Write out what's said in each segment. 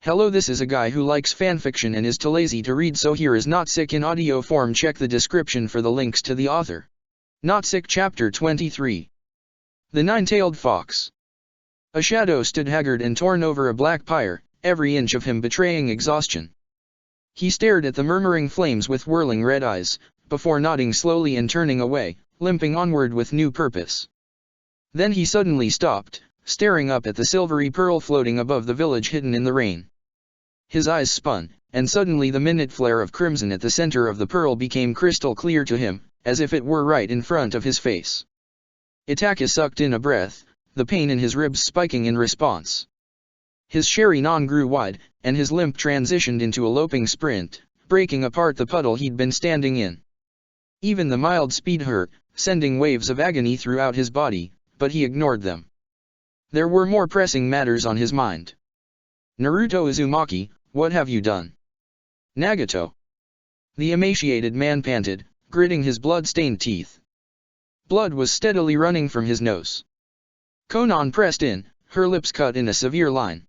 Hello, this is a guy who likes fanfiction and is too lazy to read, so here is Not Sick in audio form. Check the description for the links to the author. Not Sick Chapter 23. The Nine-Tailed Fox. A shadow stood haggard and torn over a black pyre, every inch of him betraying exhaustion. He stared at the murmuring flames with whirling red eyes, before nodding slowly and turning away, limping onward with new purpose. Then he suddenly stopped, staring up at the silvery pearl floating above the village hidden in the rain. His eyes spun, and suddenly the minute flare of crimson at the center of the pearl became crystal clear to him, as if it were right in front of his face. Itaka sucked in a breath, the pain in his ribs spiking in response. His sherry non grew wide, and his limp transitioned into a loping sprint, breaking apart the puddle he'd been standing in. Even the mild speed hurt, sending waves of agony throughout his body, but he ignored them. There were more pressing matters on his mind. Naruto Uzumaki, what have you done? Nagato. The emaciated man panted, gritting his blood-stained teeth. Blood was steadily running from his nose. Konan pressed in, her lips cut in a severe line.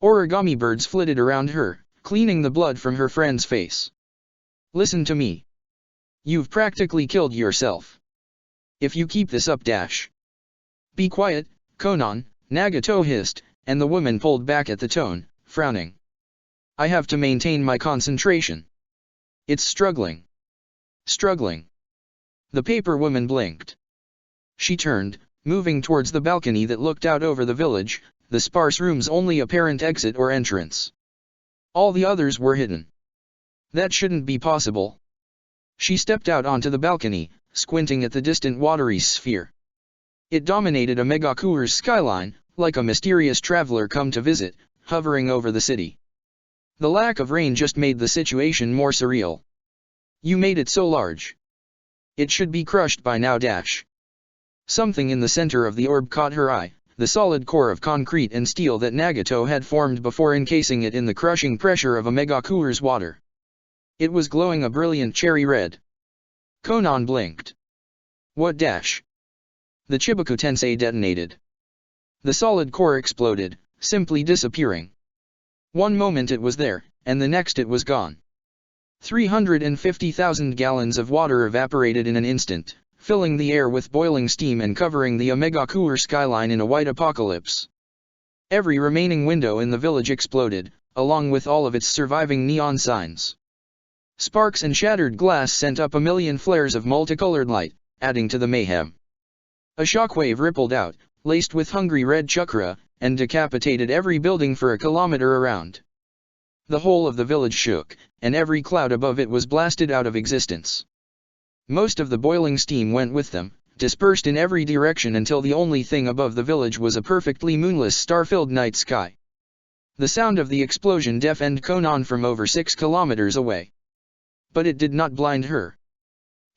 Origami birds flitted around her, cleaning the blood from her friend's face. Listen to me. You've practically killed yourself. If you keep this up Be quiet, Konan, Nagato hissed, and the woman pulled back at the tone, frowning. I have to maintain my concentration. It's struggling. Struggling. The paper woman blinked. She turned, moving towards the balcony that looked out over the village, the sparse room's only apparent exit or entrance. All the others were hidden. That shouldn't be possible. She stepped out onto the balcony, squinting at the distant watery sphere. It dominated a Megakure's skyline, like a mysterious traveler come to visit, hovering over the city. The lack of rain just made the situation more surreal. You made it so large. It should be crushed by now Something in the center of the orb caught her eye, the solid core of concrete and steel that Nagato had formed before encasing it in the crushing pressure of a Megakure's water. It was glowing a brilliant cherry red. Konan blinked. What The Chibaku Tensei detonated. The solid core exploded, simply disappearing. One moment it was there, and the next it was gone. 350,000 gallons of water evaporated in an instant, filling the air with boiling steam and covering the Omegakure skyline in a white apocalypse. Every remaining window in the village exploded, along with all of its surviving neon signs. Sparks and shattered glass sent up a million flares of multicolored light, adding to the mayhem. A shockwave rippled out, laced with hungry red chakra, and decapitated every building for a kilometer around. The whole of the village shook, and every cloud above it was blasted out of existence. Most of the boiling steam went with them, dispersed in every direction until the only thing above the village was a perfectly moonless star-filled night sky. The sound of the explosion deafened Konan from over 6 kilometers away. But it did not blind her.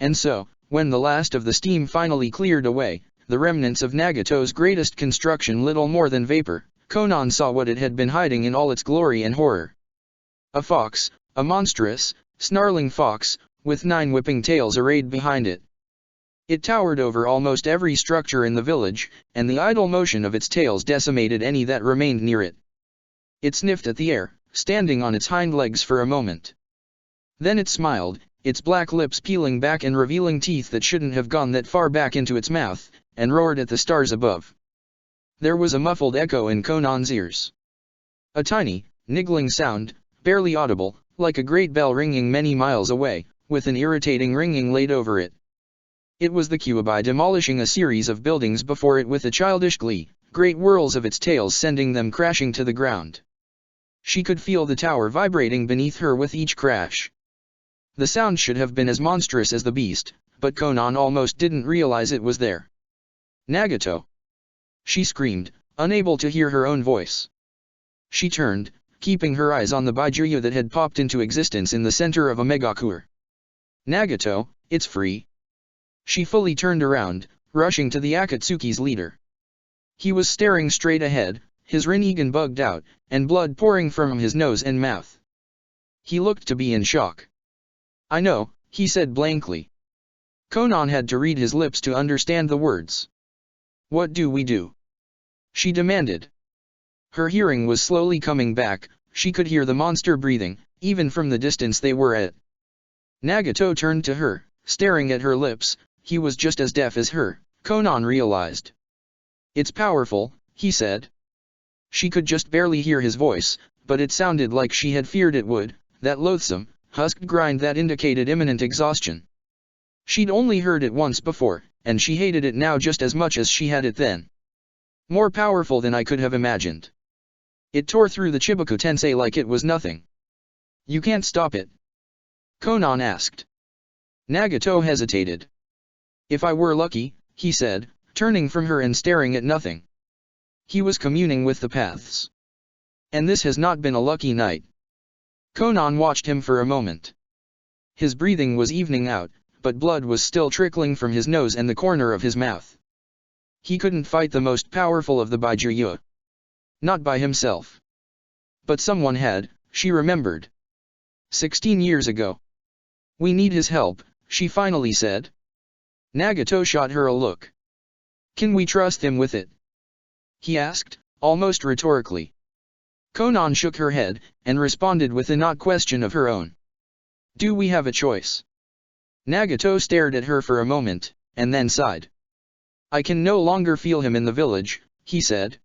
And so, when the last of the steam finally cleared away, the remnants of Nagato's greatest construction little more than vapor, Konan saw what it had been hiding in all its glory and horror. A fox, a monstrous, snarling fox, with 9 whipping tails arrayed behind it. It towered over almost every structure in the village, and the idle motion of its tails decimated any that remained near it. It sniffed at the air, standing on its hind legs for a moment. Then it smiled, its black lips peeling back and revealing teeth that shouldn't have gone that far back into its mouth, and roared at the stars above. There was a muffled echo in Konan's ears. A tiny, niggling sound, barely audible, like a great bell ringing many miles away, with an irritating ringing laid over it. It was the Kyuubi demolishing a series of buildings before it with a childish glee, great whirls of its tails sending them crashing to the ground. She could feel the tower vibrating beneath her with each crash. The sound should have been as monstrous as the beast, but Konan almost didn't realize it was there. Nagato! She screamed, unable to hear her own voice. She turned, keeping her eyes on the Baijuyu that had popped into existence in the center of Omegakure. Nagato, it's free. She fully turned around, rushing to the Akatsuki's leader. He was staring straight ahead, his Rinnegan bugged out, and blood pouring from his nose and mouth. He looked to be in shock. I know, he said blankly. Konan had to read his lips to understand the words. What do we do? She demanded. Her hearing was slowly coming back, she could hear the monster breathing, even from the distance they were at. Nagato turned to her, staring at her lips. He was just as deaf as her, Konan realized. "It's powerful," he said. She could just barely hear his voice, but it sounded like she had feared it would, that loathsome, husked grind that indicated imminent exhaustion. She'd only heard it once before, and she hated it now just as much as she had it then. More powerful than I could have imagined. It tore through the Chibaku Tensei like it was nothing. "You can't stop it?" Konan asked. Nagato hesitated. "If I were lucky," he said, turning from her and staring at nothing. He was communing with the paths. And this has not been a lucky night. Konan watched him for a moment. His breathing was evening out, but blood was still trickling from his nose and the corner of his mouth. He couldn't fight the most powerful of the Baijuya. Not by himself. But someone had, she remembered. 16 years ago. "We need his help," she finally said. Nagato shot her a look. "Can we trust him with it?" he asked, almost rhetorically. Konan shook her head, and responded with a not question of her own. "Do we have a choice?" Nagato stared at her for a moment, and then sighed. "I can no longer feel him in the village," he said.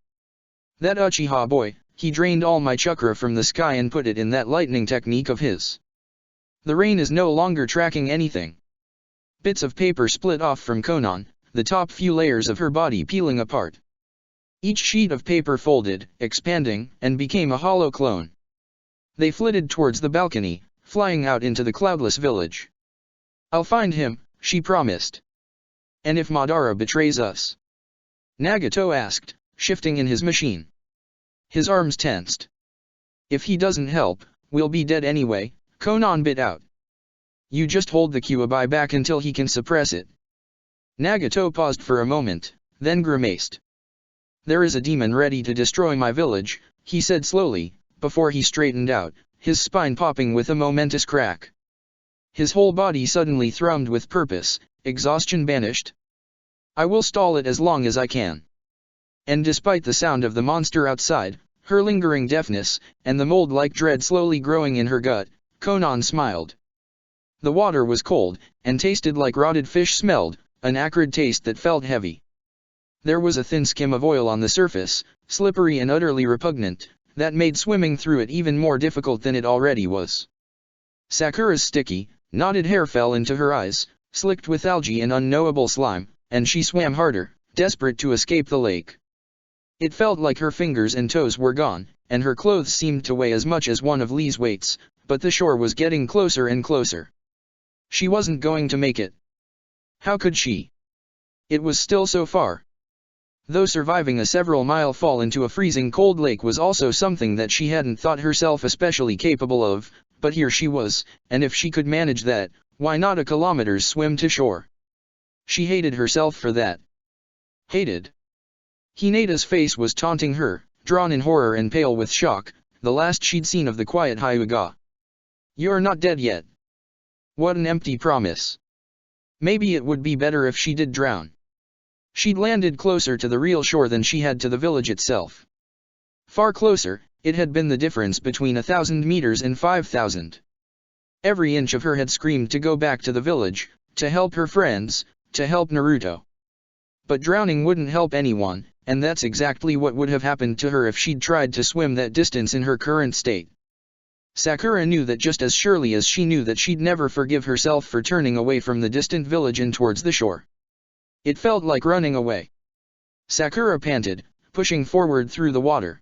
"That Uchiha boy, he drained all my chakra from the sky and put it in that lightning technique of his. The rain is no longer tracking anything." Bits of paper split off from Konan, the top few layers of her body peeling apart. Each sheet of paper folded, expanding, and became a hollow clone. They flitted towards the balcony, flying out into the cloudless village. "I'll find him," she promised. "And if Madara betrays us?" Nagato asked, shifting in his machine. His arms tensed. "If he doesn't help, we'll be dead anyway," Konan bit out. "You just hold the Kyuubi back until he can suppress it." Nagato paused for a moment, then grimaced. "There is a demon ready to destroy my village," he said slowly, before he straightened out, his spine popping with a momentous crack. His whole body suddenly thrummed with purpose, exhaustion banished. "I will stall it as long as I can." And despite the sound of the monster outside, her lingering deafness, and the mold-like dread slowly growing in her gut, Konan smiled. The water was cold, and tasted like rotted fish smelled, an acrid taste that felt heavy. There was a thin skim of oil on the surface, slippery and utterly repugnant, that made swimming through it even more difficult than it already was. Sakura's sticky, knotted hair fell into her eyes, slicked with algae and unknowable slime, and she swam harder, desperate to escape the lake. It felt like her fingers and toes were gone, and her clothes seemed to weigh as much as one of Lee's weights, but the shore was getting closer and closer. She wasn't going to make it. How could she? It was still so far. Though surviving a several-mile fall into a freezing cold lake was also something that she hadn't thought herself especially capable of, but here she was, and if she could manage that, why not a kilometer's swim to shore? She hated herself for that. Hated. Hinata's face was taunting her, drawn in horror and pale with shock, the last she'd seen of the quiet Hyuga. "You're not dead yet." What an empty promise. Maybe it would be better if she did drown. She'd landed closer to the real shore than she had to the village itself. Far closer, it had been the difference between 1,000 meters and 5,000. Every inch of her had screamed to go back to the village, to help her friends, to help Naruto. But drowning wouldn't help anyone, and that's exactly what would have happened to her if she'd tried to swim that distance in her current state. Sakura knew that just as surely as she knew that she'd never forgive herself for turning away from the distant village and towards the shore. It felt like running away. Sakura panted, pushing forward through the water.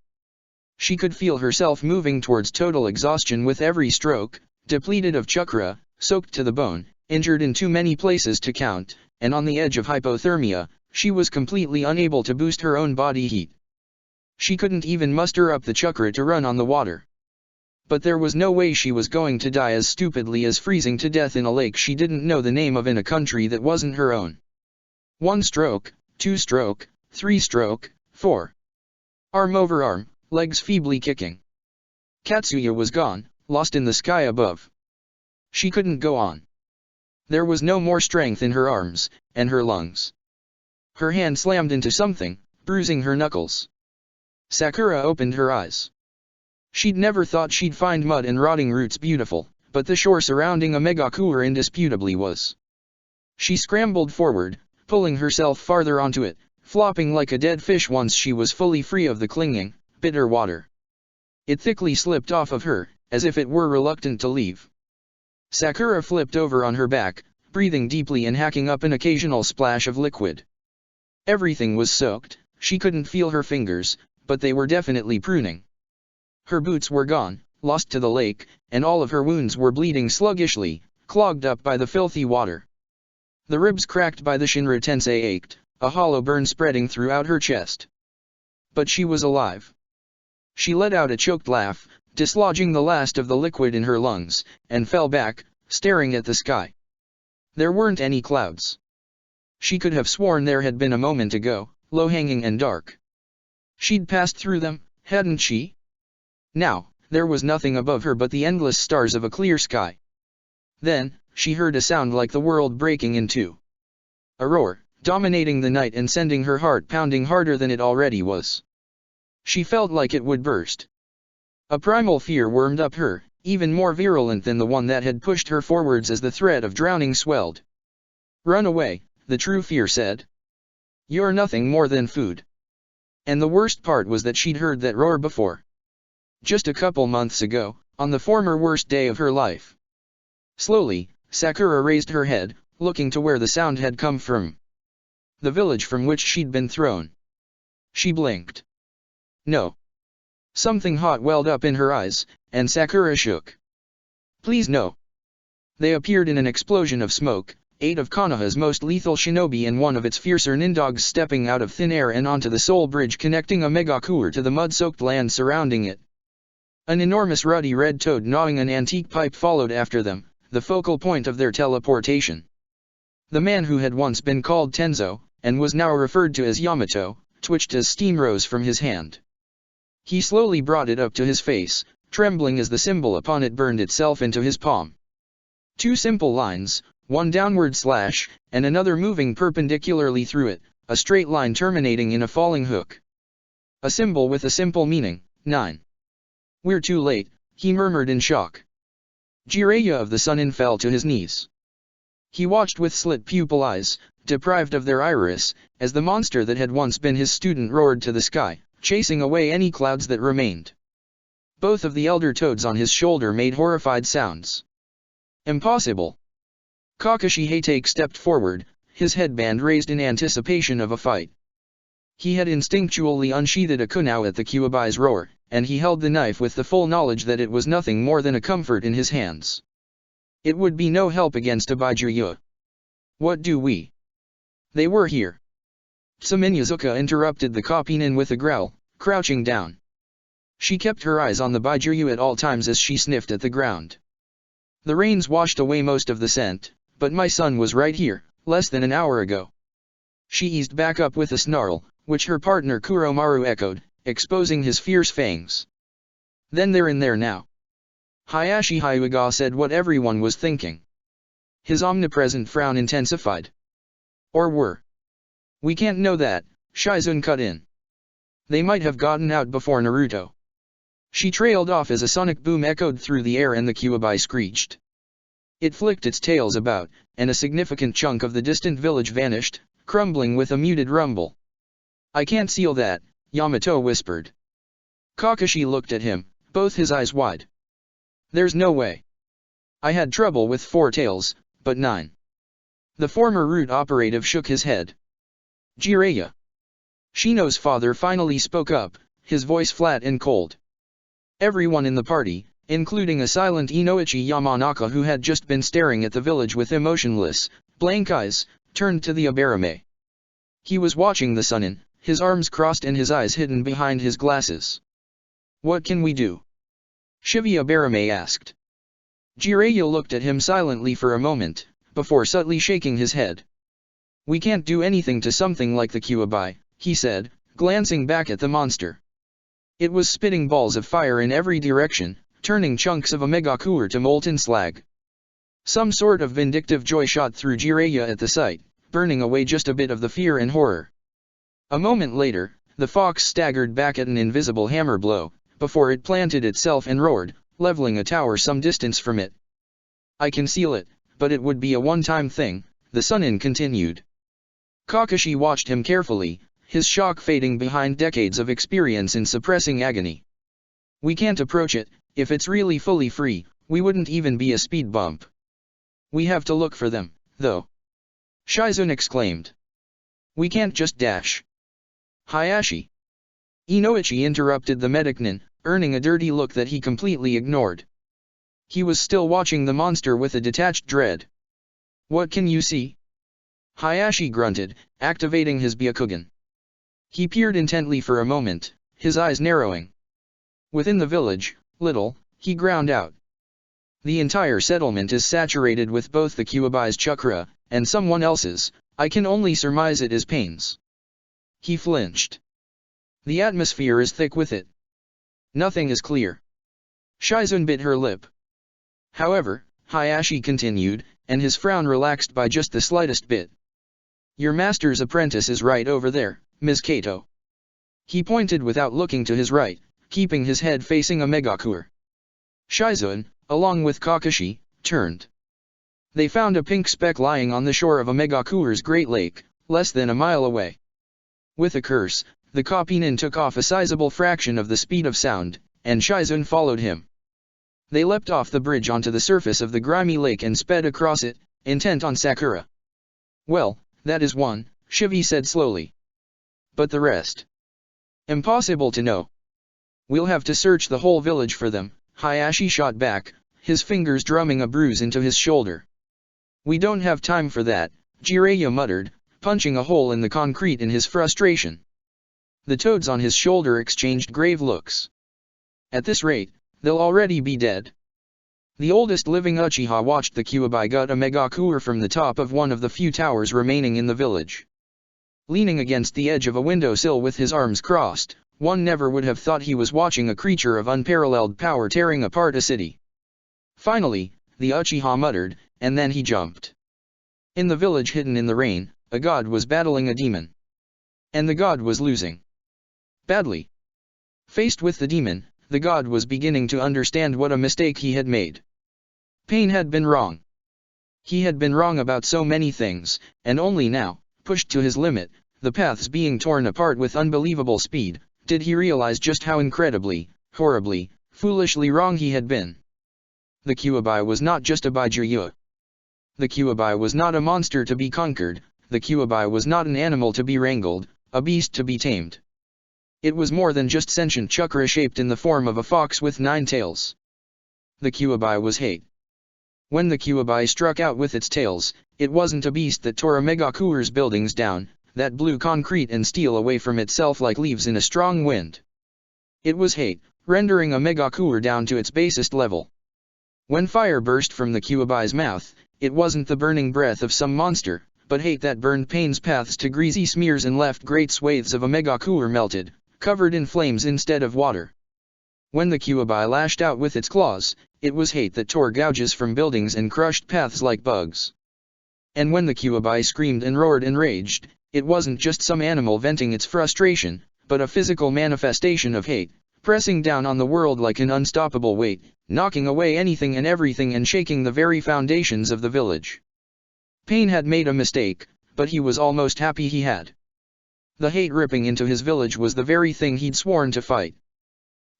She could feel herself moving towards total exhaustion with every stroke, depleted of chakra, soaked to the bone, injured in too many places to count, and on the edge of hypothermia. She was completely unable to boost her own body heat. She couldn't even muster up the chakra to run on the water. But there was no way she was going to die as stupidly as freezing to death in a lake she didn't know the name of in a country that wasn't her own. 1 stroke, 2 stroke, 3 stroke, 4. Arm over arm, legs feebly kicking. Katsuya was gone, lost in the sky above. She couldn't go on. There was no more strength in her arms, and her lungs. Her hand slammed into something, bruising her knuckles. Sakura opened her eyes. She'd never thought she'd find mud and rotting roots beautiful, but the shore surrounding a megacooler indisputably was. She scrambled forward, pulling herself farther onto it, flopping like a dead fish once she was fully free of the clinging, bitter water. It thickly slipped off of her, as if it were reluctant to leave. Sakura flipped over on her back, breathing deeply and hacking up an occasional splash of liquid. Everything was soaked, she couldn't feel her fingers, but they were definitely pruning. Her boots were gone, lost to the lake, and all of her wounds were bleeding sluggishly, clogged up by the filthy water. The ribs cracked by the Shinra Tensei ached, a hollow burn spreading throughout her chest. But she was alive. She let out a choked laugh, dislodging the last of the liquid in her lungs, and fell back, staring at the sky. There weren't any clouds. She could have sworn there had been a moment ago, low-hanging and dark. She'd passed through them, hadn't she? Now, there was nothing above her but the endless stars of a clear sky. Then, she heard a sound like the world breaking in two. A roar, dominating the night and sending her heart pounding harder than it already was. She felt like it would burst. A primal fear wormed up her, even more virulent than the one that had pushed her forwards as the threat of drowning swelled. "Run away," the true fear said. "You're nothing more than food." And the worst part was that she'd heard that roar before. Just a couple months ago, on the former worst day of her life. Slowly, Sakura raised her head, looking to where the sound had come from. The village from which she'd been thrown. She blinked. No. Something hot welled up in her eyes, and Sakura shook. "Please no." They appeared in an explosion of smoke, 8 of Konoha's most lethal shinobi and one of its fiercer nindogs stepping out of thin air and onto the sole bridge connecting a megacooler to the mud-soaked land surrounding it. An enormous ruddy red toad gnawing an antique pipe followed after them, the focal point of their teleportation. The man who had once been called Tenzo, and was now referred to as Yamato, twitched as steam rose from his hand. He slowly brought it up to his face, trembling as the symbol upon it burned itself into his palm. 2 simple lines, one downward slash, and another moving perpendicularly through it, a straight line terminating in a falling hook. A symbol with a simple meaning, 9. "We're too late," he murmured in shock. Jiraiya of the Sunin fell to his knees. He watched with slit pupil eyes, deprived of their iris, as the monster that had once been his student roared to the sky, chasing away any clouds that remained. Both of the elder toads on his shoulder made horrified sounds. "Impossible." Kakashi Hatake stepped forward, his headband raised in anticipation of a fight. He had instinctually unsheathed a kunai at the Kyuubi's roar, and he held the knife with the full knowledge that it was nothing more than a comfort in his hands. It would be no help against a Baijuya. "What do we?" "They were here." Tsuminyazuka interrupted the Kopinin with a growl, crouching down. She kept her eyes on the Baijuyu at all times as she sniffed at the ground. "The rains washed away most of the scent, but my son was right here, less than an hour ago." She eased back up with a snarl, which her partner Kuromaru echoed, exposing his fierce fangs. "Then they're in there now." Hayashi Hyuga said what everyone was thinking. His omnipresent frown intensified. "Or were?" "We can't know that," Shizune cut in. "They might have gotten out before Naruto." She trailed off as a sonic boom echoed through the air and the Kyuubi screeched. It flicked its tails about, and a significant chunk of the distant village vanished, crumbling with a muted rumble. "I can't seal that," Yamato whispered. Kakashi looked at him, both his eyes wide. "There's no way. I had trouble with 4 tails, but 9. The former root operative shook his head. "Jiraiya." Shino's father finally spoke up, his voice flat and cold. Everyone in the party, including a silent Inoichi Yamanaka who had just been staring at the village with emotionless, blank eyes, turned to the Abarame. He was watching the Sunin, his arms crossed and his eyes hidden behind his glasses. "What can we do?" Shibuya Abarame asked. Jiraiya looked at him silently for a moment, before subtly shaking his head. "We can't do anything to something like the Kyuubi," he said, glancing back at the monster. It was spitting balls of fire in every direction, turning chunks of a megacooler to molten slag. Some sort of vindictive joy shot through Jiraiya at the sight, burning away just a bit of the fear and horror. A moment later, the fox staggered back at an invisible hammer blow, before it planted itself and roared, leveling a tower some distance from it. I can seal it, but it would be a one-time thing, the Sunin continued. Kakashi watched him carefully, his shock fading behind decades of experience in suppressing agony. We can't approach it. If it's really fully free, we wouldn't even be a speed bump. We have to look for them, though. Shizune exclaimed. We can't just dash. Hayashi. Inoichi interrupted the medicnin, earning a dirty look that he completely ignored. He was still watching the monster with a detached dread. What can you see? Hayashi grunted, activating his Byakugan. He peered intently for a moment, his eyes narrowing. Within the village, little, he ground out. The entire settlement is saturated with both the Kyuubi's chakra, and someone else's. I can only surmise it is Pain's. He flinched. The atmosphere is thick with it. Nothing is clear. Shizune bit her lip. However, Hayashi continued, and his frown relaxed by just the slightest bit. Your master's apprentice is right over there, Ms. Kato. He pointed without looking to his right, keeping his head facing a Megakure. Shizune, along with Kakashi, turned. They found a pink speck lying on the shore of a Megakure's Great Lake, less than a mile away. With a curse, the Kopinin took off a sizable fraction of the speed of sound, and Shizune followed him. They leapt off the bridge onto the surface of the grimy lake and sped across it, intent on Sakura. Well, that is one, Shivi said slowly. But the rest? Impossible to know. We'll have to search the whole village for them, Hayashi shot back, his fingers drumming a bruise into his shoulder. We don't have time for that, Jiraiya muttered, punching a hole in the concrete in his frustration. The toads on his shoulder exchanged grave looks. At this rate, they'll already be dead. The oldest living Uchiha watched the Kyuubi gut a Megakure from the top of one of the few towers remaining in the village. Leaning against the edge of a windowsill with his arms crossed, one never would have thought he was watching a creature of unparalleled power tearing apart a city. Finally, the Uchiha muttered, and then he jumped. In the village hidden in the rain, a god was battling a demon. And the god was losing. Badly. Faced with the demon, the god was beginning to understand what a mistake he had made. Pain had been wrong. He had been wrong about so many things, and only now, pushed to his limit, the paths being torn apart with unbelievable speed, did he realize just how incredibly, horribly, foolishly wrong he had been. The Kyuubi was not just a Byakuya. The Kyuubi was not a monster to be conquered, the Kyuubi was not an animal to be wrangled, a beast to be tamed. It was more than just sentient chakra shaped in the form of a fox with 9 tails. The Kyuubi was hate. When the Kyuubi struck out with its tails, it wasn't a beast that tore a Megakure's buildings down, that blew concrete and steel away from itself like leaves in a strong wind. It was hate, rendering a Megakure down to its basest level. When fire burst from the Kyuubi's mouth, it wasn't the burning breath of some monster, but hate that burned Pain's paths to greasy smears and left great swathes of a Megakure melted, covered in flames instead of water. When the Kyuubi lashed out with its claws, it was hate that tore gouges from buildings and crushed paths like bugs. And when the Kyuubi screamed and roared and raged, it wasn't just some animal venting its frustration, but a physical manifestation of hate, pressing down on the world like an unstoppable weight, knocking away anything and everything and shaking the very foundations of the village. Pain had made a mistake, but he was almost happy he had. The hate ripping into his village was the very thing he'd sworn to fight.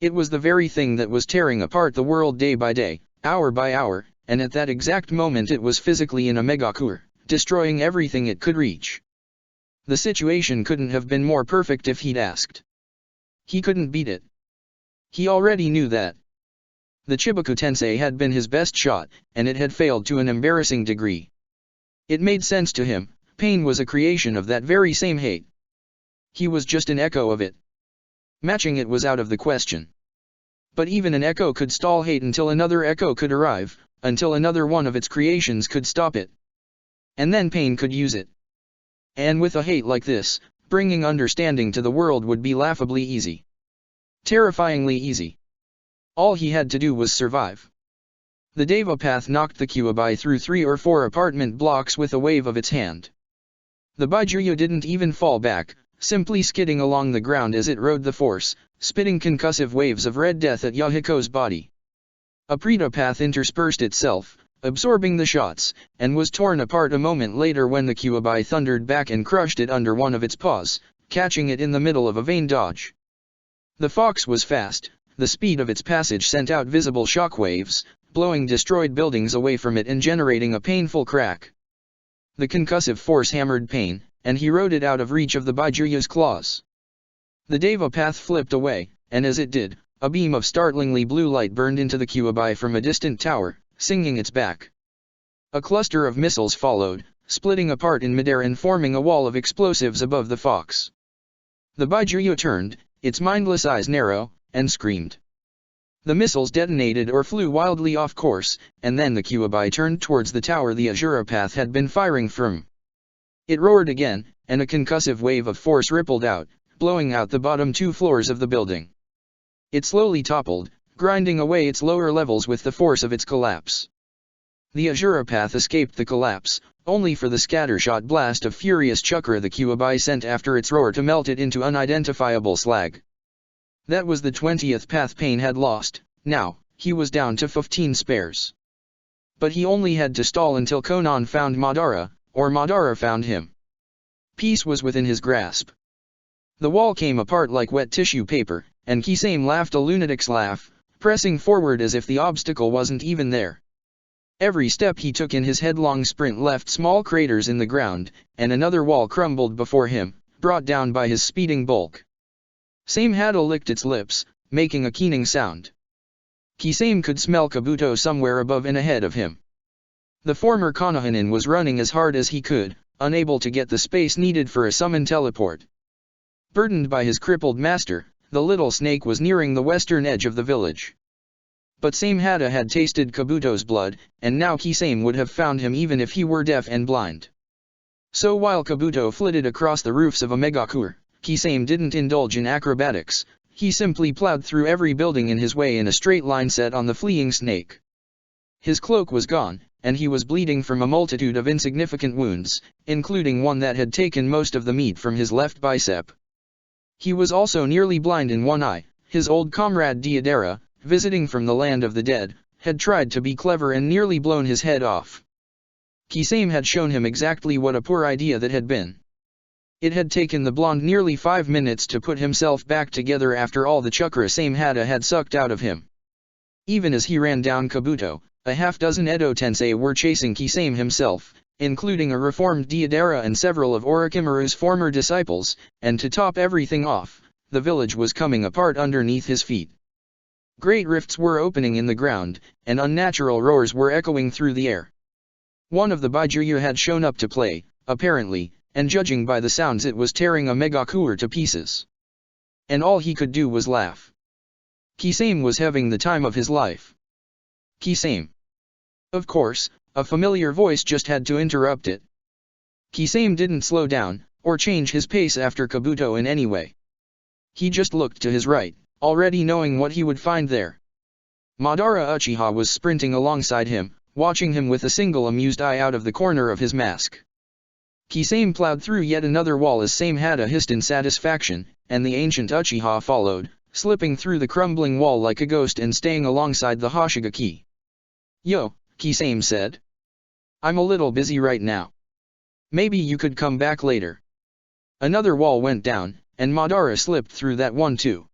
It was the very thing that was tearing apart the world day by day, hour by hour, and at that exact moment it was physically in a Megakure, destroying everything it could reach. The situation couldn't have been more perfect if he'd asked. He couldn't beat it. He already knew that. The Chibaku Tensei had been his best shot, and it had failed to an embarrassing degree. It made sense to him, Pain was a creation of that very same hate. He was just an echo of it. Matching it was out of the question. But even an echo could stall hate until another echo could arrive, until another one of its creations could stop it. And then Pain could use it. And with a hate like this, bringing understanding to the world would be laughably easy. Terrifyingly easy. All he had to do was survive. The Deva Path knocked the Kyuubi through 3 or 4 apartment blocks with a wave of its hand. The Byakuya didn't even fall back, simply skidding along the ground as it rode the force, spitting concussive waves of red death at Yahiko's body. A Preta path interspersed itself, absorbing the shots, and was torn apart a moment later when the Kyuubi thundered back and crushed it under one of its paws, catching it in the middle of a vain dodge. The fox was fast, the speed of its passage sent out visible shockwaves, blowing destroyed buildings away from it and generating a painful crack. The concussive force hammered pain, and he rode it out of reach of the Baijuyu's claws. The Deva path flipped away, and as it did, a beam of startlingly blue light burned into the Kyuubi from a distant tower, singing its back. A cluster of missiles followed, splitting apart in midair and forming a wall of explosives above the fox. The Baijuyu turned, its mindless eyes narrow, and screamed. The missiles detonated or flew wildly off course, and then the Kyuubi turned towards the tower the Azura path had been firing from. It roared again, and a concussive wave of force rippled out, blowing out the bottom 2 floors of the building. It slowly toppled, grinding away its lower levels with the force of its collapse. The Azura path escaped the collapse, only for the scattershot blast of furious chakra the Kyuubi sent after its roar to melt it into unidentifiable slag. That was the 20th path Pain had lost. Now, he was down to 15 spares. But he only had to stall until Konan found Madara, or Madara found him. Peace was within his grasp. The wall came apart like wet tissue paper, and Kisame laughed a lunatic's laugh, pressing forward as if the obstacle wasn't even there. Every step he took in his headlong sprint left small craters in the ground, and another wall crumbled before him, brought down by his speeding bulk. Samehada licked its lips, making a keening sound. Kisame could smell Kabuto somewhere above and ahead of him. The former Konohinin was running as hard as he could, unable to get the space needed for a summon teleport. Burdened by his crippled master, the little snake was nearing the western edge of the village. But Samehada had tasted Kabuto's blood, and now Kisame would have found him even if he were deaf and blind. So while Kabuto flitted across the roofs of a Megakure, Kisame didn't indulge in acrobatics, he simply plowed through every building in his way in a straight line set on the fleeing snake. His cloak was gone, and he was bleeding from a multitude of insignificant wounds, including one that had taken most of the meat from his left bicep. He was also nearly blind in one eye. His old comrade Deidara, visiting from the land of the dead, had tried to be clever and nearly blown his head off. Kisame had shown him exactly what a poor idea that had been. It had taken the blonde nearly 5 minutes to put himself back together after all the chakra Samehada had sucked out of him. Even as he ran down Kabuto, a half-dozen Edo Tensei were chasing Kisame himself, including a reformed Deidara and several of Orochimaru's former disciples, and to top everything off, the village was coming apart underneath his feet. Great rifts were opening in the ground, and unnatural roars were echoing through the air. One of the Baijuyu had shown up to play, apparently, and judging by the sounds it was tearing a Megakure to pieces. And all he could do was laugh. Kisame was having the time of his life. Kisame. Of course, a familiar voice just had to interrupt it. Kisame didn't slow down, or change his pace after Kabuto in any way. He just looked to his right, already knowing what he would find there. Madara Uchiha was sprinting alongside him, watching him with a single amused eye out of the corner of his mask. Kisame plowed through yet another wall as Samehada hissed in satisfaction, and the ancient Uchiha followed, slipping through the crumbling wall like a ghost and staying alongside the Hoshigaki. "Yo," Kisame said. "I'm a little busy right now. Maybe you could come back later." Another wall went down, and Madara slipped through that one too.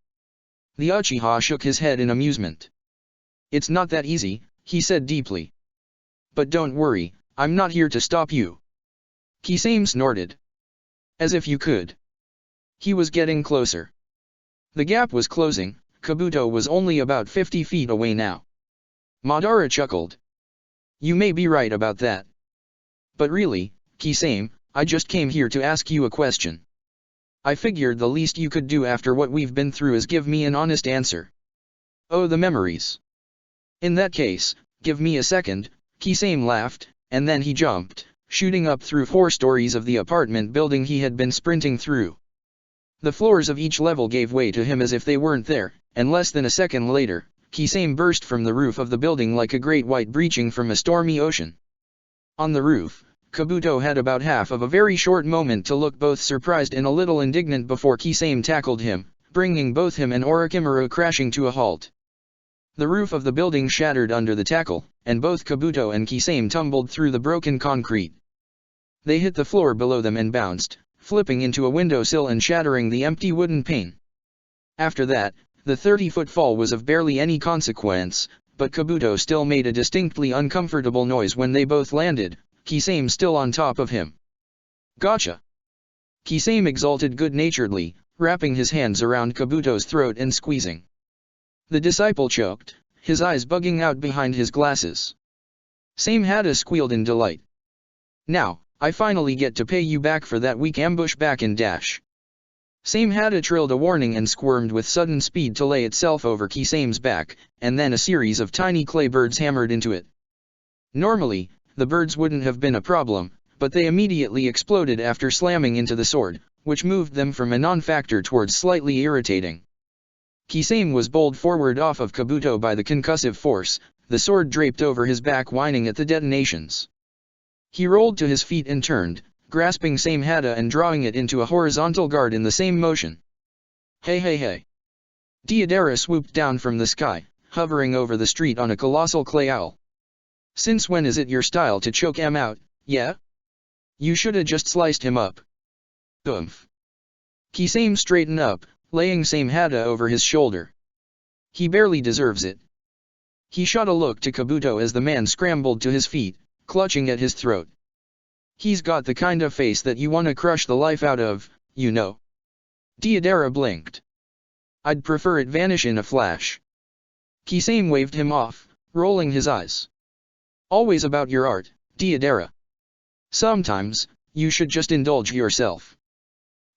The Uchiha shook his head in amusement. "It's not that easy," he said deeply. "But don't worry, I'm not here to stop you." Kisame snorted. "As if you could." He was getting closer. The gap was closing. Kabuto was only about 50 feet away now. Madara chuckled. "You may be right about that. But really, Kisame, I just came here to ask you a question. I figured the least you could do after what we've been through is give me an honest answer." "Oh, the memories. In that case, give me a second," Kisame laughed, and then he jumped, shooting up through 4 stories of the apartment building he had been sprinting through. The floors of each level gave way to him as if they weren't there, and less than a second later, Kisame burst from the roof of the building like a great white breaching from a stormy ocean. On the roof, Kabuto had about half of a very short moment to look both surprised and a little indignant before Kisame tackled him, bringing both him and Orochimaru crashing to a halt. The roof of the building shattered under the tackle, and both Kabuto and Kisame tumbled through the broken concrete. They hit the floor below them and bounced, flipping into a windowsill and shattering the empty wooden pane. After that, the 30-foot fall was of barely any consequence, but Kabuto still made a distinctly uncomfortable noise when they both landed, Kisame still on top of him. Gotcha! Kisame exulted good-naturedly, wrapping his hands around Kabuto's throat and squeezing. The disciple choked, his eyes bugging out behind his glasses. Samehada squealed in delight. Now, I finally get to pay you back for that weak ambush back in Dash. Samehada trilled a warning and squirmed with sudden speed to lay itself over Kisame's back, and then a series of tiny clay birds hammered into it. Normally, the birds wouldn't have been a problem, but they immediately exploded after slamming into the sword, which moved them from a non-factor towards slightly irritating. Kisame was bowled forward off of Kabuto by the concussive force, the sword draped over his back whining at the detonations. He rolled to his feet and turned, grasping Samehada and drawing it into a horizontal guard in the same motion. Hey hey hey! Deidara swooped down from the sky, hovering over the street on a colossal clay owl. Since when is it your style to choke him out, yeah? You shoulda just sliced him up. Oomph. Kisame straightened up, laying Samehada over his shoulder. He barely deserves it. He shot a look to Kabuto as the man scrambled to his feet, clutching at his throat. He's got the kind of face that you wanna crush the life out of, you know. Deidara blinked. I'd prefer it vanish in a flash. Kisame waved him off, rolling his eyes. Always about your art, Deidara. Sometimes, you should just indulge yourself.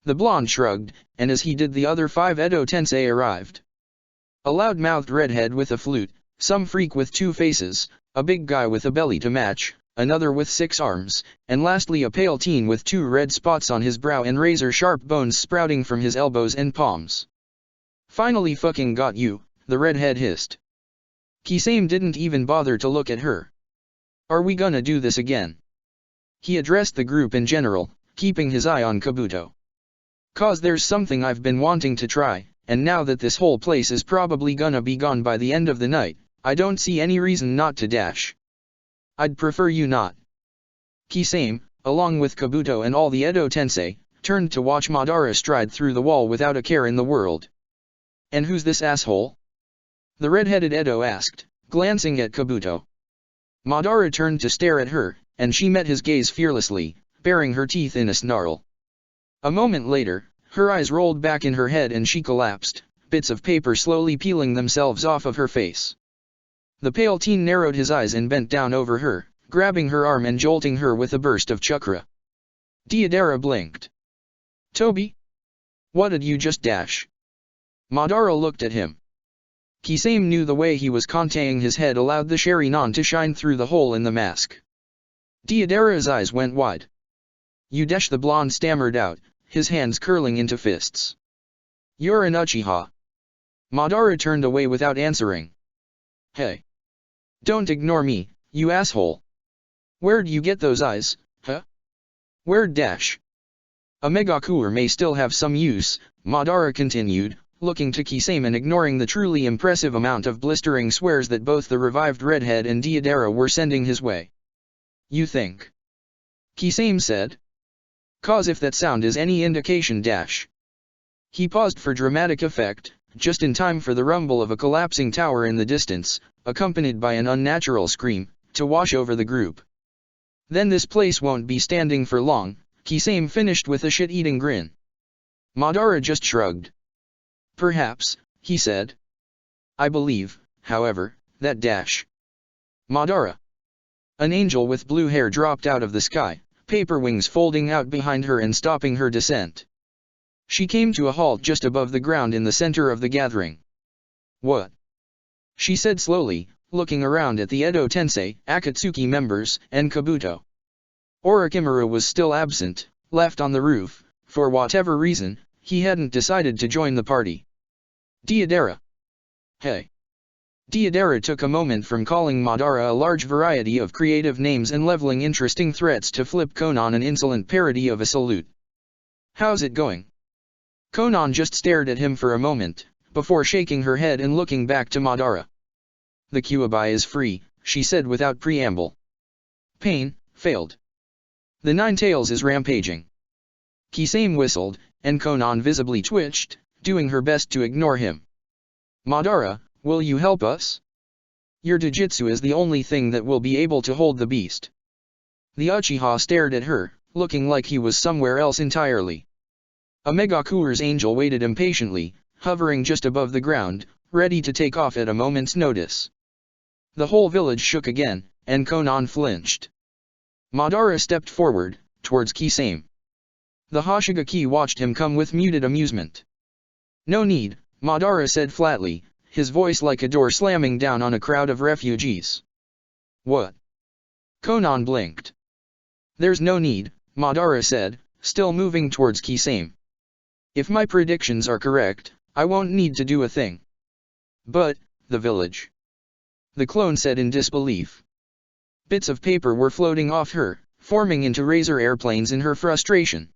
The blonde shrugged, and as he did the other 5 Edo Tensei arrived. A loud-mouthed redhead with a flute, some freak with 2 faces, a big guy with a belly to match, another with 6 arms, and lastly a pale teen with 2 red spots on his brow and razor-sharp bones sprouting from his elbows and palms. Finally fucking got you, the redhead hissed. Kisame didn't even bother to look at her. Are we gonna do this again? He addressed the group in general, keeping his eye on Kabuto. Cause there's something I've been wanting to try, and now that this whole place is probably gonna be gone by the end of the night, I don't see any reason not to dash. I'd prefer you not. Kisame, along with Kabuto and all the Edo Tensei, turned to watch Madara stride through the wall without a care in the world. And who's this asshole? The red-headed Edo asked, glancing at Kabuto. Madara turned to stare at her, and she met his gaze fearlessly, baring her teeth in a snarl. A moment later, her eyes rolled back in her head and she collapsed, bits of paper slowly peeling themselves off of her face. The pale teen narrowed his eyes and bent down over her, grabbing her arm and jolting her with a burst of chakra. Deidara blinked. Toby? What did you just dash? Madara looked at him. Kisame knew the way he was conteing his head allowed the Sharingan to shine through the hole in the mask. Deidara's eyes went wide. You dash, the blonde stammered out, his hands curling into fists. You're an Uchiha. Madara turned away without answering. Hey. Don't ignore me, you asshole. Where'd you get those eyes, huh? Where'd dash? A Megakure may still have some use, Madara continued, looking to Kisame and ignoring the truly impressive amount of blistering swears that both the revived redhead and Deidara were sending his way. You think? Kisame said. Cause if that sound is any indication dash. He paused for dramatic effect, just in time for the rumble of a collapsing tower in the distance, accompanied by an unnatural scream, to wash over the group. Then this place won't be standing for long, Kisame finished with a shit-eating grin. Madara just shrugged. Perhaps, he said. I believe, however, that dash. Madara. An angel with blue hair dropped out of the sky, paper wings folding out behind her and stopping her descent. She came to a halt just above the ground in the center of the gathering. What? She said slowly, looking around at the Edo Tensei, Akatsuki members, and Kabuto. Orochimaru was still absent, left on the roof. For whatever reason, he hadn't decided to join the party. Deidara. Hey. Deidara took a moment from calling Madara a large variety of creative names and leveling interesting threats to flip Konan an insolent parody of a salute. How's it going? Konan just stared at him for a moment, before shaking her head and looking back to Madara. The Kyuubi is free, she said without preamble. Pain, failed. The Ninetales is rampaging. Kisame whistled, and Konan visibly twitched, doing her best to ignore him. Madara, will you help us? Your Dojutsu is the only thing that will be able to hold the beast. The Uchiha stared at her, looking like he was somewhere else entirely. A Megakure's angel waited impatiently, hovering just above the ground, ready to take off at a moment's notice. The whole village shook again, and Konan flinched. Madara stepped forward, towards Kisame. The Hoshigaki watched him come with muted amusement. No need, Madara said flatly, his voice like a door slamming down on a crowd of refugees. What? Konan blinked. There's no need, Madara said, still moving towards Kisame. If my predictions are correct, I won't need to do a thing. But, the village. The clone said in disbelief. Bits of paper were floating off her, forming into razor airplanes in her frustration.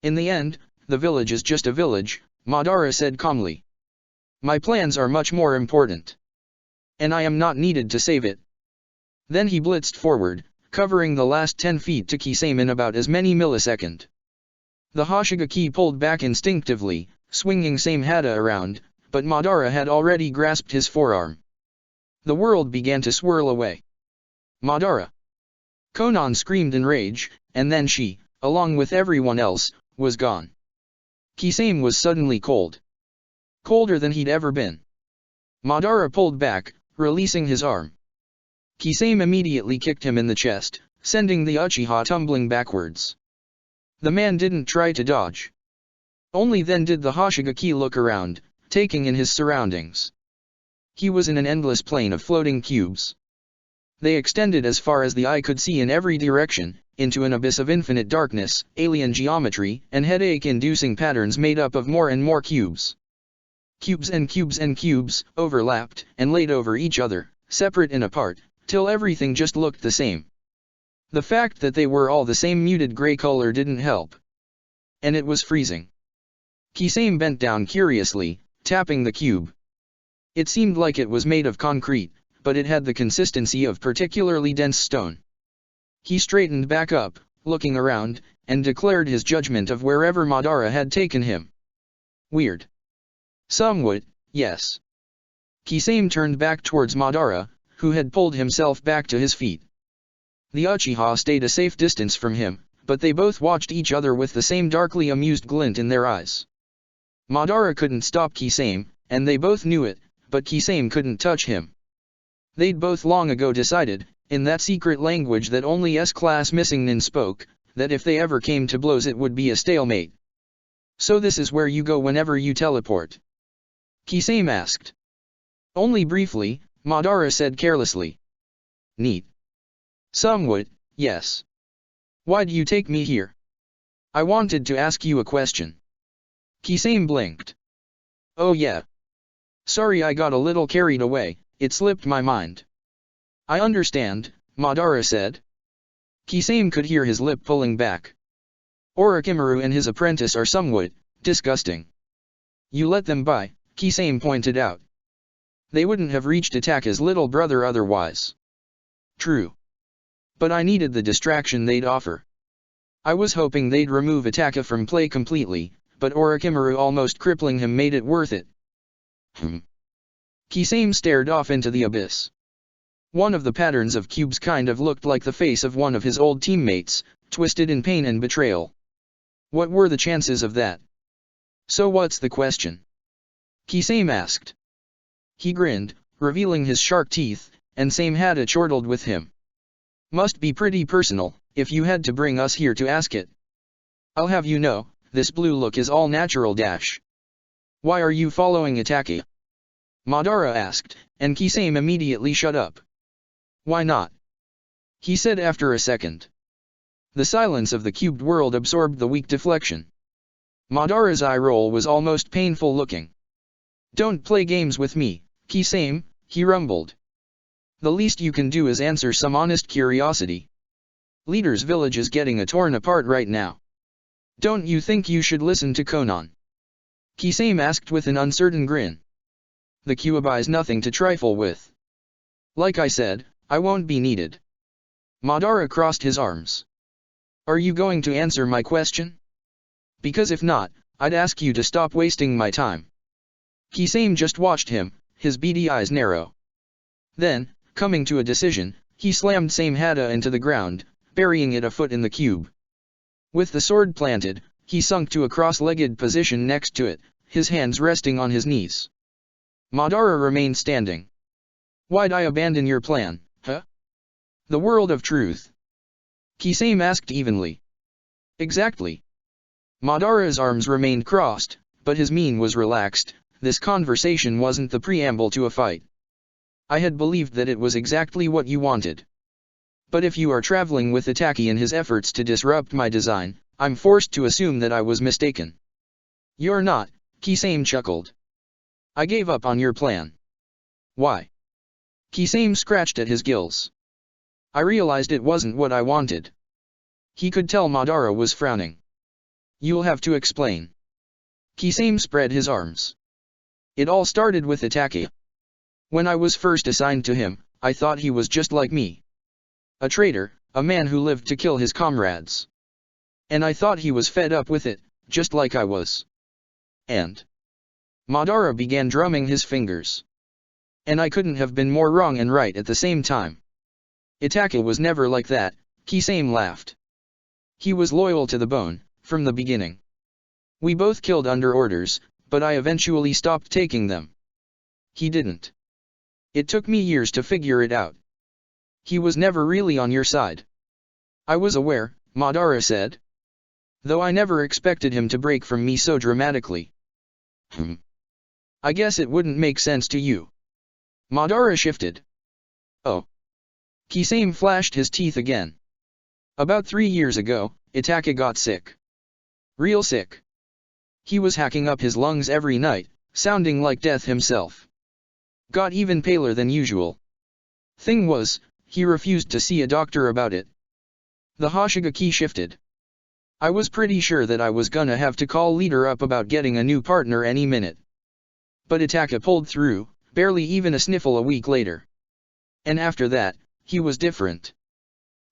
In the end, the village is just a village, Madara said calmly. My plans are much more important. And I am not needed to save it. Then he blitzed forward, covering the last 10 feet to Kisame in about as many milliseconds. The Hoshigaki pulled back instinctively, swinging Samehada around, but Madara had already grasped his forearm. The world began to swirl away. Madara! Konan screamed in rage, and then she, along with everyone else, was gone. Kisame was suddenly cold. Colder than he'd ever been. Madara pulled back, releasing his arm. Kisame immediately kicked him in the chest, sending the Uchiha tumbling backwards. The man didn't try to dodge. Only then did the Hoshigaki look around, taking in his surroundings. He was in an endless plain of floating cubes. They extended as far as the eye could see in every direction, into an abyss of infinite darkness, alien geometry, and headache-inducing patterns made up of more and more cubes. Cubes and cubes and cubes, overlapped, and laid over each other, separate and apart, till everything just looked the same. The fact that they were all the same muted gray color didn't help. And it was freezing. Kisame bent down curiously, tapping the cube. It seemed like it was made of concrete, but it had the consistency of particularly dense stone. He straightened back up, looking around, and declared his judgment of wherever Madara had taken him. Weird. Somewhat, yes. Kisame turned back towards Madara, who had pulled himself back to his feet. The Uchiha stayed a safe distance from him, but they both watched each other with the same darkly amused glint in their eyes. Madara couldn't stop Kisame, and they both knew it, but Kisame couldn't touch him. They'd both long ago decided, in that secret language that only S-class missing nin spoke, that if they ever came to blows it would be a stalemate. So this is where you go whenever you teleport? Kisame asked. Only briefly, Madara said carelessly. Neat. Somewhat, yes. Why'd you take me here? I wanted to ask you a question. Kisame blinked. Oh yeah. Sorry I got a little carried away, it slipped my mind. I understand, Madara said. Kisame could hear his lip pulling back. Orochimaru and his apprentice are somewhat disgusting. You let them by, Kisame pointed out. They wouldn't have reached Ataka's little brother otherwise. True. But I needed the distraction they'd offer. I was hoping they'd remove Ataka from play completely, but Orochimaru almost crippling him made it worth it. Kisame stared off into the abyss. One of the patterns of cubes kind of looked like the face of one of his old teammates, twisted in pain and betrayal. What were the chances of that? So what's the question? Kisame asked. He grinned, revealing his shark teeth, and Samehada chortled with him. Must be pretty personal, if you had to bring us here to ask it. I'll have you know, this blue look is all natural dash. Why are you following Ataka? Madara asked, and Kisame immediately shut up. Why not? He said after a second. The silence of the cubed world absorbed the weak deflection. Madara's eye roll was almost painful looking. Don't play games with me, Kisame, he rumbled. The least you can do is answer some honest curiosity. Leader's village is getting torn apart right now. Don't you think you should listen to Konan? Kisame asked with an uncertain grin. The Kyuubi is nothing to trifle with. Like I said, I won't be needed. Madara crossed his arms. Are you going to answer my question? Because if not, I'd ask you to stop wasting my time. Kisame just watched him, his beady eyes narrow. Then, coming to a decision, he slammed Samehada into the ground, burying it a foot in the cube. With the sword planted, he sunk to a cross-legged position next to it, his hands resting on his knees. Madara remained standing. Why'd I abandon your plan, huh? The world of truth. Kisame asked evenly. Exactly. Madara's arms remained crossed, but his mien was relaxed. This conversation wasn't the preamble to a fight. I had believed that it was exactly what you wanted. But if you are traveling with Itachi in his efforts to disrupt my design, I'm forced to assume that I was mistaken. You're not, Kisame chuckled. I gave up on your plan. Why? Kisame scratched at his gills. I realized it wasn't what I wanted. He could tell Madara was frowning. You'll have to explain. Kisame spread his arms. It all started with Itachi. When I was first assigned to him, I thought he was just like me. A traitor, a man who lived to kill his comrades. And I thought he was fed up with it, just like I was. And Madara began drumming his fingers. And I couldn't have been more wrong and right at the same time. Itachi was never like that, Kisame laughed. He was loyal to the bone, from the beginning. We both killed under orders, but I eventually stopped taking them. He didn't. It took me years to figure it out. He was never really on your side. I was aware, Madara said. Though I never expected him to break from me so dramatically. I guess it wouldn't make sense to you. Madara shifted. Oh. Kisame flashed his teeth again. About 3 years ago, Itachi got sick. Real sick. He was hacking up his lungs every night, sounding like death himself. Got even paler than usual. Thing was, he refused to see a doctor about it. The Hoshigaki shifted. I was pretty sure that I was gonna have to call Leader up about getting a new partner any minute. But Itachi pulled through, barely even a sniffle a week later. And after that, he was different.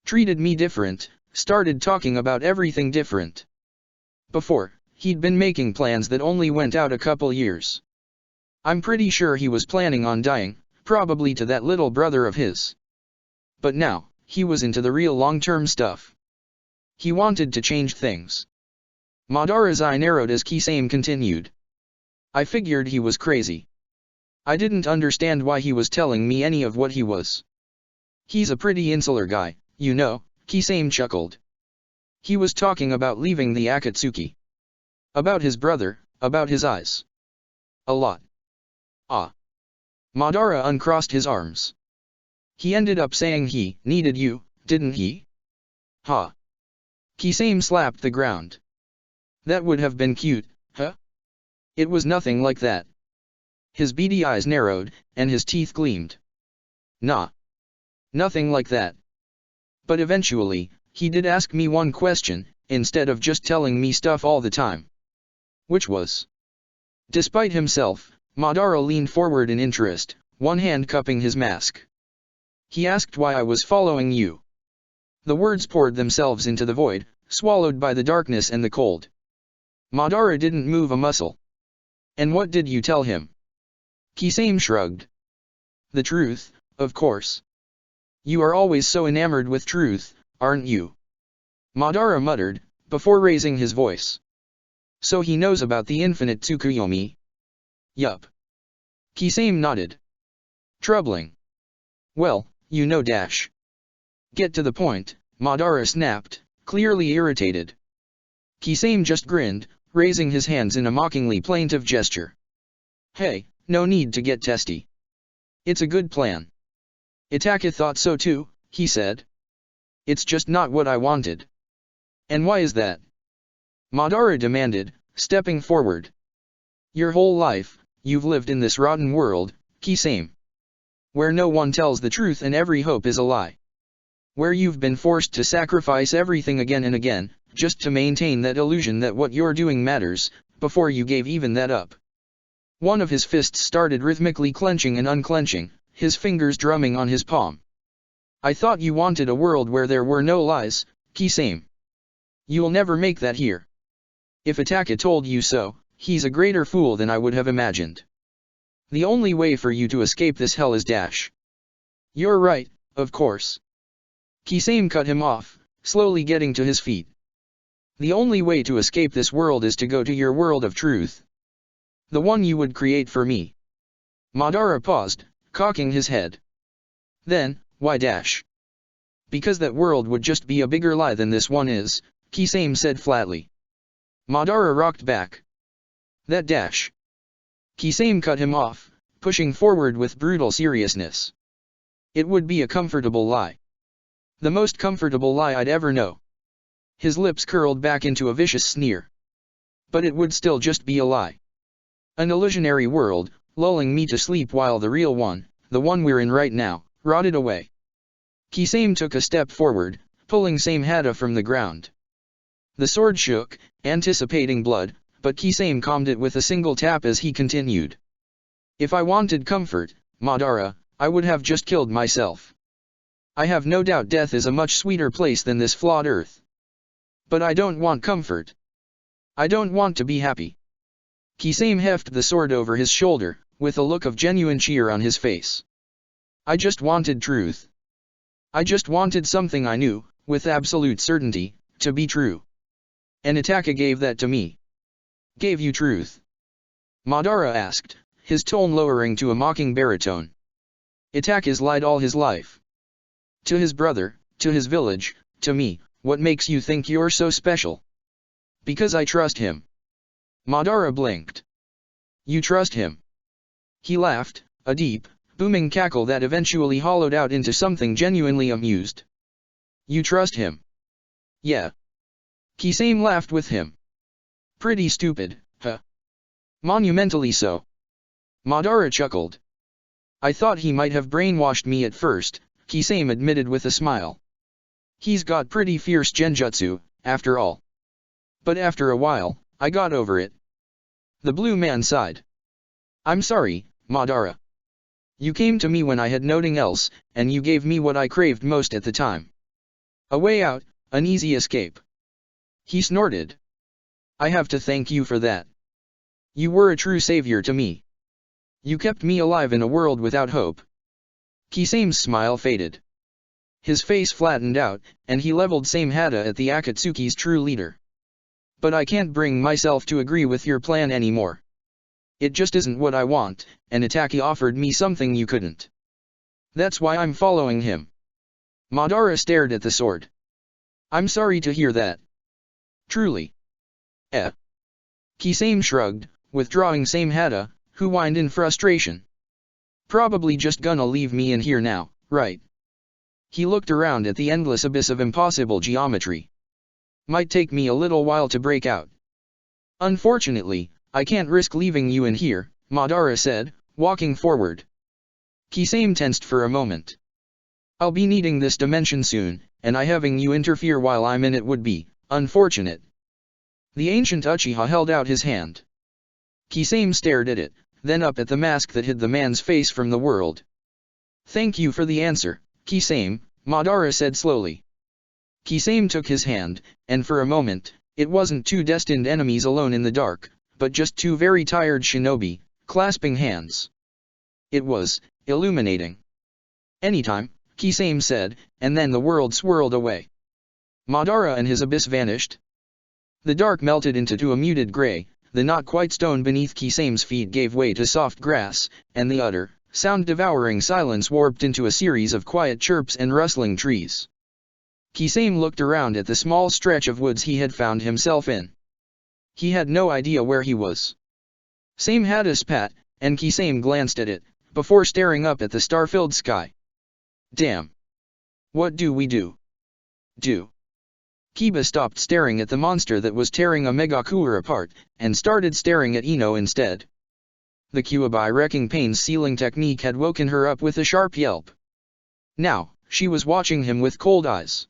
Treated me different, started talking about everything different. Before, he'd been making plans that only went out a couple years. I'm pretty sure he was planning on dying, probably to that little brother of his. But now, he was into the real long-term stuff. He wanted to change things. Madara's eye narrowed as Kisame continued. I figured he was crazy. I didn't understand why he was telling me any of what he was. He's a pretty insular guy, you know, Kisame chuckled. He was talking about leaving the Akatsuki. About his brother, about his eyes. A lot. Ah. Madara uncrossed his arms. He ended up saying he needed you, didn't he? Ha. Kisame slapped the ground. That would have been cute, huh? It was nothing like that. His beady eyes narrowed, and his teeth gleamed. Nah. Nothing like that. But eventually, he did ask me one question, instead of just telling me stuff all the time. Which was? Despite himself, Madara leaned forward in interest, one hand cupping his mask. He asked why I was following you. The words poured themselves into the void, swallowed by the darkness and the cold. Madara didn't move a muscle. And what did you tell him? Kisame shrugged. The truth, of course. You are always so enamored with truth, aren't you? Madara muttered, before raising his voice. So he knows about the infinite Tsukuyomi? Yup. Kisame nodded. Troubling. Well, you know dash. Get to the point, Madara snapped, clearly irritated. Kisame just grinned, raising his hands in a mockingly plaintive gesture. Hey, no need to get testy. It's a good plan. Itachi thought so too, he said. It's just not what I wanted. And why is that? Madara demanded, stepping forward. Your whole life, you've lived in this rotten world, Kisame. Where no one tells the truth and every hope is a lie. Where you've been forced to sacrifice everything again and again, just to maintain that illusion that what you're doing matters, before you gave even that up. One of his fists started rhythmically clenching and unclenching, his fingers drumming on his palm. I thought you wanted a world where there were no lies, Kisame. You'll never make that here. If Ataka told you so, he's a greater fool than I would have imagined. The only way for you to escape this hell is dash. You're right, of course. Kisame cut him off, slowly getting to his feet. The only way to escape this world is to go to your world of truth. The one you would create for me. Madara paused, cocking his head. Then, why dash? Because that world would just be a bigger lie than this one is, Kisame said flatly. Madara rocked back. That dash. Kisame cut him off, pushing forward with brutal seriousness. It would be a comfortable lie. The most comfortable lie I'd ever know. His lips curled back into a vicious sneer. But it would still just be a lie. An illusionary world, lulling me to sleep while the real one, the one we're in right now, rotted away. Kisame took a step forward, pulling Samehada from the ground. The sword shook, anticipating blood, but Kisame calmed it with a single tap as he continued. If I wanted comfort, Madara, I would have just killed myself. I have no doubt death is a much sweeter place than this flawed earth. But I don't want comfort. I don't want to be happy. Kisame hefted the sword over his shoulder, with a look of genuine cheer on his face. I just wanted truth. I just wanted something I knew, with absolute certainty, to be true. And Ataka gave that to me. Gave you truth? Madara asked, his tone lowering to a mocking baritone. Ataka's lied all his life. To his brother, to his village, to me, what makes you think you're so special? Because I trust him. Madara blinked. You trust him? He laughed, a deep, booming cackle that eventually hollowed out into something genuinely amused. You trust him? Yeah. Kisame laughed with him. Pretty stupid, huh? Monumentally so. Madara chuckled. I thought he might have brainwashed me at first, Kisame admitted with a smile. He's got pretty fierce genjutsu, after all. But after a while, I got over it. The blue man sighed. I'm sorry, Madara. You came to me when I had nothing else, and you gave me what I craved most at the time. A way out, an easy escape. He snorted. I have to thank you for that. You were a true savior to me. You kept me alive in a world without hope. Kisame's smile faded. His face flattened out, and he leveled Samehada at the Akatsuki's true leader. But I can't bring myself to agree with your plan anymore. It just isn't what I want, and Ataki offered me something you couldn't. That's why I'm following him. Madara stared at the sword. I'm sorry to hear that. Truly. Kisame shrugged, withdrawing Samehada, who whined in frustration. Probably just gonna leave me in here now, right? He looked around at the endless abyss of impossible geometry. Might take me a little while to break out. Unfortunately, I can't risk leaving you in here, Madara said, walking forward. Kisame tensed for a moment. I'll be needing this dimension soon, and having you interfere while I'm in it would be unfortunate. The ancient Uchiha held out his hand. Kisame stared at it, then up at the mask that hid the man's face from the world. Thank you for the answer, Kisame, Madara said slowly. Kisame took his hand, and for a moment, it wasn't two destined enemies alone in the dark, but just two very tired shinobi, clasping hands. It was illuminating. Anytime, Kisame said, and then the world swirled away. Madara and his abyss vanished. The dark melted into a muted gray, the not-quite stone beneath Kisame's feet gave way to soft grass, and the utter, sound-devouring silence warped into a series of quiet chirps and rustling trees. Kisame looked around at the small stretch of woods he had found himself in. He had no idea where he was. Samehada spat, and Kisame glanced at it, before staring up at the star-filled sky. Damn. What do we do? Kiba stopped staring at the monster that was tearing a Megakure apart, and started staring at Ino instead. The Kyuubi wrecking pain's sealing technique had woken her up with a sharp yelp. Now, she was watching him with cold eyes.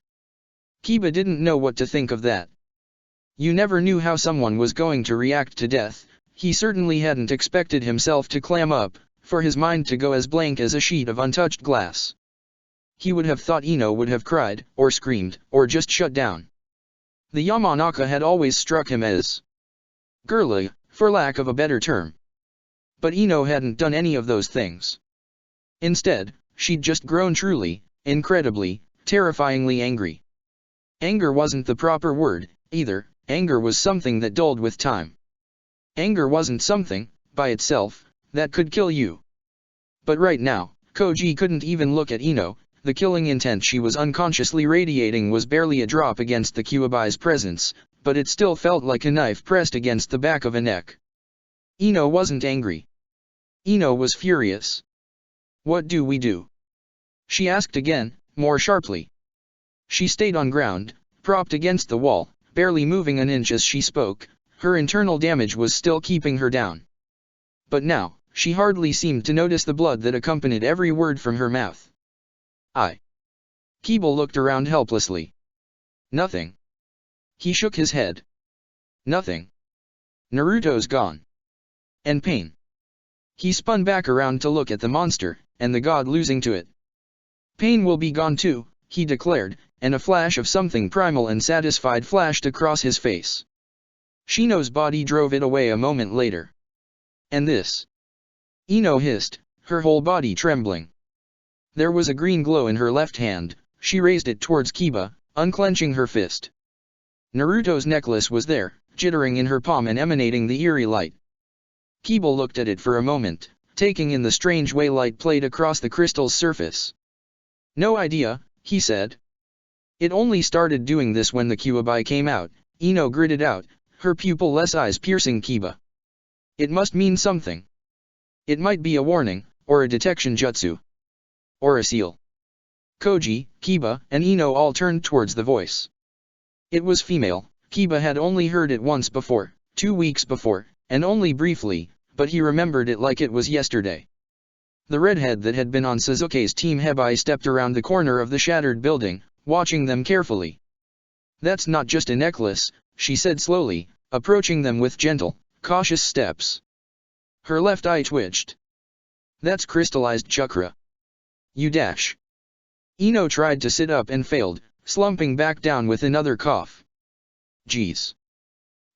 Kiba didn't know what to think of that. You never knew how someone was going to react to death. He certainly hadn't expected himself to clam up, for his mind to go as blank as a sheet of untouched glass. He would have thought Ino would have cried, or screamed, or just shut down. The Yamanaka had always struck him as girly, for lack of a better term. But Ino hadn't done any of those things. Instead, she'd just grown truly, incredibly, terrifyingly angry. Anger wasn't the proper word, either. Anger was something that dulled with time. Anger wasn't something, by itself, that could kill you. But right now, Koji couldn't even look at Ino. The killing intent she was unconsciously radiating was barely a drop against the Kyubai's presence, but it still felt like a knife pressed against the back of a neck. Ino wasn't angry. Ino was furious. What do we do? She asked again, more sharply. She stayed on ground, propped against the wall, barely moving an inch as she spoke. Her internal damage was still keeping her down. But now, she hardly seemed to notice the blood that accompanied every word from her mouth. Kiba looked around helplessly. Nothing. He shook his head. Nothing. Naruto's gone. And Pain. He spun back around to look at the monster, and the god losing to it. Pain will be gone too, he declared, and a flash of something primal and satisfied flashed across his face. Shino's body drove it away a moment later. And this? Ino hissed, her whole body trembling. There was a green glow in her left hand. She raised it towards Kiba, unclenching her fist. Naruto's necklace was there, jittering in her palm and emanating the eerie light. Kiba looked at it for a moment, taking in the strange way light played across the crystal's surface. No idea, he said. It only started doing this when the Kyuubi came out, Ino gritted out, her pupil-less eyes piercing Kiba. It must mean something. It might be a warning, or a detection jutsu. Or a seal. Koji, Kiba, and Ino all turned towards the voice. It was female. Kiba had only heard it once before, 2 weeks before, and only briefly, but he remembered it like it was yesterday. The redhead that had been on Sasuke's team Hebai stepped around the corner of the shattered building, watching them carefully. That's not just a necklace, she said slowly, approaching them with gentle, cautious steps. Her left eye twitched. That's crystallized chakra. You dash. Ino tried to sit up and failed, slumping back down with another cough. Geez.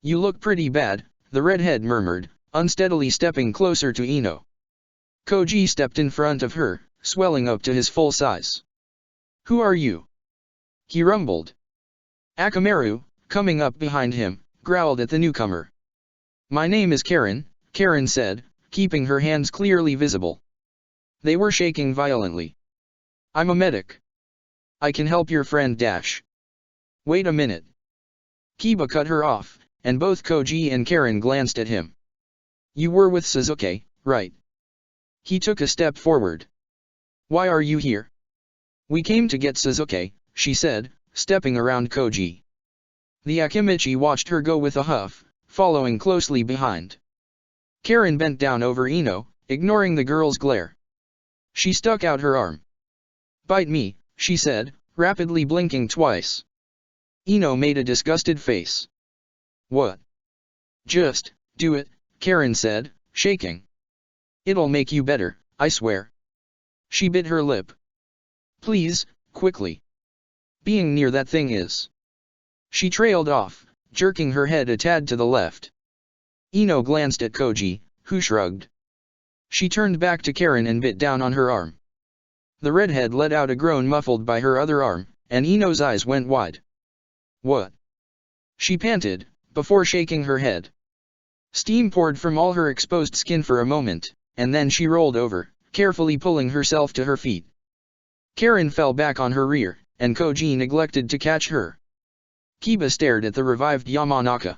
You look pretty bad, the redhead murmured, unsteadily stepping closer to Ino. Koji stepped in front of her, swelling up to his full size. Who are you? He rumbled. Akamaru, coming up behind him, growled at the newcomer. My name is Karen, Karen said, keeping her hands clearly visible. They were shaking violently. I'm a medic. I can help your friend dash. Wait a minute. Kiba cut her off, and both Koji and Karen glanced at him. You were with Sasuke, right? He took a step forward. Why are you here? We came to get Sasuke, she said, stepping around Koji. The Akimichi watched her go with a huff, following closely behind. Karen bent down over Ino, ignoring the girl's glare. She stuck out her arm. Bite me, she said, rapidly blinking twice. Ino made a disgusted face. What? Just do it, Karen said, shaking. It'll make you better, I swear. She bit her lip. Please, quickly. Being near that thing is. She trailed off, jerking her head a tad to the left. Ino glanced at Koji, who shrugged. She turned back to Karen and bit down on her arm. The redhead let out a groan muffled by her other arm, and Ino's eyes went wide. What? She panted, before shaking her head. Steam poured from all her exposed skin for a moment, and then she rolled over, carefully pulling herself to her feet. Karen fell back on her rear, and Koji neglected to catch her. Kiba stared at the revived Yamanaka.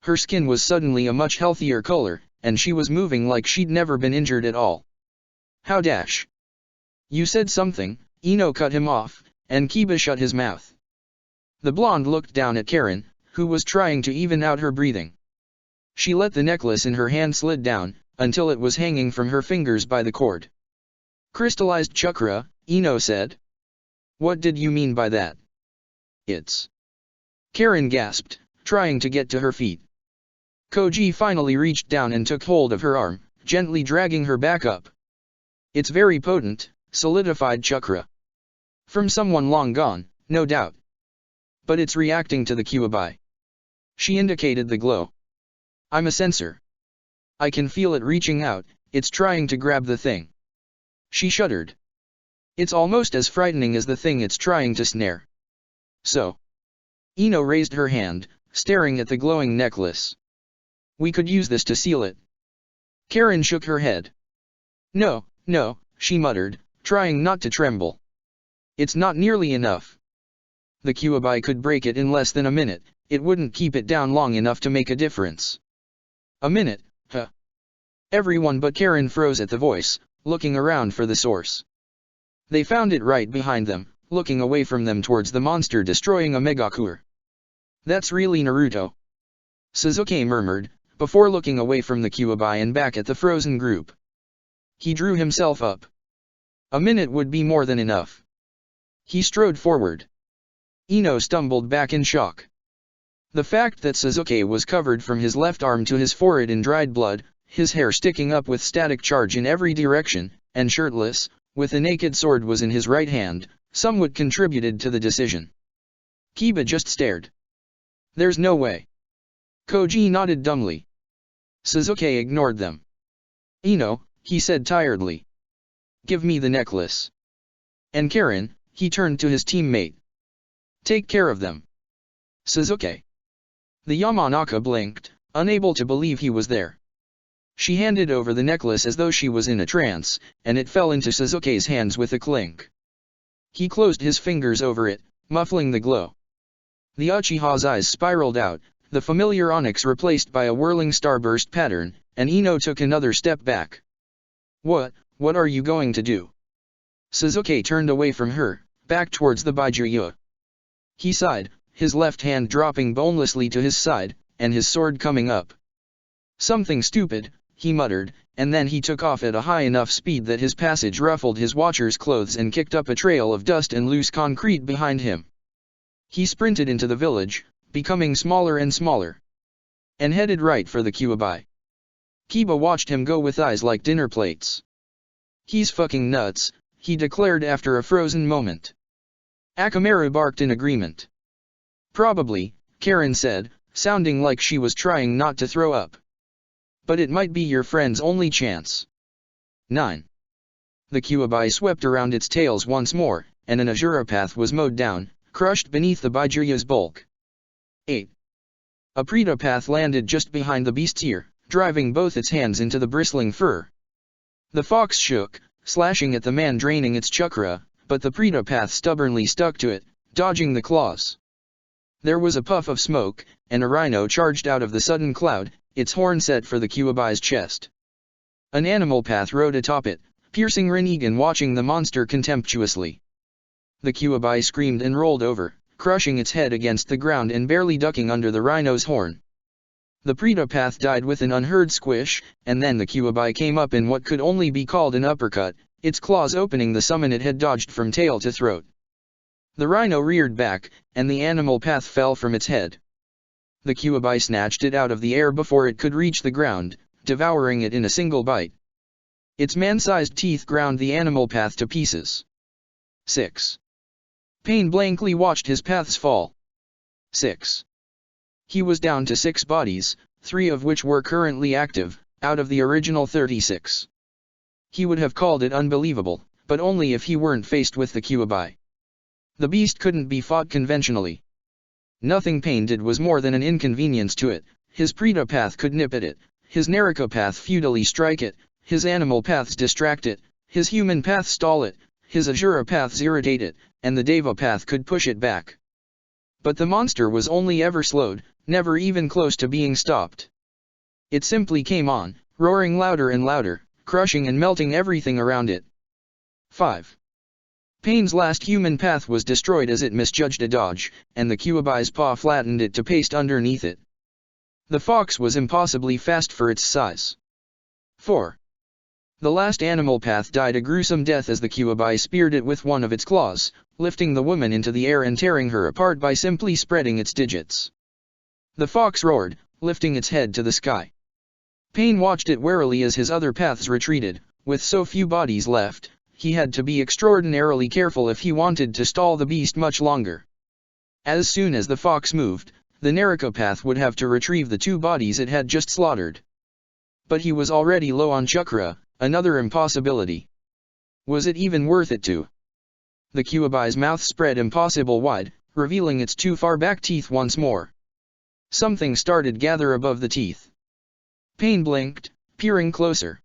Her skin was suddenly a much healthier color, and she was moving like she'd never been injured at all. How dash? You said something, Ino cut him off, and Kiba shut his mouth. The blonde looked down at Karen, who was trying to even out her breathing. She let the necklace in her hand slid down, until it was hanging from her fingers by the cord. Crystallized chakra, Ino said. What did you mean by that? It's... Karen gasped, trying to get to her feet. Koji finally reached down and took hold of her arm, gently dragging her back up. It's very potent, solidified chakra. From someone long gone, no doubt. But it's reacting to the Kyuubi. She indicated the glow. I'm a sensor. I can feel it reaching out, it's trying to grab the thing. She shuddered. It's almost as frightening as the thing it's trying to snare. So. Ino raised her hand, staring at the glowing necklace. We could use this to seal it. Karen shook her head. No, no, she muttered, trying not to tremble. It's not nearly enough. The Kyuubi could break it in less than a minute, it wouldn't keep it down long enough to make a difference. A minute, huh? Everyone but Karen froze at the voice, looking around for the source. They found it right behind them, looking away from them towards the monster destroying a Megakure. That's really Naruto. Sasuke murmured, before looking away from the Kyuubi and back at the frozen group. He drew himself up. A minute would be more than enough. He strode forward. Ino stumbled back in shock. The fact that Sasuke was covered from his left arm to his forehead in dried blood, his hair sticking up with static charge in every direction, and shirtless, with a naked sword was in his right hand, somewhat contributed to the decision. Kiba just stared. There's no way. Koji nodded dumbly. Sasuke ignored them. Ino, he said tiredly. Give me the necklace. And Karen, he turned to his teammate. Take care of them. Sasuke. The Yamanaka blinked, unable to believe he was there. She handed over the necklace as though she was in a trance, and it fell into Sasuke's hands with a clink. He closed his fingers over it, muffling the glow. The Uchiha's eyes spiraled out, the familiar onyx replaced by a whirling starburst pattern, and Ino took another step back. What are you going to do? Sasuke turned away from her, back towards the Byakuya. He sighed, his left hand dropping bonelessly to his side, and his sword coming up. Something stupid, he muttered, and then he took off at a high enough speed that his passage ruffled his watcher's clothes and kicked up a trail of dust and loose concrete behind him. He sprinted into the village, becoming smaller and smaller. And headed right for the Kyuubi. Kiba watched him go with eyes like dinner plates. He's fucking nuts, he declared after a frozen moment. Akamaru barked in agreement. Probably, Karen said, sounding like she was trying not to throw up. But it might be your friend's only chance. 9. The Kyuubi swept around its tails once more, and an Azura path was mowed down, crushed beneath the Byakuya's bulk. 8. A Preta path landed just behind the beast's ear, driving both its hands into the bristling fur. The fox shook, slashing at the man draining its chakra, but the Preta path stubbornly stuck to it, dodging the claws. There was a puff of smoke, and a rhino charged out of the sudden cloud, its horn set for the Kyuubi's chest. An animal path rode atop it, piercing Rinnegan watching the monster contemptuously. The Kyuubi screamed and rolled over, crushing its head against the ground and barely ducking under the rhino's horn. The Preta path died with an unheard squish, and then the Kyuubi came up in what could only be called an uppercut, its claws opening the summon it had dodged from tail to throat. The rhino reared back, and the animal path fell from its head. The Kyuubi snatched it out of the air before it could reach the ground, devouring it in a single bite. Its man-sized teeth ground the animal path to pieces. 6. Pain blankly watched his paths fall. 6. He was down to 6 bodies, 3 of which were currently active, out of the original 36. He would have called it unbelievable, but only if he weren't faced with the Kyuubi. The beast couldn't be fought conventionally. Nothing Pain did was more than an inconvenience to it, his Preta path could nip at it, his Naraka path futilely strike it, his animal paths distract it, his human path stall it, his Azura paths irritate it, and the Deva path could push it back. But the monster was only ever slowed, never even close to being stopped. It simply came on, roaring louder and louder, crushing and melting everything around it. 5. Pain's last human path was destroyed as it misjudged a dodge, and the Kyuubi's paw flattened it to paste underneath it. The fox was impossibly fast for its size. 4. The last animal path died a gruesome death as the Kyuubi speared it with one of its claws, lifting the woman into the air and tearing her apart by simply spreading its digits. The fox roared, lifting its head to the sky. Pain watched it warily as his other paths retreated. With so few bodies left, he had to be extraordinarily careful if he wanted to stall the beast much longer. As soon as the fox moved, the Narikopath would have to retrieve the 2 bodies it had just slaughtered. But he was already low on chakra, another impossibility. Was it even worth it to? The Kyuubi's mouth spread impossible wide, revealing its 2 far back teeth once more. Something started gather above the teeth. Pain blinked, peering closer.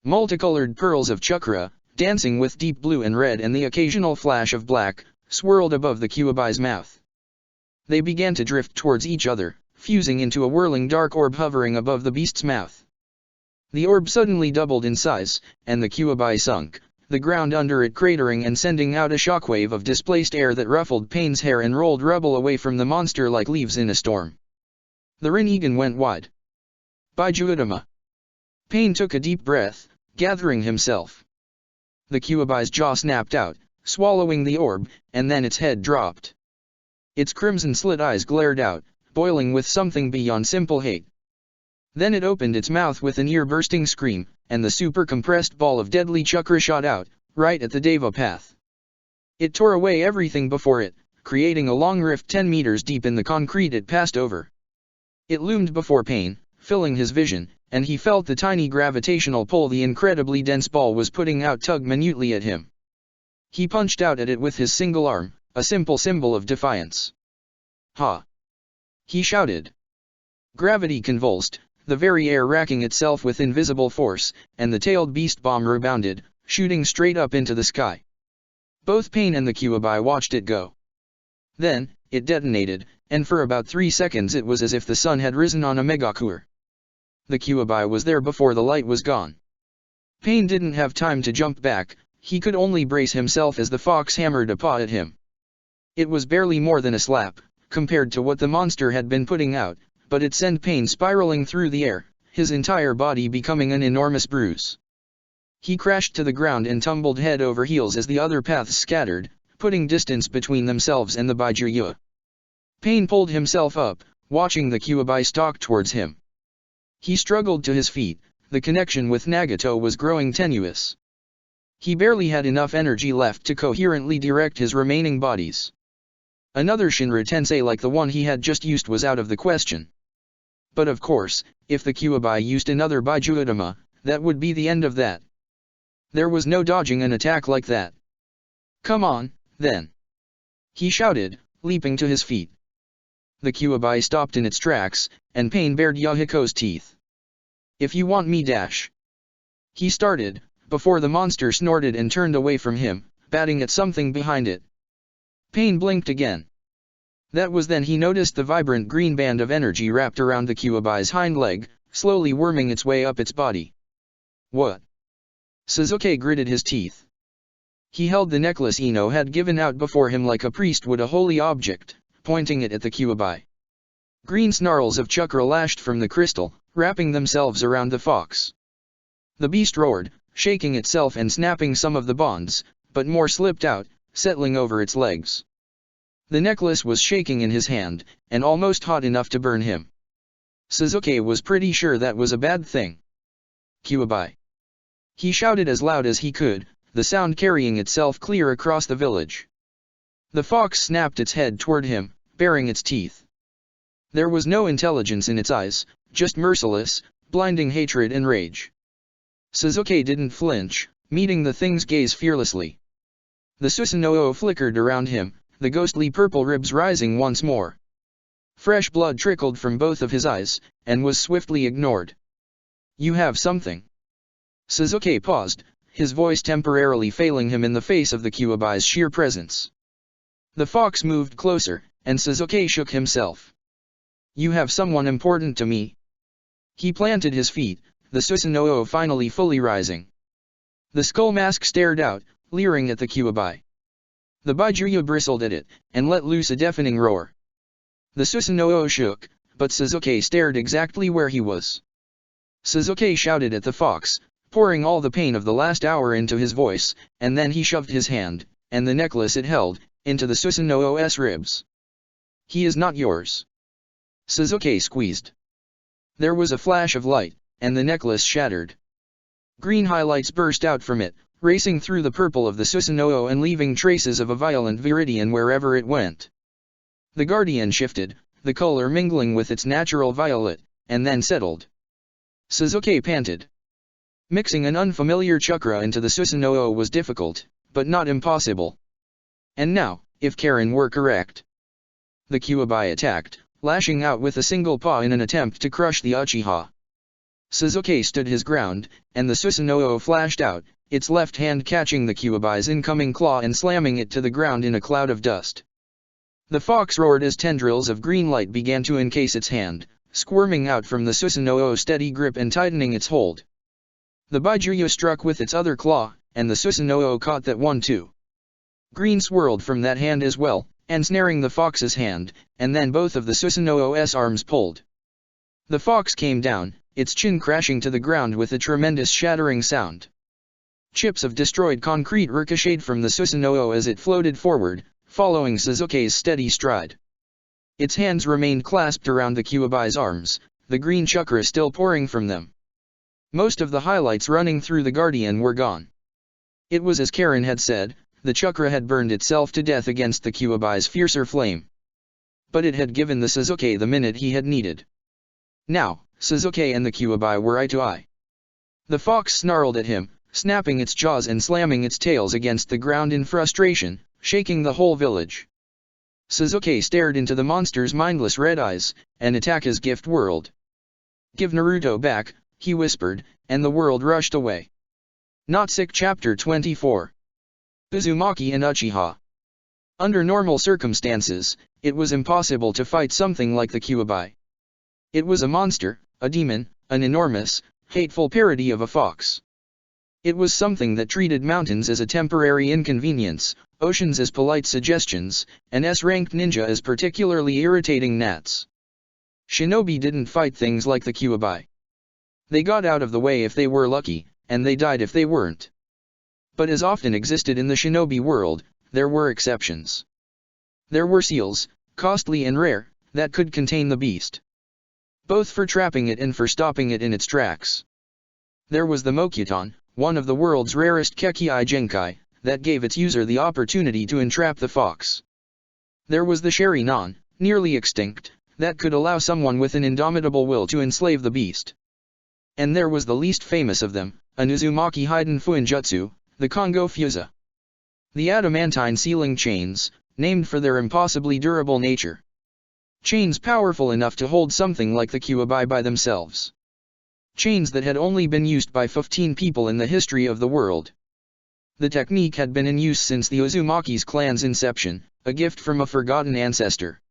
Multicolored pearls of chakra, dancing with deep blue and red and the occasional flash of black, swirled above the Kyuubi's mouth. They began to drift towards each other, fusing into a whirling dark orb hovering above the beast's mouth. The orb suddenly doubled in size, and the Kyuubi sunk, the ground under it cratering and sending out a shockwave of displaced air that ruffled Pain's hair and rolled rubble away from the monster like leaves in a storm. The Rinnegan went wide. Baijuutama. Pain took a deep breath, gathering himself. The Kyuubi's jaw snapped out, swallowing the orb, and then its head dropped. Its crimson-slit eyes glared out, boiling with something beyond simple hate. Then it opened its mouth with an ear-bursting scream, and the super-compressed ball of deadly chakra shot out, right at the Deva path. It tore away everything before it, creating a long rift 10 meters deep in the concrete it passed over. It loomed before Pain, filling his vision, and he felt the tiny gravitational pull the incredibly dense ball was putting out tug minutely at him. He punched out at it with his single arm, a simple symbol of defiance. Ha! He shouted. Gravity convulsed, the very air racking itself with invisible force, and the tailed beast bomb rebounded, shooting straight up into the sky. Both Pain and the Kyuubi watched it go. Then, it detonated, and for about 3 seconds it was as if the sun had risen on a megakur. The Kyuubi was there before the light was gone. Pain didn't have time to jump back, he could only brace himself as the fox hammered a paw at him. It was barely more than a slap, compared to what the monster had been putting out, but it sent Pain spiraling through the air, his entire body becoming an enormous bruise. He crashed to the ground and tumbled head over heels as the other paths scattered, putting distance between themselves and the Baijuya. Pain pulled himself up, watching the Kyuubi stalk towards him. He struggled to his feet, the connection with Nagato was growing tenuous. He barely had enough energy left to coherently direct his remaining bodies. Another Shinra Tensei like the one he had just used was out of the question. But of course, if the Kyuubi used another Baijuutama, that would be the end of that. There was no dodging an attack like that. Come on, then. He shouted, leaping to his feet. The Kyuubi stopped in its tracks, and Pain bared Yahiko's teeth. If you want me dash. He started, before the monster snorted and turned away from him, batting at something behind it. Pain blinked again. That was then he noticed the vibrant green band of energy wrapped around the Kyuubi's hind leg, slowly worming its way up its body. What? Sasuke gritted his teeth. He held the necklace Ino had given out before him like a priest would a holy object, pointing it at the Kyuubi. Green snarls of chakra lashed from the crystal, wrapping themselves around the fox. The beast roared, shaking itself and snapping some of the bonds, but more slipped out, settling over its legs. The necklace was shaking in his hand, and almost hot enough to burn him. Sasuke was pretty sure that was a bad thing. Kyuubi. He shouted as loud as he could, the sound carrying itself clear across the village. The fox snapped its head toward him, baring its teeth. There was no intelligence in its eyes, just merciless, blinding hatred and rage. Sasuke didn't flinch, meeting the thing's gaze fearlessly. The Susanoo flickered around him, the ghostly purple ribs rising once more. Fresh blood trickled from both of his eyes, and was swiftly ignored. You have something. Sasuke paused, his voice temporarily failing him in the face of the Kyuubi's sheer presence. The fox moved closer, and Sasuke shook himself. You have someone important to me. He planted his feet, the Susanoo finally fully rising. The skull mask stared out, leering at the Kyuubi. The Baijuya bristled at it, and let loose a deafening roar. The Susanoo shook, but Sasuke stared exactly where he was. Sasuke shouted at the fox, pouring all the pain of the last hour into his voice, and then he shoved his hand, and the necklace it held, into the Susanoo's ribs. He is not yours. Suzuki squeezed. There was a flash of light, and the necklace shattered. Green highlights burst out from it, racing through the purple of the Susanoo and leaving traces of a violent viridian wherever it went. The guardian shifted, the color mingling with its natural violet, and then settled. Suzuki panted. Mixing an unfamiliar chakra into the Susanoo was difficult, but not impossible. And now, if Karen were correct. The Kyuubi attacked, lashing out with a single paw in an attempt to crush the Uchiha. Suzuki stood his ground, and the Susanoo flashed out, its left hand catching the Kyuubi's incoming claw and slamming it to the ground in a cloud of dust. The fox roared as tendrils of green light began to encase its hand, squirming out from the Susanoo's steady grip and tightening its hold. The Baijuyu struck with its other claw, and the Susanoo caught that one too. Green swirled from that hand as well, ensnaring the fox's hand, and then both of the Susanoo's arms pulled. The fox came down, its chin crashing to the ground with a tremendous shattering sound. Chips of destroyed concrete ricocheted from the Susanoo as it floated forward, following Suzuki's steady stride. Its hands remained clasped around the Kyuubi's arms, the green chakra still pouring from them. Most of the highlights running through the Guardian were gone. It was as Karen had said, the chakra had burned itself to death against the Kyuubi's fiercer flame. But it had given the Suzuki the minute he had needed. Now, Suzuki and the Kyuubi were eye to eye. The fox snarled at him, snapping its jaws and slamming its tails against the ground in frustration, shaking the whole village. Suzuki stared into the monster's mindless red eyes, and Ataka's gift whirled. "Give Naruto back," he whispered, and the world rushed away. Not Sick Chapter 24. Uzumaki and Uchiha. Under normal circumstances, it was impossible to fight something like the Kyuubi. It was a monster, a demon, an enormous, hateful parody of a fox. It was something that treated mountains as a temporary inconvenience, oceans as polite suggestions, and S-ranked ninja as particularly irritating gnats. Shinobi didn't fight things like the Kyuubi. They got out of the way if they were lucky, and they died if they weren't. But as often existed in the shinobi world, there were exceptions. There were seals, costly and rare, that could contain the beast. Both for trapping it and for stopping it in its tracks. There was the Mokuton, one of the world's rarest Kekii Genkai, that gave its user the opportunity to entrap the fox. There was the Sharinon, nearly extinct, that could allow someone with an indomitable will to enslave the beast. And there was the least famous of them, an Uzumaki Hiden Fuinjutsu, the Kongo Fusa. The adamantine sealing chains, named for their impossibly durable nature. Chains powerful enough to hold something like the Kyuubi by themselves. Chains that had only been used by 15 people in the history of the world. The technique had been in use since the Uzumaki's clan's inception, a gift from a forgotten ancestor.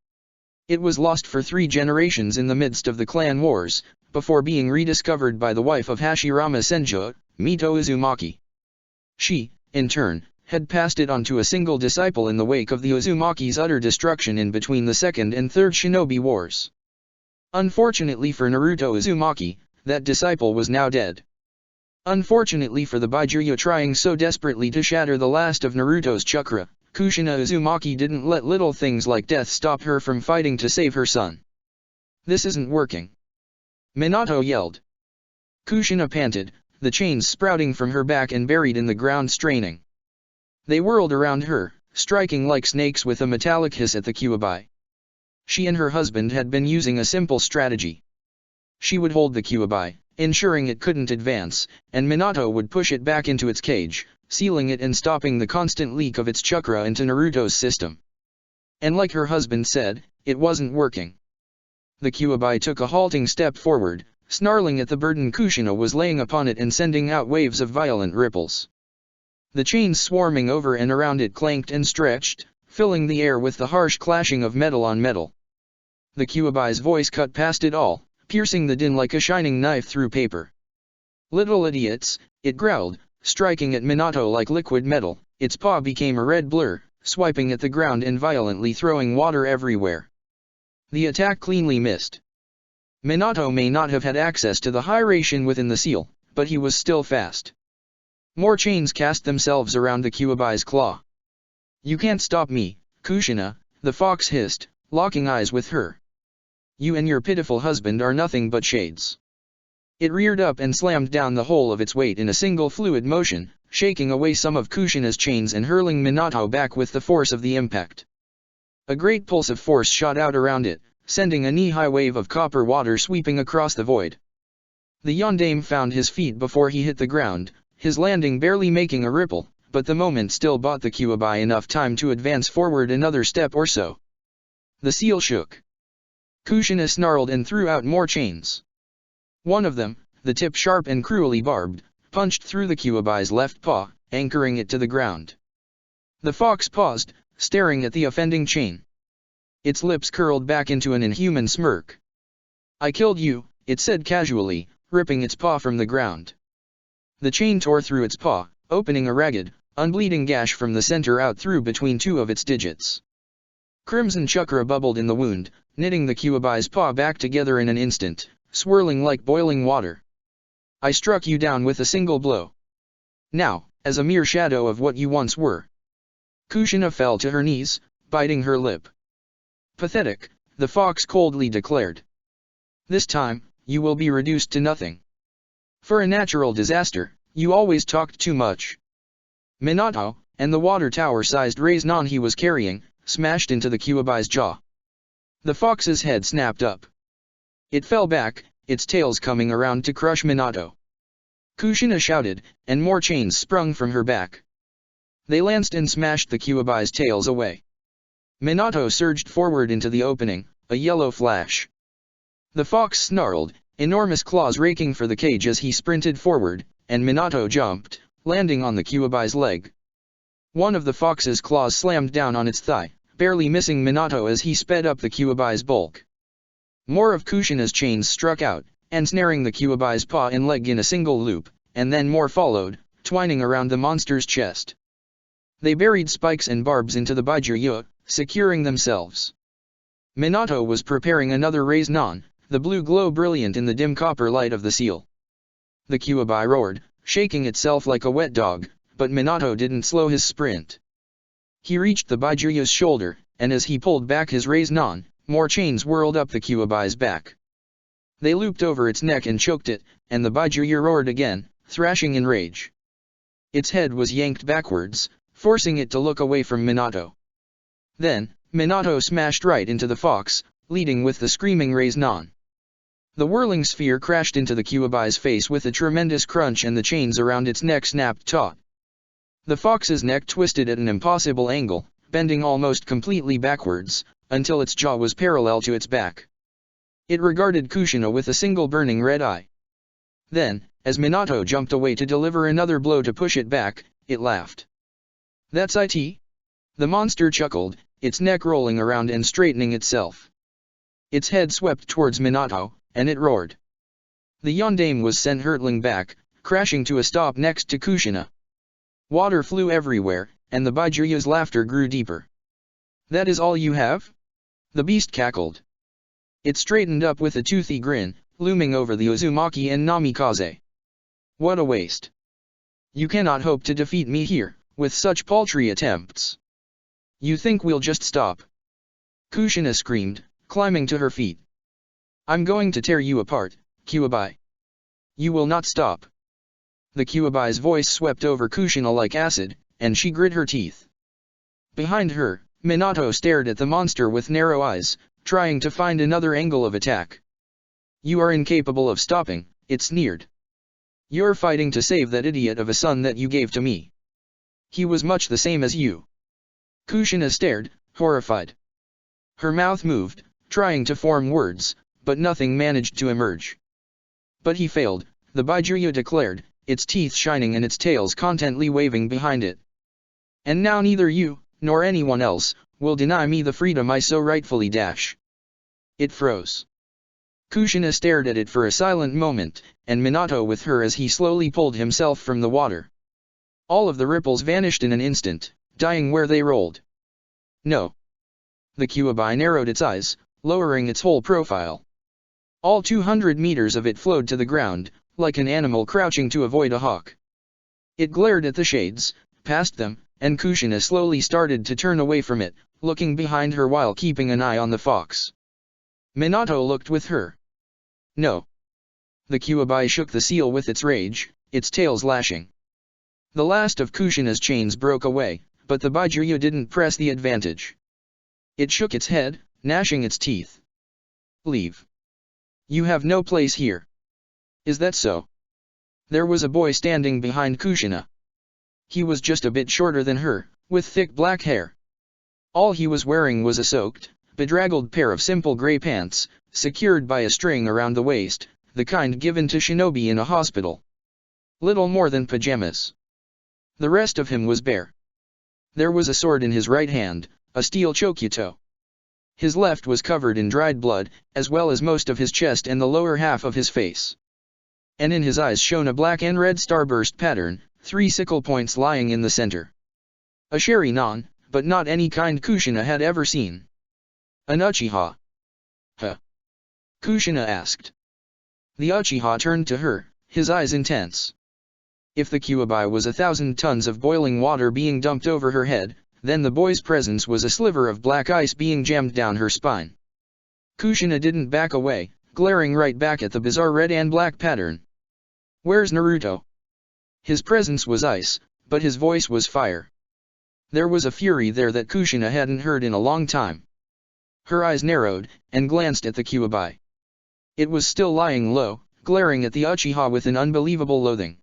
It was lost for 3 generations in the midst of the clan wars, before being rediscovered by the wife of Hashirama Senju, Mito Uzumaki. She, in turn, had passed it on to a single disciple in the wake of the Uzumaki's utter destruction in between the Second and Third Shinobi Wars. Unfortunately for Naruto Uzumaki, that disciple was now dead. Unfortunately for the Baijuyu trying so desperately to shatter the last of Naruto's chakra, Kushina Uzumaki didn't let little things like death stop her from fighting to save her son. "This isn't working," Minato yelled. Kushina panted, the chains sprouting from her back and buried in the ground straining. They whirled around her, striking like snakes with a metallic hiss at the Kyuubi. She and her husband had been using a simple strategy. She would hold the Kyuubi, ensuring it couldn't advance, and Minato would push it back into its cage, sealing it and stopping the constant leak of its chakra into Naruto's system. And like her husband said, it wasn't working. The Kyuubi took a halting step forward, snarling at the burden Kushina was laying upon it and sending out waves of violent ripples. The chains swarming over and around it clanked and stretched, filling the air with the harsh clashing of metal on metal. The Kyuubi's voice cut past it all, piercing the din like a shining knife through paper. "Little idiots," it growled, striking at Minato like liquid metal. Its paw became a red blur, swiping at the ground and violently throwing water everywhere. The attack cleanly missed. Minato may not have had access to the hydration within the seal, but he was still fast. More chains cast themselves around the Kyuubi's claw. "You can't stop me, Kushina," the fox hissed, locking eyes with her. You and your pitiful husband are nothing but shades. It reared up and slammed down the whole of its weight in a single fluid motion, shaking away some of Kushina's chains and hurling Minato back with the force of the impact. A great pulse of force shot out around it, sending a knee-high wave of copper water sweeping across the void. The yondaime found his feet before he hit the ground, his landing barely making a ripple, but the moment still bought the Kyuubi enough time to advance forward another step or so. The seal shook. Kushina snarled and threw out more chains. One of them, the tip sharp and cruelly barbed, punched through the Kyuubi's left paw, anchoring it to the ground. The fox paused, staring at the offending chain. Its lips curled back into an inhuman smirk. "I killed you," it said casually, ripping its paw from the ground. The chain tore through its paw, opening a ragged, unbleeding gash from the center out through between two of its digits. Crimson chakra bubbled in the wound, knitting the Kyuubi's paw back together in an instant, swirling like boiling water. "I struck you down with a single blow. Now, as a mere shadow of what you once were." Kushina fell to her knees, biting her lip. "Pathetic," the fox coldly declared. "This time, you will be reduced to nothing. For a natural disaster, you always talked too much." Minato, and the water tower-sized raisonnan he was carrying, smashed into the Kyuubi's jaw. The fox's head snapped up. It fell back, its tails coming around to crush Minato. Kushina shouted, and more chains sprung from her back. They lanced and smashed the Kyuubi's tails away. Minato surged forward into the opening, a yellow flash. The fox snarled, enormous claws raking for the cage as he sprinted forward, and Minato jumped, landing on the Kyuubi's leg. One of the fox's claws slammed down on its thigh, barely missing Minato as he sped up the Kyuubi's bulk. More of Kushina's chains struck out, ensnaring the Kyuubi's paw and leg in a single loop, and then more followed, twining around the monster's chest. They buried spikes and barbs into the Baijuyu, securing themselves. Minato was preparing another raisonnan, the blue glow brilliant in the dim copper light of the seal. The Kyuubi roared, shaking itself like a wet dog, but Minato didn't slow his sprint. He reached the Baijuyu's shoulder, and as he pulled back his raisonnan, more chains whirled up the Kyuubi's back. They looped over its neck and choked it, and the Baijuyu roared again, thrashing in rage. Its head was yanked backwards, forcing it to look away from Minato. Then, Minato smashed right into the fox, leading with the screaming raisonnan. The whirling sphere crashed into the Kyuubi's face with a tremendous crunch and the chains around its neck snapped taut. The fox's neck twisted at an impossible angle, bending almost completely backwards, until its jaw was parallel to its back. It regarded Kushina with a single burning red eye. Then, as Minato jumped away to deliver another blow to push it back, it laughed. "That's it?" The monster chuckled, its neck rolling around and straightening itself. Its head swept towards Minato, and it roared. The yondaime was sent hurtling back, crashing to a stop next to Kushina. Water flew everywhere, and the Baijuyu's laughter grew deeper. "That is all you have?" the beast cackled. It straightened up with a toothy grin, looming over the Uzumaki and Namikaze. "What a waste. You cannot hope to defeat me here, with such paltry attempts. You think we'll just stop?" Kushina screamed, climbing to her feet. "I'm going to tear you apart, Kyuubi. You will not stop." The Kyuubi's voice swept over Kushina like acid, and she grit her teeth. Behind her, Minato stared at the monster with narrow eyes, trying to find another angle of attack. "You are incapable of stopping," it sneered. "You're fighting to save that idiot of a son that you gave to me. He was much the same as you." Kushina stared, horrified. Her mouth moved, trying to form words, but nothing managed to emerge. "But he failed," the Baijuyu declared, its teeth shining and its tails contently waving behind it. "And now neither you, nor anyone else, will deny me the freedom I so rightfully dash." It froze. Kushina stared at it for a silent moment, and Minato with her as he slowly pulled himself from the water. All of the ripples vanished in an instant, dying where they rolled. "No." The Kyuubi narrowed its eyes, lowering its whole profile. All 200 meters of it flowed to the ground, like an animal crouching to avoid a hawk. It glared at the shades, past them, and Kushina slowly started to turn away from it, looking behind her while keeping an eye on the fox. Minato looked with her. No. The Kyuubi shook the seal with its rage, its tails lashing. The last of Kushina's chains broke away, but the Baijuyu didn't press the advantage. It shook its head, gnashing its teeth. Leave. You have no place here. Is that so? There was a boy standing behind Kushina. He was just a bit shorter than her, with thick black hair. All he was wearing was a soaked, bedraggled pair of simple grey pants, secured by a string around the waist, the kind given to shinobi in a hospital. Little more than pajamas. The rest of him was bare. There was a sword in his right hand, a steel chokyuto. His left was covered in dried blood, as well as most of his chest and the lower half of his face. And in his eyes shone a black and red starburst pattern, 3 sickle points lying in the center. A Sharingan, but not any kind Kushina had ever seen. An Uchiha. Huh? Kushina asked. The Uchiha turned to her, his eyes intense. If the Kyuubi was 1,000 tons of boiling water being dumped over her head, then the boy's presence was a sliver of black ice being jammed down her spine. Kushina didn't back away, glaring right back at the bizarre red and black pattern. Where's Naruto? His presence was ice, but his voice was fire. There was a fury there that Kushina hadn't heard in a long time. Her eyes narrowed, and glanced at the Kyuubi. It was still lying low, glaring at the Uchiha with an unbelievable loathing.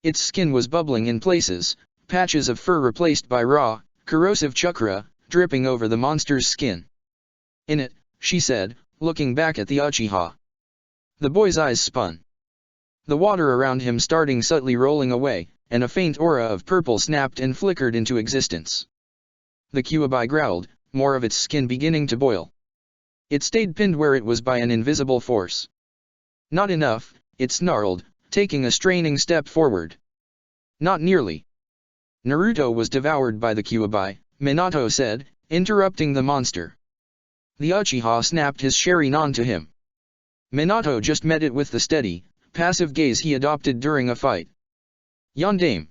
Its skin was bubbling in places, patches of fur replaced by raw, corrosive chakra, dripping over the monster's skin. In it, she said, looking back at the Uchiha. The boy's eyes spun. The water around him starting subtly rolling away, and a faint aura of purple snapped and flickered into existence. The Kyuubi growled, more of its skin beginning to boil. It stayed pinned where it was by an invisible force. Not enough, it snarled, taking a straining step forward. Not nearly. Naruto was devoured by the Kyuubi, Minato said, interrupting the monster. The Uchiha snapped his Sharingan to him. Minato just met it with the steady, passive gaze he adopted during a fight. Yondaime.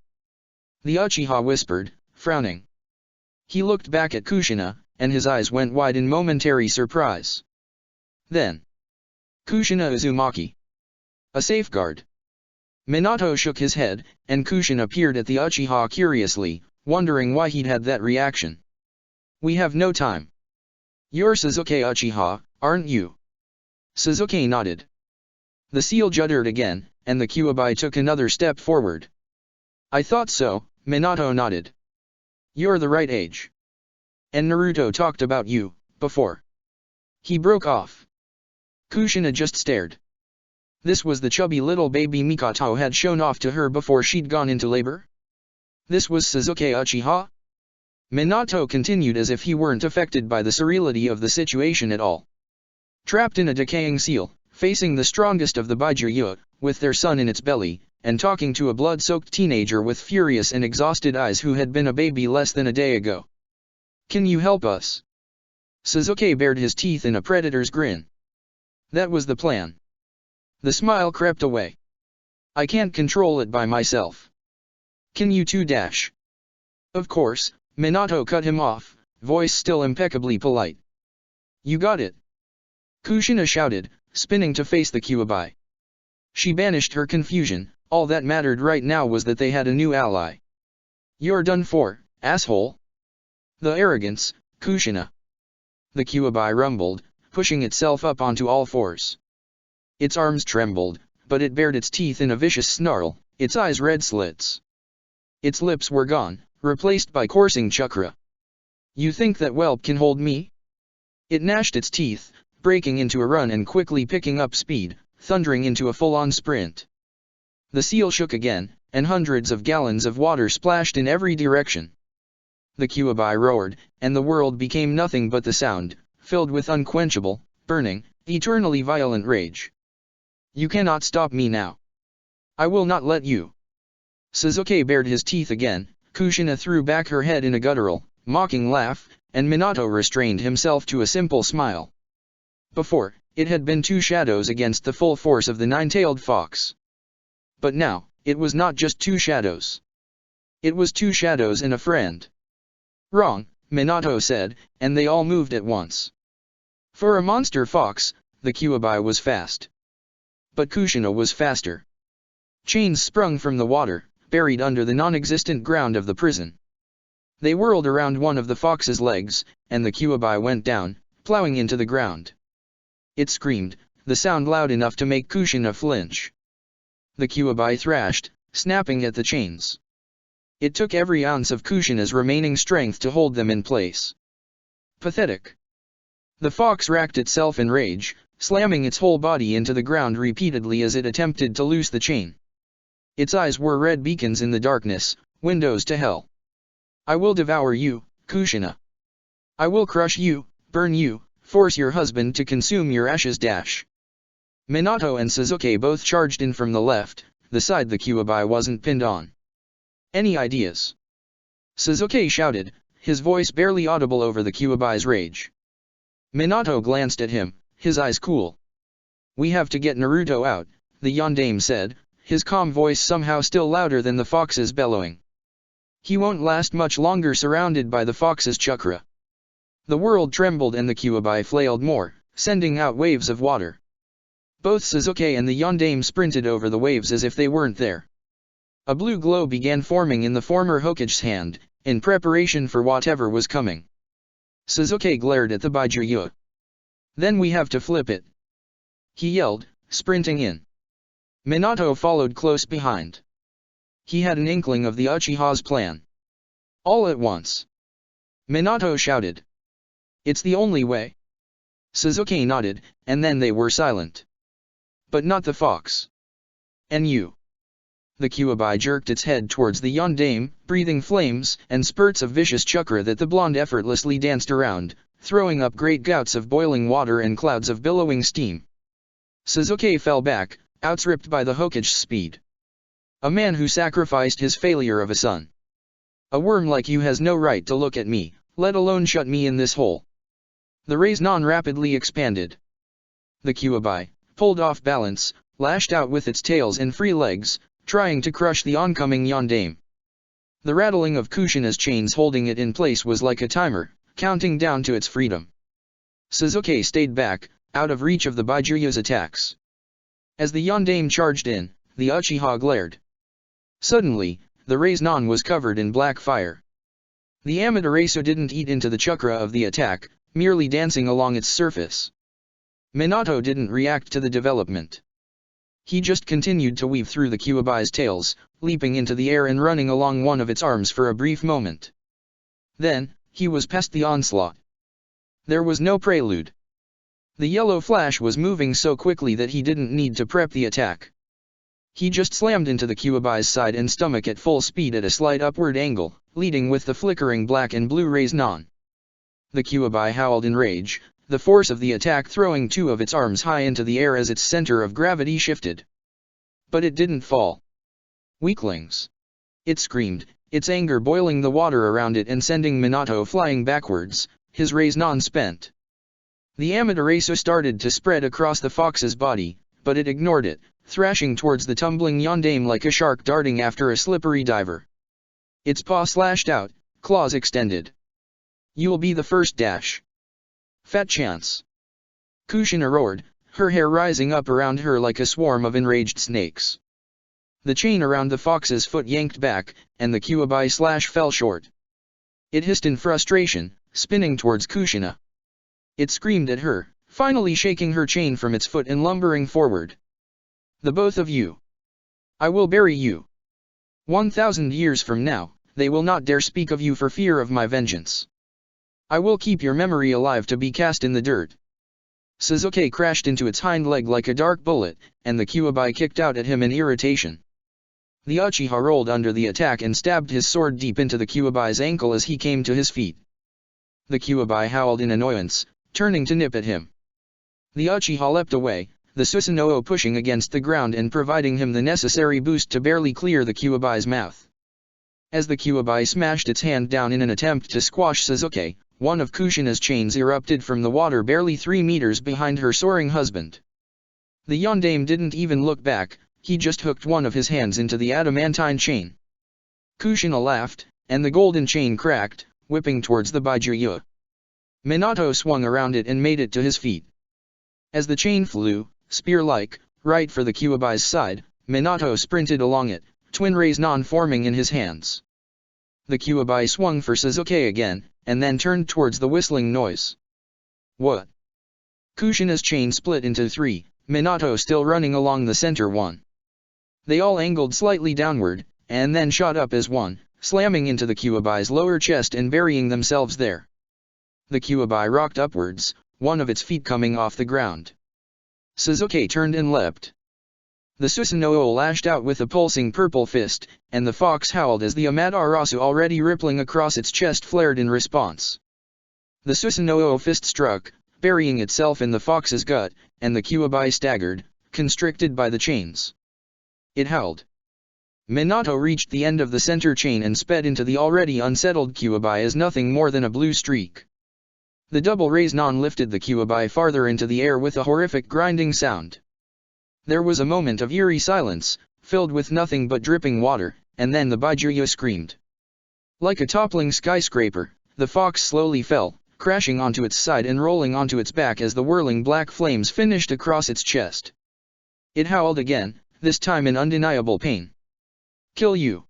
The Uchiha whispered, frowning. He looked back at Kushina, and his eyes went wide in momentary surprise. Then. Kushina Uzumaki. A safeguard. Minato shook his head, and Kushina peered at the Uchiha curiously, wondering why he'd had that reaction. We have no time. You're Sasuke Uchiha, aren't you? Sasuke nodded. The seal juddered again, and the Kyuubi took another step forward. I thought so, Minato nodded. You're the right age. And Naruto talked about you, before. He broke off. Kushina just stared. This was the chubby little baby Mikoto had shown off to her before she'd gone into labor? This was Sasuke Uchiha? Minato continued as if he weren't affected by the surreality of the situation at all. Trapped in a decaying seal, facing the strongest of the Baijuyu, with their son in its belly, and talking to a blood-soaked teenager with furious and exhausted eyes who had been a baby less than a day ago. Can you help us? Sasuke bared his teeth in a predator's grin. That was the plan. The smile crept away. I can't control it by myself. Can you two dash? Of course, Minato cut him off, voice still impeccably polite. You got it. Kushina shouted, spinning to face the Kyuubi. She banished her confusion, all that mattered right now was that they had a new ally. You're done for, asshole. The arrogance, Kushina. The Kyuubi rumbled, pushing itself up onto all fours. Its arms trembled, but it bared its teeth in a vicious snarl, its eyes red slits. Its lips were gone, replaced by coursing chakra. You think that whelp can hold me? It gnashed its teeth, breaking into a run and quickly picking up speed, thundering into a full-on sprint. The seal shook again, and hundreds of gallons of water splashed in every direction. The Kyuubi roared, and the world became nothing but the sound, filled with unquenchable, burning, eternally violent rage. You cannot stop me now. I will not let you. Sasuke bared his teeth again, Kushina threw back her head in a guttural, mocking laugh, and Minato restrained himself to a simple smile. Before, it had been two shadows against the full force of the nine-tailed fox. But now, it was not just two shadows. It was two shadows and a friend. Wrong, Minato said, and they all moved at once. For a monster fox, the Kyuubi was fast. But Kushina was faster. Chains sprung from the water, buried under the non-existent ground of the prison. They whirled around one of the fox's legs, and the Kyuubi went down, plowing into the ground. It screamed, the sound loud enough to make Kushina flinch. The Kyuubi thrashed, snapping at the chains. It took every ounce of Kushina's remaining strength to hold them in place. Pathetic. The fox racked itself in rage, slamming its whole body into the ground repeatedly as it attempted to loose the chain. Its eyes were red beacons in the darkness, windows to hell. I will devour you, Kushina. I will crush you, burn you, force your husband to consume your ashes. Minato and Sasuke both charged in from the left, the side the Kyuubi wasn't pinned on. Any ideas? Sasuke shouted, his voice barely audible over the Kyuubi's rage. Minato glanced at him, his eyes cool. We have to get Naruto out, the Yondaime said, his calm voice somehow still louder than the fox's bellowing. He won't last much longer surrounded by the fox's chakra. The world trembled and the Kyuubi flailed more, sending out waves of water. Both Sasuke and the Yondaime sprinted over the waves as if they weren't there. A blue glow began forming in the former Hokage's hand, in preparation for whatever was coming. Sasuke glared at the Byakuya. Then we have to flip it. He yelled, sprinting in. Minato followed close behind. He had an inkling of the Uchiha's plan. All at once. Minato shouted. It's the only way. Sasuke nodded, and then they were silent. But not the fox. And you. The Kyuubi jerked its head towards the Yondaime, breathing flames and spurts of vicious chakra that the blonde effortlessly danced around, throwing up great gouts of boiling water and clouds of billowing steam. Sasuke fell back, outstripped by the Hokage's speed. A man who sacrificed his failure of a son. A worm like you has no right to look at me, let alone shut me in this hole. The Rasengan rapidly expanded. The Kyuubi, pulled off balance, lashed out with its tails and free legs, trying to crush the oncoming Yondaime. The rattling of Kushina's chains holding it in place was like a timer, counting down to its freedom. Sasuke stayed back, out of reach of the Byakuya's attacks. As the Yondaime charged in, the Uchiha glared. Suddenly, the Rasengan was covered in black fire. The Amaterasu didn't eat into the chakra of the attack, merely dancing along its surface. Minato didn't react to the development. He just continued to weave through the Kyuubi's tails, leaping into the air and running along one of its arms for a brief moment. Then, he was past the onslaught. There was no prelude. The yellow flash was moving so quickly that he didn't need to prep the attack. He just slammed into the Kyuubi's side and stomach at full speed at a slight upward angle, leading with the flickering black and blue Rasengan. The Kyuubi howled in rage, the force of the attack throwing two of its arms high into the air as its center of gravity shifted. But it didn't fall. Weaklings! It screamed, its anger boiling the water around it and sending Minato flying backwards, his Rasengan spent. The Amaterasu started to spread across the fox's body, but it ignored it, thrashing towards the tumbling Yondaime like a shark darting after a slippery diver. Its paw slashed out, claws extended. You'll be the first. Fat chance. Kushina roared, her hair rising up around her like a swarm of enraged snakes. The chain around the fox's foot yanked back, and the Kyuubi slash fell short. It hissed in frustration, spinning towards Kushina. It screamed at her, finally shaking her chain from its foot and lumbering forward. The both of you. I will bury you. 1,000 years from now, they will not dare speak of you for fear of my vengeance. I will keep your memory alive to be cast in the dirt. Sasuke crashed into its hind leg like a dark bullet, and the Kyuubi kicked out at him in irritation. The Uchiha rolled under the attack and stabbed his sword deep into the Kyuubi's ankle as he came to his feet. The Kyuubi howled in annoyance, turning to nip at him. The Uchiha leapt away, the Susanoo pushing against the ground and providing him the necessary boost to barely clear the Kyuubi's mouth. As the Kyuubi smashed its hand down in an attempt to squash Sasuke, one of Kushina's chains erupted from the water barely 3 meters behind her soaring husband. The Yondaime didn't even look back, he just hooked one of his hands into the adamantine chain. Kushina laughed, and the golden chain cracked, whipping towards the Byakuya. Minato swung around it and made it to his feet. As the chain flew, spear-like, right for the Kyuubi's side, Minato sprinted along it, twin rays non-forming in his hands. The Kyuubi swung for Sasuke again, and then turned towards the whistling noise. What? Kushina's chain split into three, Minato still running along the center one. They all angled slightly downward, and then shot up as one, slamming into the Kyuubi's lower chest and burying themselves there. The Kyuubi rocked upwards, one of its feet coming off the ground. Sasuke turned and leapt. The Susanoo lashed out with a pulsing purple fist, and the fox howled as the Amaterasu already rippling across its chest flared in response. The Susanoo fist struck, burying itself in the fox's gut, and the Kyuubi staggered, constricted by the chains. It howled. Minato reached the end of the center chain and sped into the already unsettled Kyuubi as nothing more than a blue streak. The double rays non-lifted the Kyuubi farther into the air with a horrific grinding sound. There was a moment of eerie silence, filled with nothing but dripping water, and then the Byakuya screamed. Like a toppling skyscraper, the fox slowly fell, crashing onto its side and rolling onto its back as the whirling black flames finished across its chest. It howled again, this time in undeniable pain. Kill you!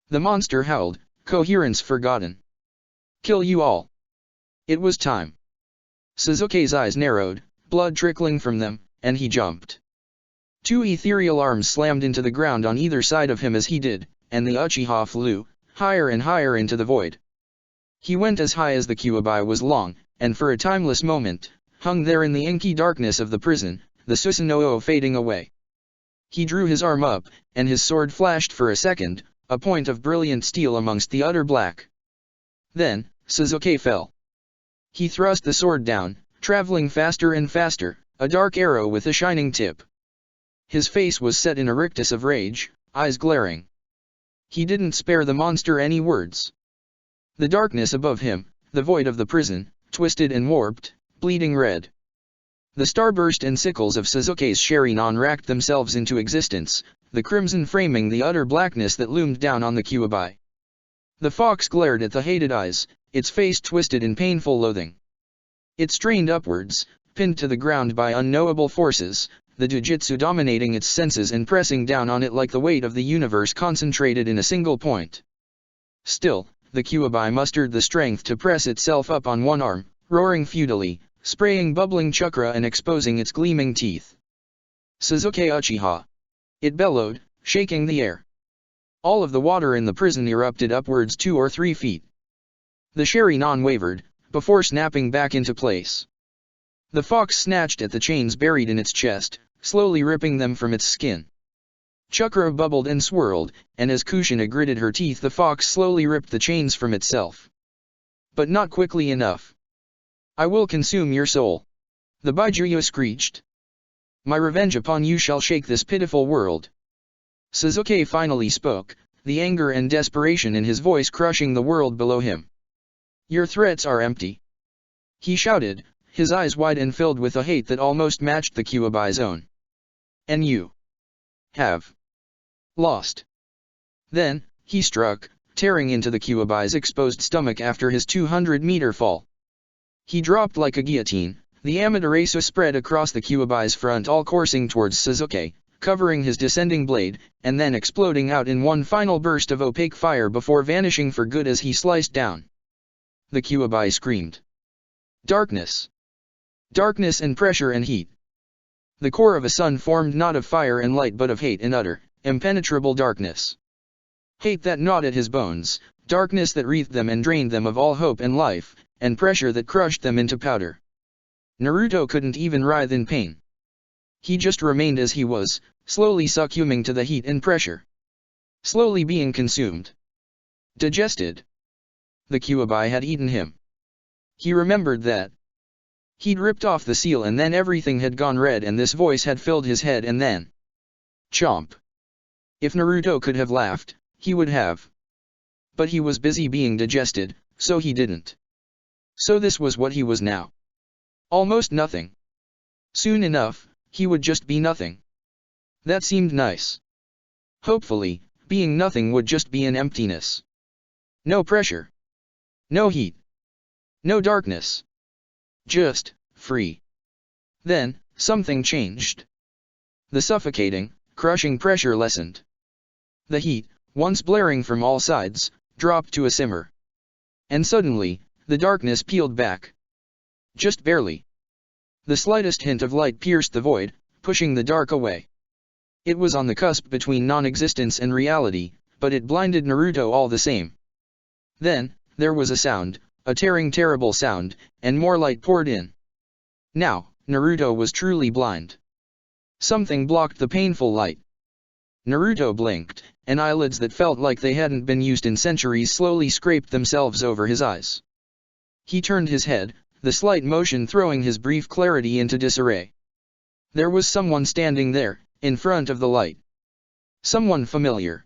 The monster howled, coherence forgotten. Kill you all! It was time. Sasuke's eyes narrowed, blood trickling from them, and he jumped. Two ethereal arms slammed into the ground on either side of him as he did, and the Uchiha flew, higher and higher into the void. He went as high as the Kyuubi was long, and for a timeless moment, hung there in the inky darkness of the prison, the Susanoo fading away. He drew his arm up, and his sword flashed for a second, a point of brilliant steel amongst the utter black. Then, Sasuke fell. He thrust the sword down, traveling faster and faster, a dark arrow with a shining tip. His face was set in a rictus of rage, eyes glaring. He didn't spare the monster any words. The darkness above him, the void of the prison, twisted and warped, bleeding red. The starburst and sickles of Sasuke's Sharingan racked themselves into existence, the crimson framing the utter blackness that loomed down on the Kyuubi. The fox glared at the hated eyes, its face twisted in painful loathing. It strained upwards, pinned to the ground by unknowable forces, the Jujutsu dominating its senses and pressing down on it like the weight of the universe concentrated in a single point. Still, the Kyuubi mustered the strength to press itself up on one arm, roaring futilely, spraying bubbling chakra and exposing its gleaming teeth. Sasuke Uchiha! It bellowed, shaking the air. All of the water in the prison erupted upwards 2 or 3 feet. The Sharingan wavered, before snapping back into place. The fox snatched at the chains buried in its chest, slowly ripping them from its skin. Chakra bubbled and swirled, and as Kushina gritted her teeth the fox slowly ripped the chains from itself. But not quickly enough. I will consume your soul. The Byakuya screeched. My revenge upon you shall shake this pitiful world. Sasuke finally spoke, the anger and desperation in his voice crushing the world below him. Your threats are empty. He shouted, his eyes wide and filled with a hate that almost matched the Kyuubi's own. And you have lost. Then, he struck, tearing into the Kyuubi's exposed stomach after his 200-meter fall. He dropped like a guillotine, the Amaterasu spread across the Kyuubi's front all coursing towards Sasuke, covering his descending blade, and then exploding out in one final burst of opaque fire before vanishing for good as he sliced down. The Kyuubi screamed. Darkness. Darkness and pressure and heat. The core of a sun formed not of fire and light but of hate and utter, impenetrable darkness. Hate that gnawed at his bones, darkness that wreathed them and drained them of all hope and life, and pressure that crushed them into powder. Naruto couldn't even writhe in pain. He just remained as he was, slowly succumbing to the heat and pressure. Slowly being consumed. Digested. The Kyuubi had eaten him. He remembered that. He'd ripped off the seal and then everything had gone red and this voice had filled his head and then. Chomp. If Naruto could have laughed, he would have. But he was busy being digested, so he didn't. So this was what he was now. Almost nothing. Soon enough, he would just be nothing. That seemed nice. Hopefully, being nothing would just be an emptiness. No pressure. No heat. No darkness. Just free. Then, something changed. The suffocating, crushing pressure lessened. The heat, once blaring from all sides, dropped to a simmer. And suddenly, the darkness peeled back. Just barely. The slightest hint of light pierced the void, pushing the dark away. It was on the cusp between non-existence and reality, but it blinded Naruto all the same. Then, there was a sound, a tearing terrible sound, and more light poured in. Now, Naruto was truly blind. Something blocked the painful light. Naruto blinked, and eyelids that felt like they hadn't been used in centuries slowly scraped themselves over his eyes. He turned his head, the slight motion throwing his brief clarity into disarray. There was someone standing there, in front of the light. Someone familiar.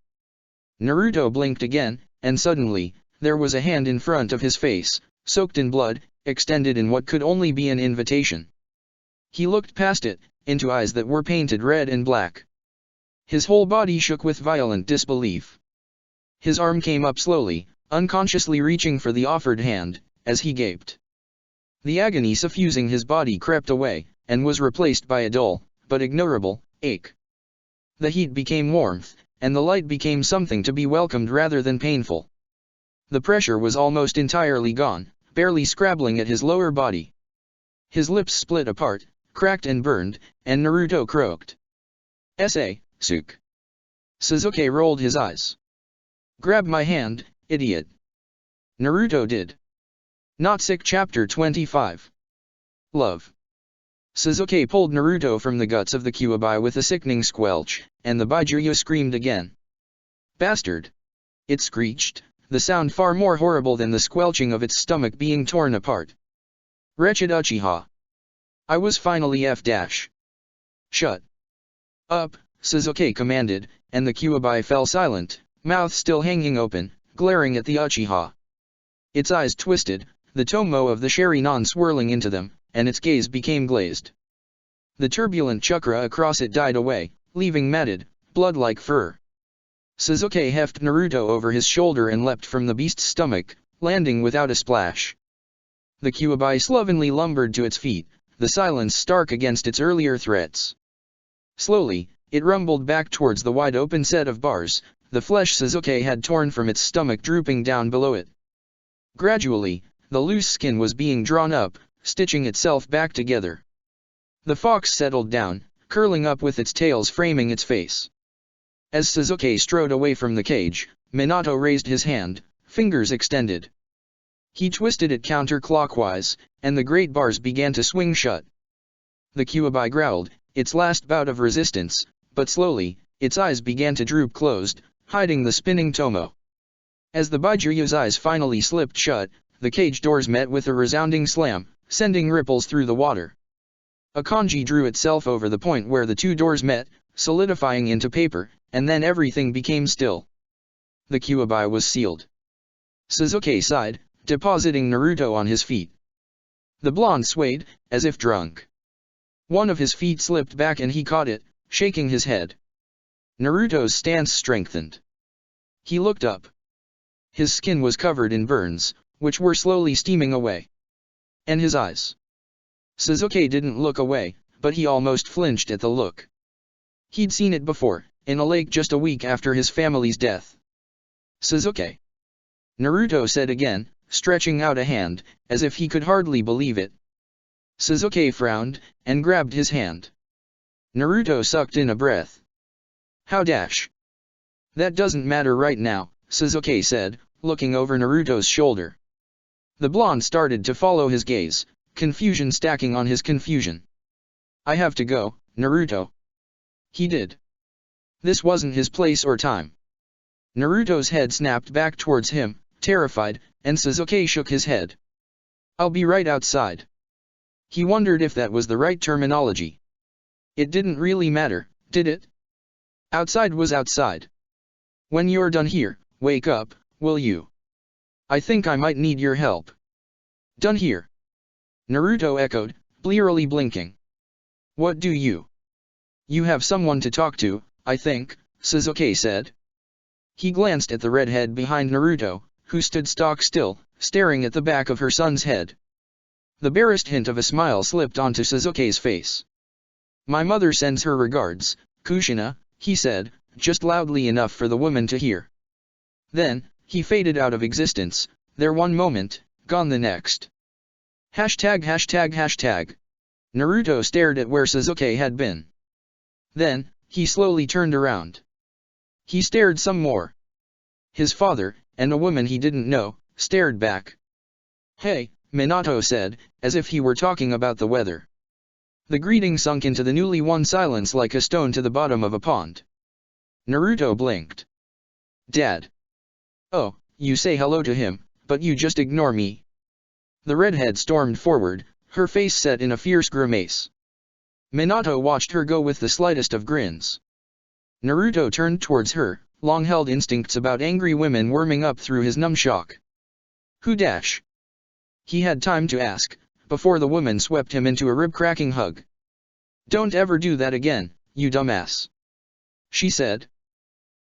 Naruto blinked again, and suddenly, there was a hand in front of his face, soaked in blood, extended in what could only be an invitation. He looked past it, into eyes that were painted red and black. His whole body shook with violent disbelief. His arm came up slowly, unconsciously reaching for the offered hand, as he gaped. The agony suffusing his body crept away, and was replaced by a dull, but ignorable, ache. The heat became warmth, and the light became something to be welcomed rather than painful. The pressure was almost entirely gone, barely scrabbling at his lower body. His lips split apart, cracked and burned, and Naruto croaked. Suk. Sasuke rolled his eyes. Grab my hand, idiot. Naruto did. Not sick Chapter 25. Love. Sasuke pulled Naruto from the guts of the Kyuubi with a sickening squelch, and the Byakuya screamed again. Bastard! It screeched, the sound far more horrible than the squelching of its stomach being torn apart. Wretched Uchiha! I was finally F-. Shut up, Sasuke commanded, and the Kyuubi fell silent, mouth still hanging open, glaring at the Uchiha. Its eyes twisted, the tomo of the Sharingan swirling into them, and its gaze became glazed. The turbulent chakra across it died away, leaving matted, blood-like fur. Sasuke hefted Naruto over his shoulder and leapt from the beast's stomach, landing without a splash. The Kyuubi slovenly lumbered to its feet, the silence stark against its earlier threats. Slowly, it rumbled back towards the wide-open set of bars, the flesh Sasuke had torn from its stomach drooping down below it. Gradually, the loose skin was being drawn up, stitching itself back together. The fox settled down, curling up with its tails framing its face. As Sasuke strode away from the cage, Minato raised his hand, fingers extended. He twisted it counterclockwise, and the great bars began to swing shut. The Kyuubi growled, its last bout of resistance, but slowly, its eyes began to droop closed, hiding the spinning tomo. As the Byakuya's eyes finally slipped shut, the cage doors met with a resounding slam, sending ripples through the water. A kanji drew itself over the point where the two doors met, solidifying into paper, and then everything became still. The Kyuubi was sealed. Sasuke sighed, depositing Naruto on his feet. The blonde swayed, as if drunk. One of his feet slipped back and he caught it, shaking his head. Naruto's stance strengthened. He looked up. His skin was covered in burns, which were slowly steaming away. And his eyes. Sasuke didn't look away, but he almost flinched at the look. He'd seen it before, in a lake just a week after his family's death. Sasuke? Naruto said again, stretching out a hand, as if he could hardly believe it. Sasuke frowned, and grabbed his hand. Naruto sucked in a breath. How dash? That doesn't matter right now, Sasuke said, looking over Naruto's shoulder. The blonde started to follow his gaze, confusion stacking on his confusion. I have to go, Naruto. He did. This wasn't his place or time. Naruto's head snapped back towards him, terrified, and Sasuke shook his head. I'll be right outside. He wondered if that was the right terminology. It didn't really matter, did it? Outside was outside. When you're done here, wake up, will you? I think I might need your help. Done here? Naruto echoed, blearily blinking. What do you? You have someone to talk to, I think, Sasuke said. He glanced at the redhead behind Naruto, who stood stock still, staring at the back of her son's head. The barest hint of a smile slipped onto Suzuki's face. "My mother sends her regards, Kushina," he said, just loudly enough for the woman to hear. Then, he faded out of existence, there one moment, gone the next. ####. Naruto stared at where Suzuki had been. Then, he slowly turned around. He stared some more. His father, and a woman he didn't know, stared back. "Hey," Minato said, as if he were talking about the weather. The greeting sunk into the newly won silence like a stone to the bottom of a pond. Naruto blinked. "Dad. Oh, you say hello to him, but you just ignore me." The redhead stormed forward, her face set in a fierce grimace. Minato watched her go with the slightest of grins. Naruto turned towards her, long-held instincts about angry women worming up through his numb shock. "Who dash?" He had time to ask, before the woman swept him into a rib-cracking hug. "Don't ever do that again, you dumbass," she said.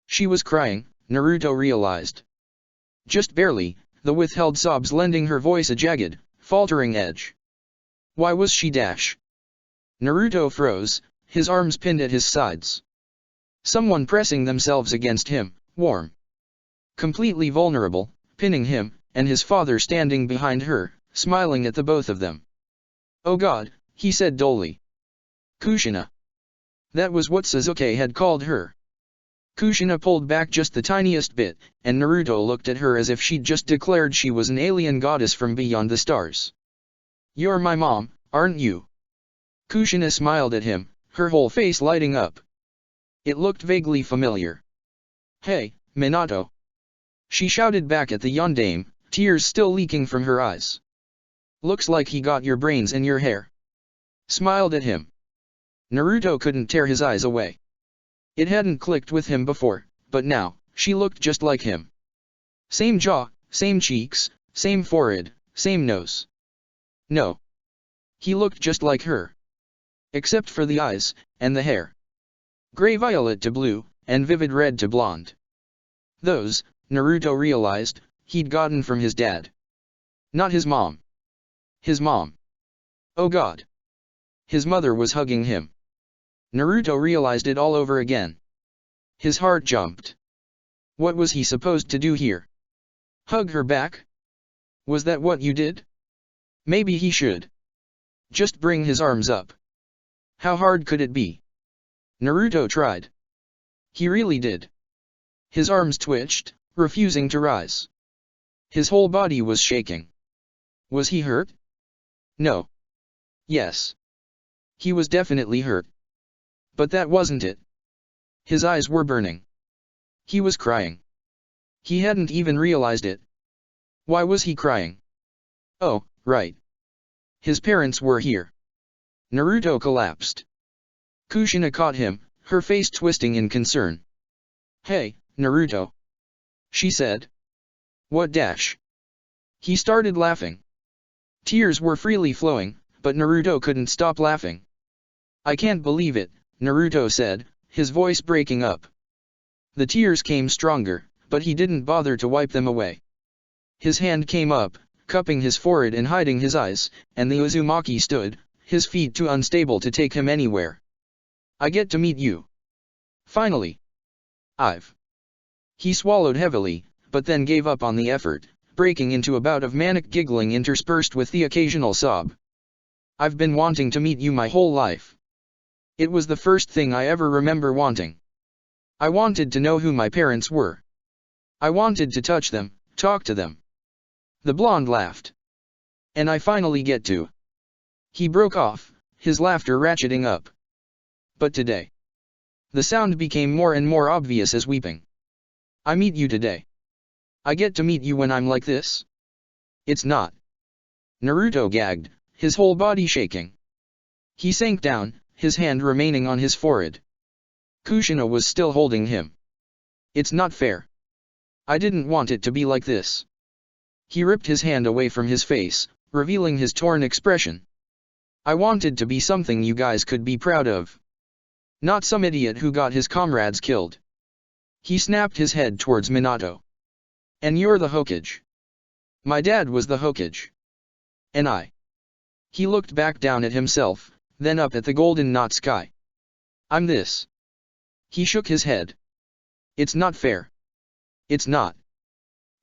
She was crying, Naruto realized. Just barely, the withheld sobs lending her voice a jagged, faltering edge. Why was she dash? Naruto froze, his arms pinned at his sides. Someone pressing themselves against him, warm. Completely vulnerable, pinning him, and his father standing behind her, smiling at the both of them. "Oh God," he said dully. "Kushina." That was what Suzuki had called her. Kushina pulled back just the tiniest bit, and Naruto looked at her as if she'd just declared she was an alien goddess from beyond the stars. "You're my mom, aren't you?" Kushina smiled at him, her whole face lighting up. It looked vaguely familiar. "Hey, Minato!" She shouted back at the yondaime, tears still leaking from her eyes. "Looks like he got your brains in your hair." Smiled at him. Naruto couldn't tear his eyes away. It hadn't clicked with him before, but now, she looked just like him. Same jaw, same cheeks, same forehead, same nose. No. He looked just like her. Except for the eyes, and the hair. Gray violet to blue, and vivid red to blonde. Those, Naruto realized, he'd gotten from his dad. Not his mom. His mom. Oh God. His mother was hugging him. Naruto realized it all over again. His heart jumped. What was he supposed to do here? Hug her back? Was that what you did? Maybe he should. Just bring his arms up. How hard could it be? Naruto tried. He really did. His arms twitched, refusing to rise. His whole body was shaking. Was he hurt? No. Yes. He was definitely hurt. But that wasn't it. His eyes were burning. He was crying. He hadn't even realized it. Why was he crying? Oh, right. His parents were here. Naruto collapsed. Kushina caught him, her face twisting in concern. Hey, Naruto. She said. What dash? He started laughing. Tears were freely flowing, but Naruto couldn't stop laughing. I can't believe it, Naruto said, his voice breaking up. The tears came stronger, but he didn't bother to wipe them away. His hand came up, cupping his forehead and hiding his eyes, and the Uzumaki stood, his feet too unstable to take him anywhere. I get to meet you. Finally. He swallowed heavily, but then gave up on the effort, breaking into a bout of manic giggling interspersed with the occasional sob. I've been wanting to meet you my whole life. It was the first thing I ever remember wanting. I wanted to know who my parents were. I wanted to touch them, talk to them. The blonde laughed. And I finally get to. He broke off, his laughter ratcheting up. But today. The sound became more and more obvious as weeping. I meet you today. I get to meet you when I'm like this? It's not. Naruto gagged, his whole body shaking. He sank down, his hand remaining on his forehead. Kushina was still holding him. It's not fair. I didn't want it to be like this. He ripped his hand away from his face, revealing his torn expression. I wanted to be something you guys could be proud of. Not some idiot who got his comrades killed. He snapped his head towards Minato. And you're the Hokage. My dad was the Hokage. And I. He looked back down at himself, then up at the golden night sky. I'm this. He shook his head. It's not fair. It's not.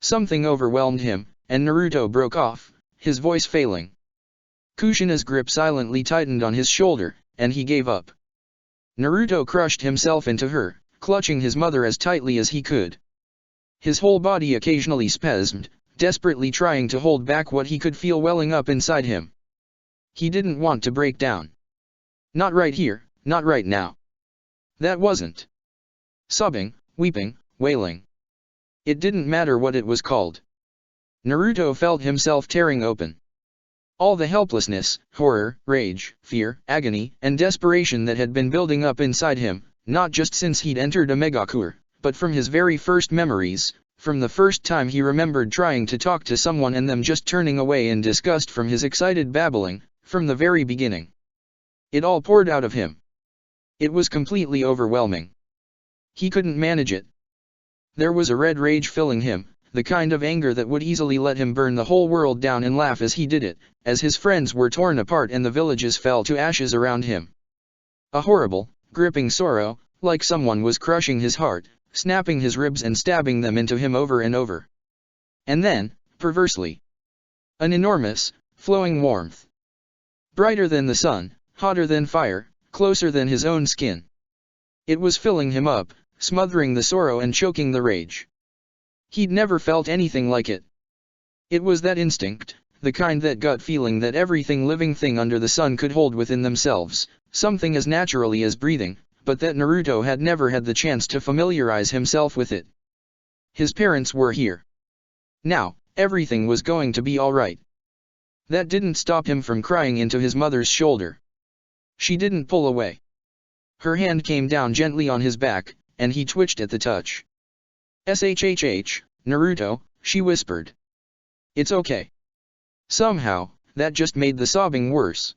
Something overwhelmed him, and Naruto broke off, his voice failing. Kushina's grip silently tightened on his shoulder, and he gave up. Naruto crushed himself into her, clutching his mother as tightly as he could. His whole body occasionally spasmed, desperately trying to hold back what he could feel welling up inside him. He didn't want to break down. Not right here, not right now. That wasn't sobbing, weeping, wailing. It didn't matter what it was called. Naruto felt himself tearing open. All the helplessness, horror, rage, fear, agony, and desperation that had been building up inside him, not just since he'd entered Omegakure, but from his very first memories, from the first time he remembered trying to talk to someone and them just turning away in disgust from his excited babbling, from the very beginning. It all poured out of him. It was completely overwhelming. He couldn't manage it. There was a red rage filling him, the kind of anger that would easily let him burn the whole world down and laugh as he did it, as his friends were torn apart and the villages fell to ashes around him. A horrible, gripping sorrow, like someone was crushing his heart, snapping his ribs and stabbing them into him over and over. And then, perversely, an enormous, flowing warmth. Brighter than the sun, hotter than fire, closer than his own skin. It was filling him up, smothering the sorrow and choking the rage. He'd never felt anything like it. It was that instinct, the kind that gut feeling that everything living thing under the sun could hold within themselves, something as naturally as breathing, but that Naruto had never had the chance to familiarize himself with it. His parents were here. Now, everything was going to be alright. That didn't stop him from crying into his mother's shoulder. She didn't pull away. Her hand came down gently on his back, and he twitched at the touch. "Shhh, Naruto," she whispered. "It's okay." Somehow, that just made the sobbing worse.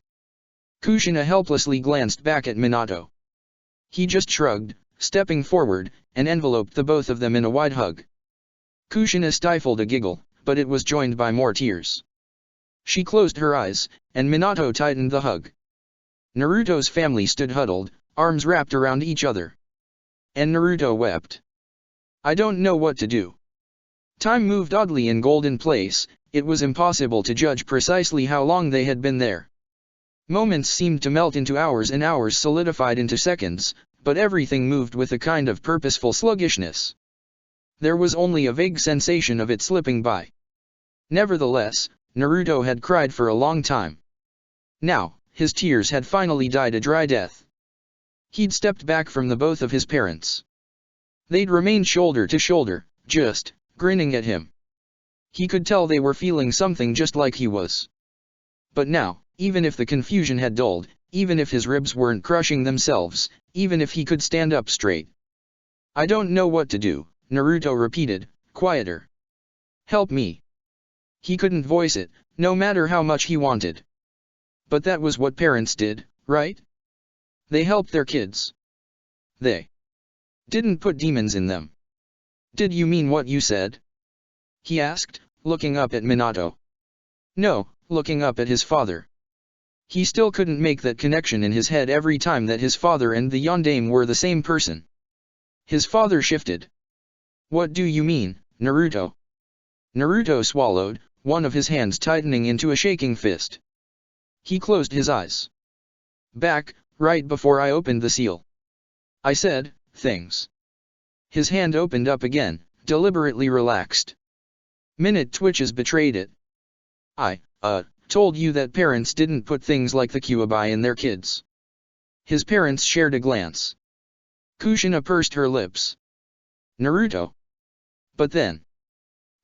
Kushina helplessly glanced back at Minato. He just shrugged, stepping forward, and enveloped the both of them in a wide hug. Kushina stifled a giggle, but it was joined by more tears. She closed her eyes, and Minato tightened the hug. Naruto's family stood huddled, arms wrapped around each other. And Naruto wept. I don't know what to do. Time moved oddly in Golden Place, it was impossible to judge precisely how long they had been there. Moments seemed to melt into hours and hours solidified into seconds, but everything moved with a kind of purposeful sluggishness. There was only a vague sensation of it slipping by. Nevertheless, Naruto had cried for a long time. Now, his tears had finally died a dry death. He'd stepped back from the both of his parents. They'd remained shoulder to shoulder, just grinning at him. He could tell they were feeling something just like he was. But now, even if the confusion had dulled, even if his ribs weren't crushing themselves, even if he could stand up straight. I don't know what to do, Naruto repeated, quieter. Help me. He couldn't voice it, no matter how much he wanted. But that was what parents did, right? They helped their kids. They didn't put demons in them. Did you mean what you said? He asked, looking up at Minato. No, looking up at his father. He still couldn't make that connection in his head every time that his father and the Yondaime were the same person. His father shifted. What do you mean, Naruto? Naruto swallowed, one of his hands tightening into a shaking fist. He closed his eyes. Back, right before I opened the seal. I said, things. His hand opened up again, deliberately relaxed. Minute twitches betrayed it. I told you that parents didn't put things like the Kyuubi in their kids. His parents shared a glance. Kushina pursed her lips. Naruto. But then.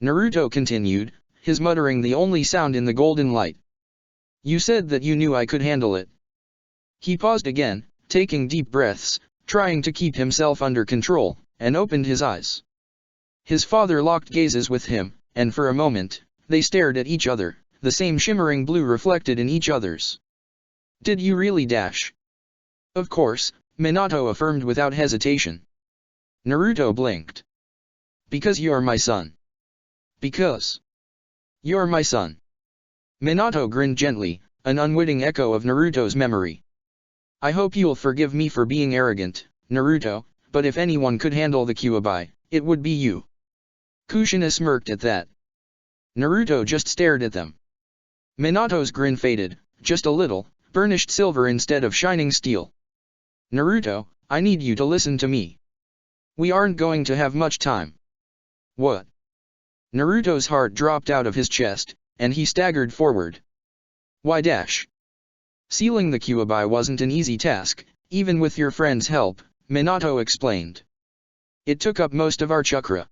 Naruto continued, his muttering the only sound in the golden light. You said that you knew I could handle it. He paused again, taking deep breaths, trying to keep himself under control, and opened his eyes. His father locked gazes with him, and for a moment, they stared at each other, the same shimmering blue reflected in each other's. Did you really dash? Of course, Minato affirmed without hesitation. Naruto blinked. Because you're my son. Because you're my son. Minato grinned gently, An unwitting echo of Naruto's memory. I hope you'll forgive me for being arrogant, Naruto, but if anyone could handle the Kyuubi, it would be you. Kushina smirked at that. Naruto just stared at them. Minato's grin faded, just a little, burnished silver instead of shining steel. Naruto, I need you to listen to me. We aren't going to have much time. What? Naruto's heart dropped out of his chest, and he staggered forward. Why dash? Sealing the Kyuubi wasn't an easy task, even with your friend's help, Minato explained. It took up most of our chakra.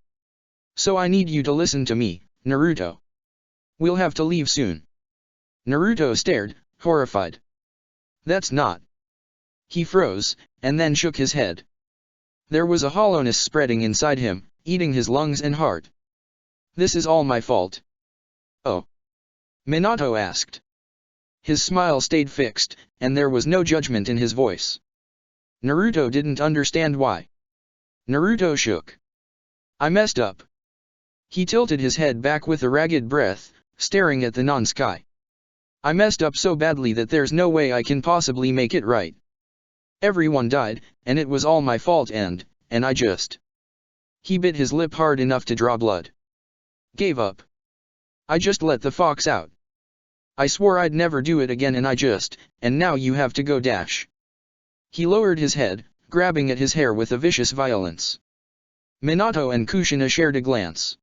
So I need you to listen to me, Naruto. We'll have to leave soon. Naruto stared, horrified. That's not. He froze, and then shook his head. There was a hollowness spreading inside him, eating his lungs and heart. This is all my fault. Oh? Minato asked. His smile stayed fixed, and there was no judgment in his voice. Naruto didn't understand why. Naruto shook. I messed up. He tilted his head back with a ragged breath, staring at the non-sky. I messed up so badly that there's no way I can possibly make it right. Everyone died, and it was all my fault and I just... He bit his lip hard enough to draw blood. Gave up. I just let the fox out. I swore I'd never do it again and now you have to go dash. He lowered his head, grabbing at his hair with a vicious violence. Minato and Kushina shared a glance.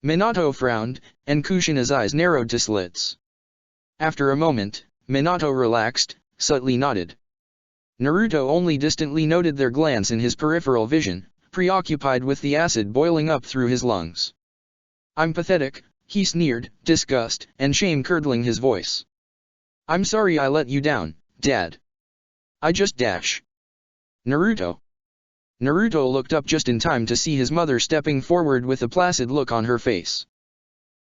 Minato frowned, and Kushina's eyes narrowed to slits. After a moment, Minato relaxed, subtly nodded. Naruto only distantly noted their glance in his peripheral vision, preoccupied with the acid boiling up through his lungs. I'm pathetic, he sneered, disgust and shame curdling his voice. I'm sorry I let you down, Dad. I just dash. Naruto. Naruto looked up just in time to see his mother stepping forward with a placid look on her face.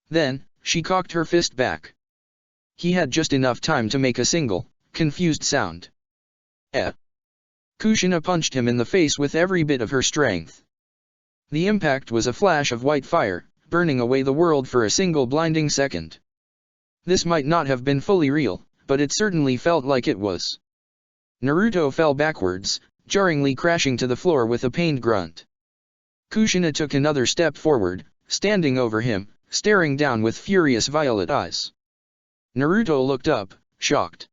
Then, she cocked her fist back. He had just enough time to make a single, confused sound. Eh. Kushina punched him in the face with every bit of her strength. The impact was a flash of white fire, burning away the world for a single blinding second. This might not have been fully real, but it certainly felt like it was. Naruto fell backwards, jarringly crashing to the floor with a pained grunt. Kushina took another step forward, standing over him, staring down with furious violet eyes. Naruto looked up, shocked.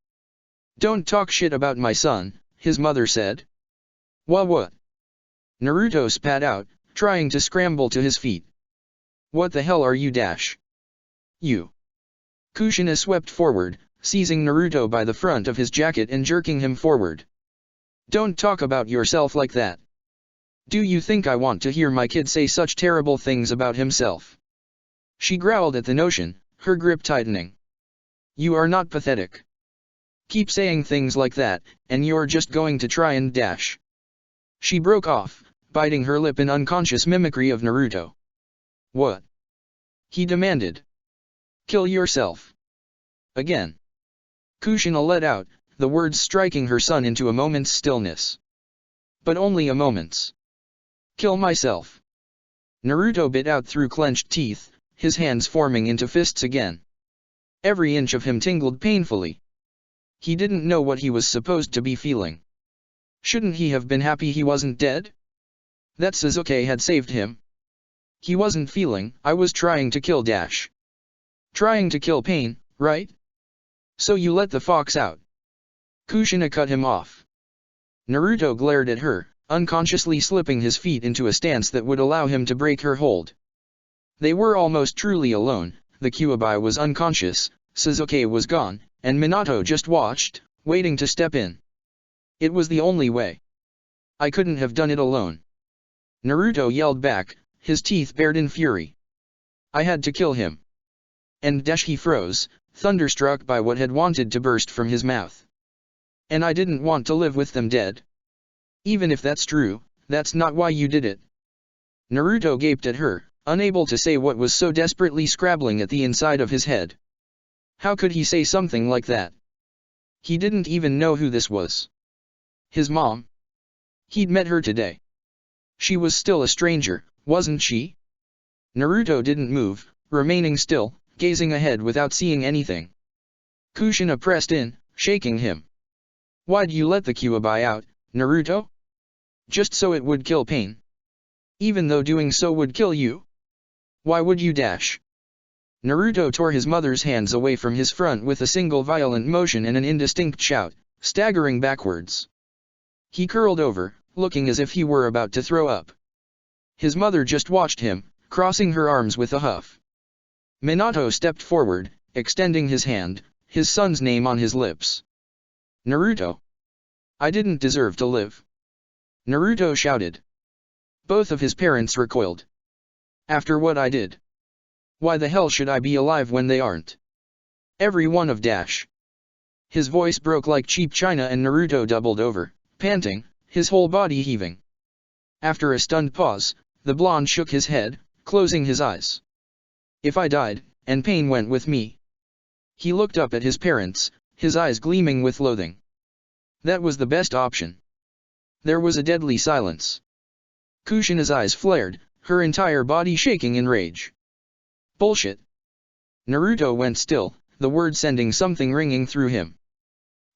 Don't talk shit about my son, his mother said. What? Naruto spat out, trying to scramble to his feet. What the hell are you dash? You. Kushina swept forward, seizing Naruto by the front of his jacket and jerking him forward. Don't talk about yourself like that. Do you think I want to hear my kid say such terrible things about himself? She growled at the notion, her grip tightening. You are not pathetic. Keep saying things like that, and you're just going to try and dash. She broke off, biting her lip in unconscious mimicry of Naruto. What? He demanded. Kill yourself. Again. Kushina let out, the words striking her son into a moment's stillness. But only a moment's. Kill myself. Naruto bit out through clenched teeth, his hands forming into fists again. Every inch of him tingled painfully. He didn't know what he was supposed to be feeling. Shouldn't he have been happy he wasn't dead? That Sasuke had saved him. He wasn't feeling, I was trying to kill Dash. Trying to kill pain, right? So you let the fox out. Kushina cut him off. Naruto glared at her, unconsciously slipping his feet into a stance that would allow him to break her hold. They were almost truly alone, the Kyuubi was unconscious, Sasuke was gone, and Minato just watched, waiting to step in. It was the only way. I couldn't have done it alone. Naruto yelled back, his teeth bared in fury. I had to kill him. And dash he froze, thunderstruck by what had wanted to burst from his mouth. And I didn't want to live with them dead. Even if that's true, that's not why you did it. Naruto gaped at her, unable to say what was so desperately scrabbling at the inside of his head. How could he say something like that? He didn't even know who this was. His mom? He'd met her today. She was still a stranger, wasn't she? Naruto didn't move, remaining still, gazing ahead without seeing anything. Kushina pressed in, shaking him. Why'd you let the Kyuubi out, Naruto? Just so it would kill Pain? Even though doing so would kill you? Why would you dash? Naruto tore his mother's hands away from his front with a single violent motion and an indistinct shout, staggering backwards. He curled over, looking as if he were about to throw up. His mother just watched him, crossing her arms with a huff. Minato stepped forward, extending his hand, his son's name on his lips. Naruto. I didn't deserve to live. Naruto shouted. Both of his parents recoiled. After what I did. Why the hell should I be alive when they aren't? Every one of dash. His voice broke like cheap china and Naruto doubled over, panting, his whole body heaving. After a stunned pause, the blonde shook his head, closing his eyes. If I died, and Pain went with me. He looked up at his parents, his eyes gleaming with loathing. That was the best option. There was a deadly silence. Kushina's eyes flared, her entire body shaking in rage. Bullshit. Naruto went still, the word sending something ringing through him.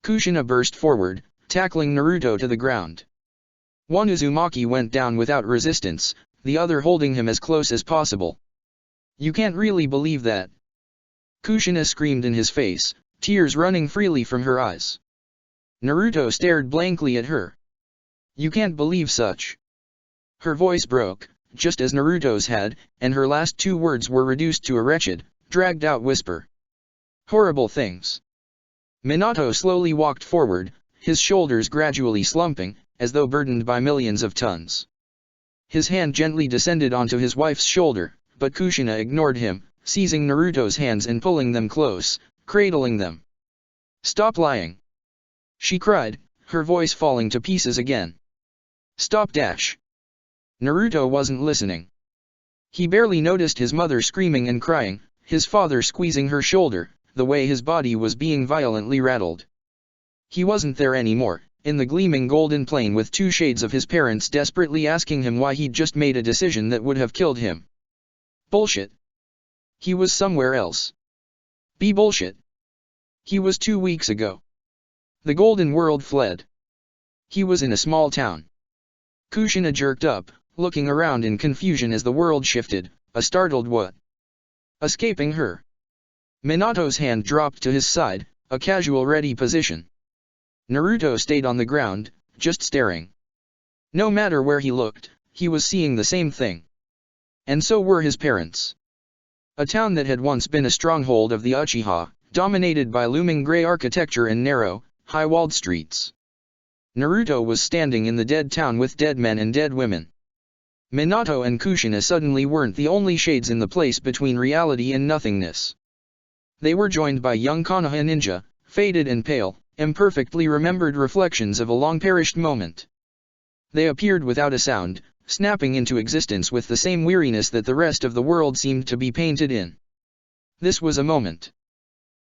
Kushina burst forward, tackling Naruto to the ground. One Uzumaki went down without resistance, the other holding him as close as possible. You can't really believe that. Kushina screamed in his face, tears running freely from her eyes. Naruto stared blankly at her. You can't believe such. Her voice broke, just as Naruto's had, and her last two words were reduced to a wretched, dragged-out whisper. Horrible things. Minato slowly walked forward, his shoulders gradually slumping, as though burdened by millions of tons. His hand gently descended onto his wife's shoulder, but Kushina ignored him, seizing Naruto's hands and pulling them close, cradling them. Stop lying. She cried, her voice falling to pieces again. Stop dash. Naruto wasn't listening. He barely noticed his mother screaming and crying, his father squeezing her shoulder, the way his body was being violently rattled. He wasn't there anymore, in the gleaming golden plain with two shades of his parents desperately asking him why he'd just made a decision that would have killed him. Bullshit. He was somewhere else. Be bullshit. He was 2 weeks ago. The golden world fled. He was in a small town. Kushina jerked up, looking around in confusion as the world shifted, a startled what? Escaping her. Minato's hand dropped to his side, a casual ready position. Naruto stayed on the ground, just staring. No matter where he looked, he was seeing the same thing. And so were his parents. A town that had once been a stronghold of the Uchiha, dominated by looming gray architecture and narrow, high-walled streets. Naruto was standing in the dead town with dead men and dead women. Minato and Kushina suddenly weren't the only shades in the place between reality and nothingness. They were joined by young Konoha ninja, faded and pale, imperfectly remembered reflections of a long-perished moment. They appeared without a sound, snapping into existence with the same weariness that the rest of the world seemed to be painted in. This was a moment.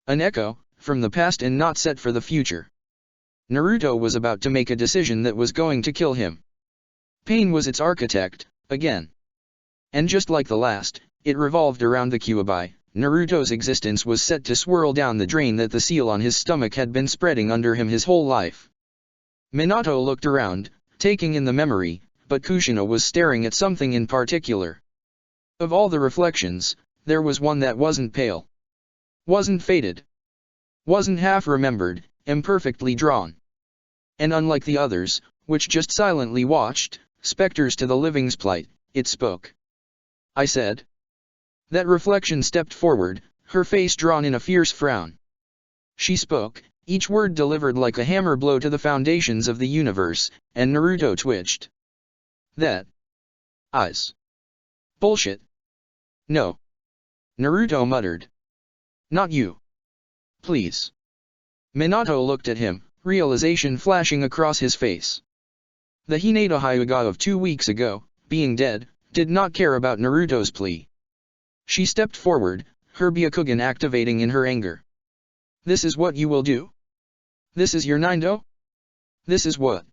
An echo, from the past and not set for the future. Naruto was about to make a decision that was going to kill him. Pain was its architect, again. And just like the last, it revolved around the Kyuubi. Naruto's existence was set to swirl down the drain that the seal on his stomach had been spreading under him his whole life. Minato looked around, taking in the memory, but Kushina was staring at something in particular. Of all the reflections, there was one that wasn't pale. Wasn't faded. Wasn't half-remembered, imperfectly drawn. And unlike the others, which just silently watched, specters to the living's plight, it spoke. I said. That reflection stepped forward, her face drawn in a fierce frown. She spoke, each word delivered like a hammer blow to the foundations of the universe, and Naruto twitched. That. Eyes. Bullshit. No. Naruto muttered. Not you. Please. Minato looked at him, realization flashing across his face. The Hinata Hyuga of 2 weeks ago, being dead, did not care about Naruto's plea. She stepped forward, her Byakugan activating in her anger. This is what you will do? This is your Nindo? This is what?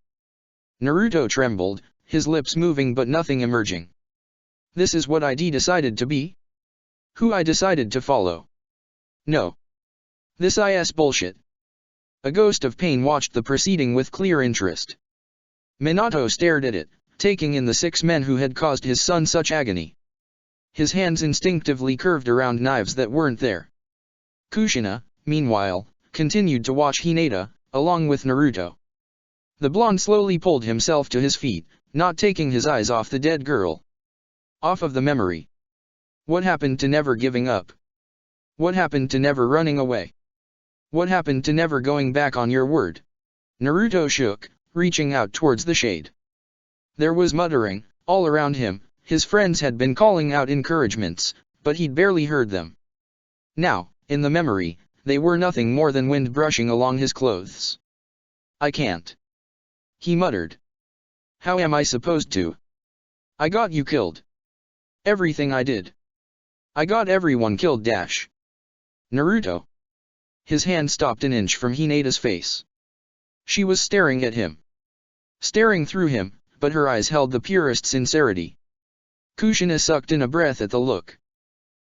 Naruto trembled, his lips moving but nothing emerging. This is what I decided to be? Who I decided to follow? No. This is bullshit. A ghost of pain watched the proceeding with clear interest. Minato stared at it, taking in the 6 men who had caused his son such agony. His hands instinctively curved around knives that weren't there. Kushina, meanwhile, continued to watch Hinata, along with Naruto. The blonde slowly pulled himself to his feet, not taking his eyes off the dead girl. Off of the memory. What happened to never giving up? What happened to never running away? What happened to never going back on your word? Naruto shook, reaching out towards the shade. There was muttering, all around him. His friends had been calling out encouragements, but he'd barely heard them. Now, in the memory, they were nothing more than wind brushing along his clothes. I can't. He muttered. How am I supposed to? I got you killed. Everything I did. I got everyone killed. Naruto. His hand stopped an inch from Hinata's face. She was staring at him. Staring through him, but her eyes held the purest sincerity. Kushina sucked in a breath at the look.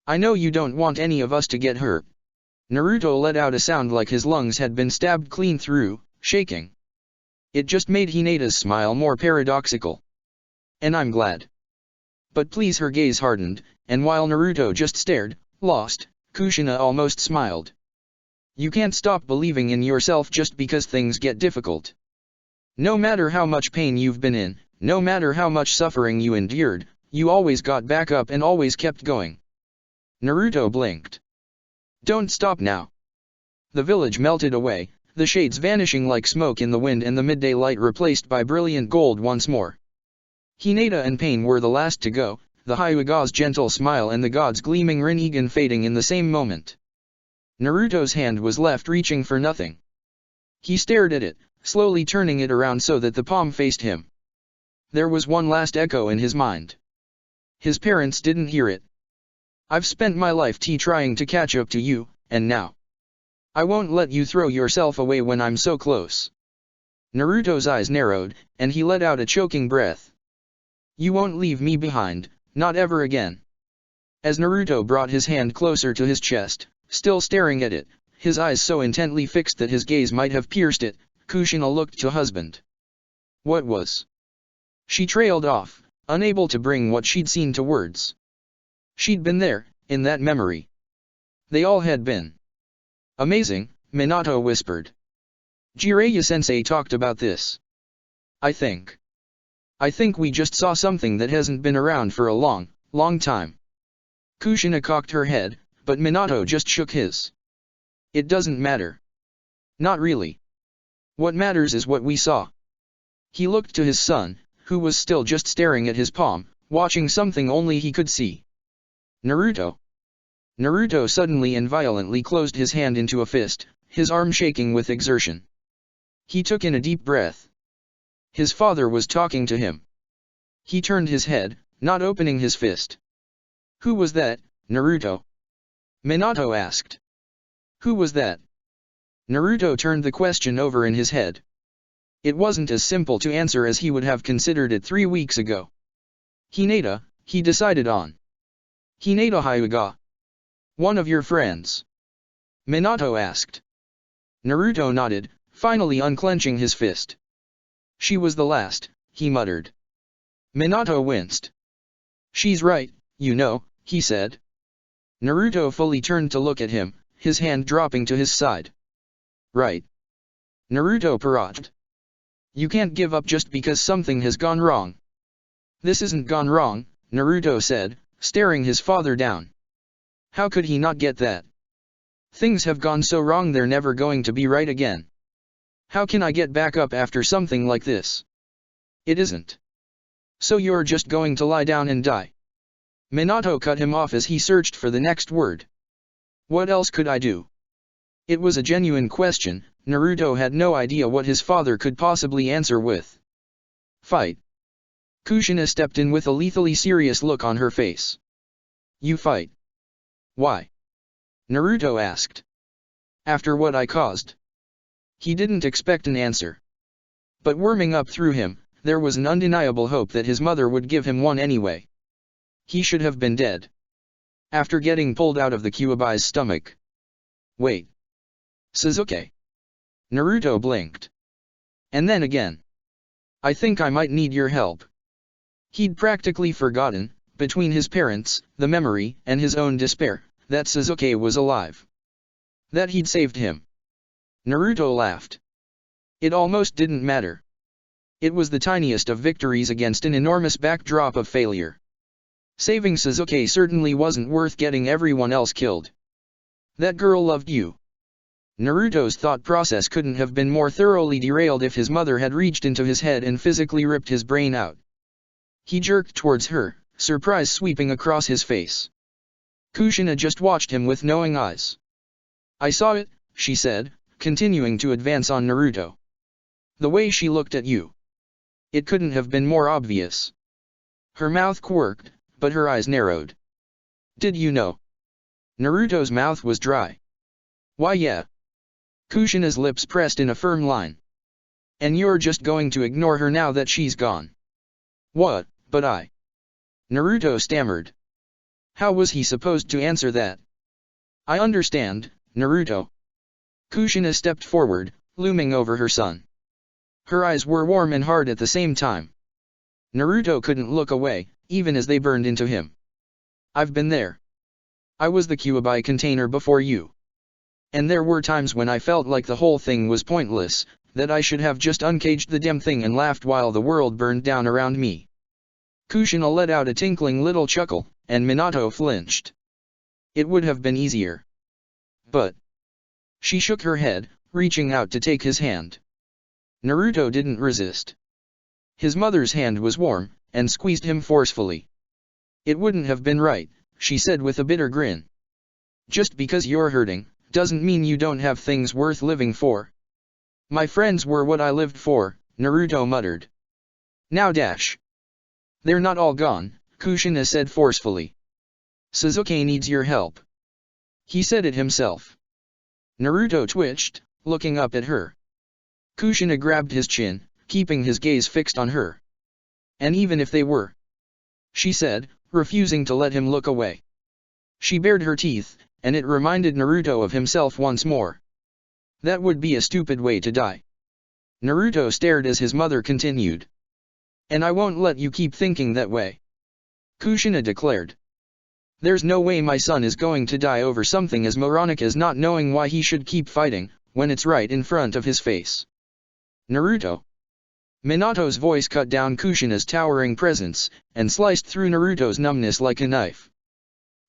I know you don't want any of us to get hurt. Naruto let out a sound like his lungs had been stabbed clean through, shaking. It just made Hinata's smile more paradoxical. And I'm glad. But please, her gaze hardened, and while Naruto just stared, lost, Kushina almost smiled. You can't stop believing in yourself just because things get difficult. No matter how much pain you've been in, no matter how much suffering you endured, you always got back up and always kept going. Naruto blinked. Don't stop now. The village melted away, the shades vanishing like smoke in the wind and the midday light replaced by brilliant gold once more. Hinata and Pain were the last to go, the Hyuga's gentle smile and the god's gleaming Rinnegan fading in the same moment. Naruto's hand was left reaching for nothing. He stared at it, slowly turning it around so that the palm faced him. There was one last echo in his mind. His parents didn't hear it. I've spent my life trying to catch up to you, and now. I won't let you throw yourself away when I'm so close. Naruto's eyes narrowed, and he let out a choking breath. You won't leave me behind, not ever again. As Naruto brought his hand closer to his chest, still staring at it, his eyes so intently fixed that his gaze might have pierced it, Kushina looked to husband. What was? She trailed off, unable to bring what she'd seen to words. She'd been there, in that memory. They all had been. Amazing, Minato whispered. Jiraiya-sensei talked about this. I think we just saw something that hasn't been around for a long, long time. Kushina cocked her head, but Minato just shook his. It doesn't matter. Not really. What matters is what we saw. He looked to his son, who was still just staring at his palm, watching something only he could see. Naruto. Naruto suddenly and violently closed his hand into a fist, his arm shaking with exertion. He took in a deep breath. His father was talking to him. He turned his head, not opening his fist. Who was that, Naruto? Minato asked. Who was that? Naruto turned the question over in his head. It wasn't as simple to answer as he would have considered it 3 weeks ago. Hinata, he decided on. Hinata Hyuga. One of your friends? Minato asked. Naruto nodded, finally unclenching his fist. She was the last, he muttered. Minato winced. She's right, you know, he said. Naruto fully turned to look at him, his hand dropping to his side. Right. Naruto parroted. You can't give up just because something has gone wrong. This isn't gone wrong, Naruto said, staring his father down. How could he not get that? Things have gone so wrong, they're never going to be right again. How can I get back up after something like this? It isn't. So you're just going to lie down and die? Minato cut him off as he searched for the next word. What else could I do? It was a genuine question. Naruto had no idea what his father could possibly answer with. Fight. Kushina stepped in with a lethally serious look on her face. You fight. Why? Naruto asked. After what I caused. He didn't expect an answer. But warming up through him, there was an undeniable hope that his mother would give him one anyway. He should have been dead. After getting pulled out of the Kyuubi's stomach. Wait. Sasuke. Naruto blinked. And then again. I think I might need your help. He'd practically forgotten, between his parents, the memory, and his own despair, that Sasuke was alive. That he'd saved him. Naruto laughed. It almost didn't matter. It was the tiniest of victories against an enormous backdrop of failure. Saving Sasuke certainly wasn't worth getting everyone else killed. That girl loved you. Naruto's thought process couldn't have been more thoroughly derailed if his mother had reached into his head and physically ripped his brain out. He jerked towards her, surprise sweeping across his face. Kushina just watched him with knowing eyes. I saw it, she said, continuing to advance on Naruto. The way she looked at you. It couldn't have been more obvious. Her mouth quirked, but her eyes narrowed. Did you know? Naruto's mouth was dry. Why yeah. Kushina's lips pressed in a firm line. And you're just going to ignore her now that she's gone. What, but I... Naruto stammered. How was he supposed to answer that? I understand, Naruto. Kushina stepped forward, looming over her son. Her eyes were warm and hard at the same time. Naruto couldn't look away, even as they burned into him. I've been there. I was the Kyuubi container before you. And there were times when I felt like the whole thing was pointless, that I should have just uncaged the damn thing and laughed while the world burned down around me. Kushina let out a tinkling little chuckle, and Minato flinched. It would have been easier. But... She shook her head, reaching out to take his hand. Naruto didn't resist. His mother's hand was warm, and squeezed him forcefully. It wouldn't have been right, she said with a bitter grin. Just because you're hurting, doesn't mean you don't have things worth living for. My friends were what I lived for, Naruto muttered. Now dash. They're not all gone, Kushina said forcefully. Sasuke needs your help. He said it himself. Naruto twitched, looking up at her. Kushina grabbed his chin, keeping his gaze fixed on her. And even if they were, she said, refusing to let him look away. She bared her teeth, and it reminded Naruto of himself once more. That would be a stupid way to die. Naruto stared as his mother continued. And I won't let you keep thinking that way. Kushina declared. There's no way my son is going to die over something as moronic as not knowing why he should keep fighting, when it's right in front of his face. Naruto. Minato's voice cut down Kushina's towering presence, and sliced through Naruto's numbness like a knife.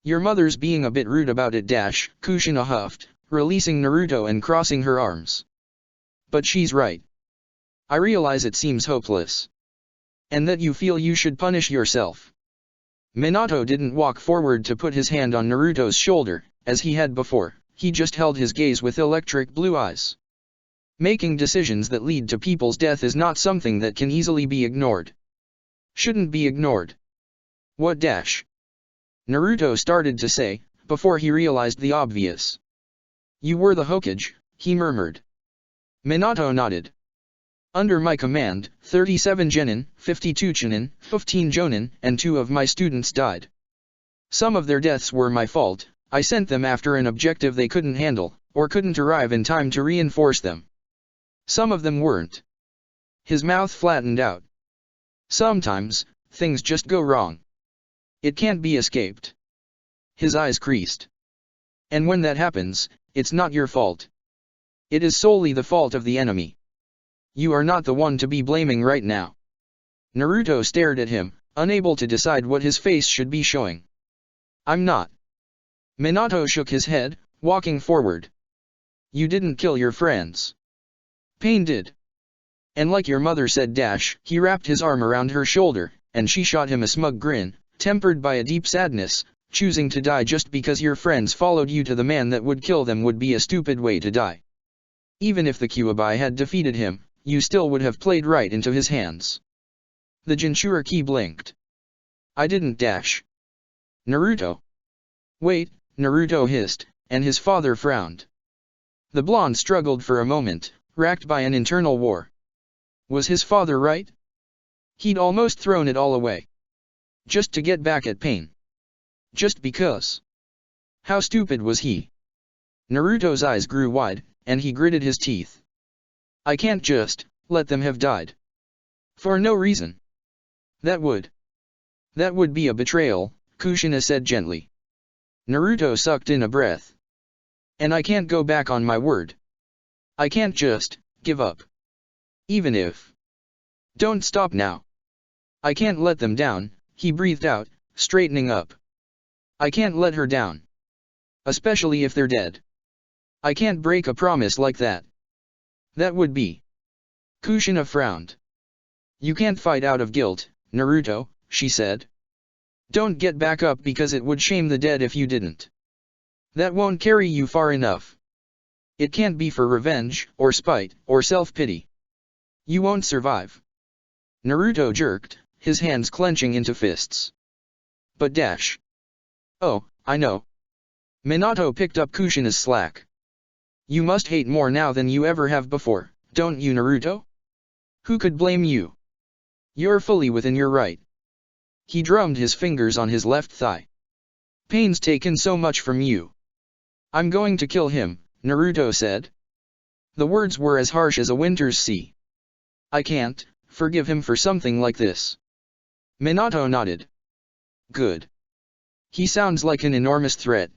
Your mother's being a bit rude about it dash, Kushina huffed, releasing Naruto and crossing her arms. But she's right. I realize it seems hopeless. And that you feel you should punish yourself. Minato didn't walk forward to put his hand on Naruto's shoulder, as he had before, he just held his gaze with electric blue eyes. Making decisions that lead to people's death is not something that can easily be ignored. Shouldn't be ignored. What dash? Naruto started to say, before he realized the obvious. You were the Hokage, he murmured. Minato nodded. Under my command, 37 genin, 52 chunin, 15 jonin, and 2 of my students died. Some of their deaths were my fault, I sent them after an objective they couldn't handle, or couldn't arrive in time to reinforce them. Some of them weren't. His mouth flattened out. Sometimes, things just go wrong. It can't be escaped. His eyes creased. And when that happens, it's not your fault. It is solely the fault of the enemy. You are not the one to be blaming right now. Naruto stared at him, unable to decide what his face should be showing. I'm not. Minato shook his head, walking forward. You didn't kill your friends. Pain did. And like your mother said dash, he wrapped his arm around her shoulder, and she shot him a smug grin, tempered by a deep sadness. Choosing to die just because your friends followed you to the man that would kill them would be a stupid way to die. Even if the Kyuubi had defeated him, you still would have played right into his hands. The Jinchuriki blinked. I didn't dash. Naruto. Wait, Naruto hissed, and his father frowned. The blonde struggled for a moment, racked by an internal war. Was his father right? He'd almost thrown it all away. Just to get back at Pain. Just because. How stupid was he? Naruto's eyes grew wide, and he gritted his teeth. I can't just let them have died. For no reason. That would be a betrayal, Kushina said gently. Naruto sucked in a breath. And I can't go back on my word. I can't just give up. Even if. Don't stop now. I can't let them down, he breathed out, straightening up. I can't let her down. Especially if they're dead. I can't break a promise like that. That would be. Kushina frowned. You can't fight out of guilt, Naruto, she said. Don't get back up because it would shame the dead if you didn't. That won't carry you far enough. It can't be for revenge, or spite, or self-pity. You won't survive. Naruto jerked, his hands clenching into fists. But dash. Oh, I know. Minato picked up Kushina's slack. You must hate more now than you ever have before, don't you, Naruto? Who could blame you? You're fully within your right. He drummed his fingers on his left thigh. Pain's taken so much from you. I'm going to kill him, Naruto said. The words were as harsh as a winter's sea. I can't forgive him for something like this. Minato nodded. Good. He sounds like an enormous threat.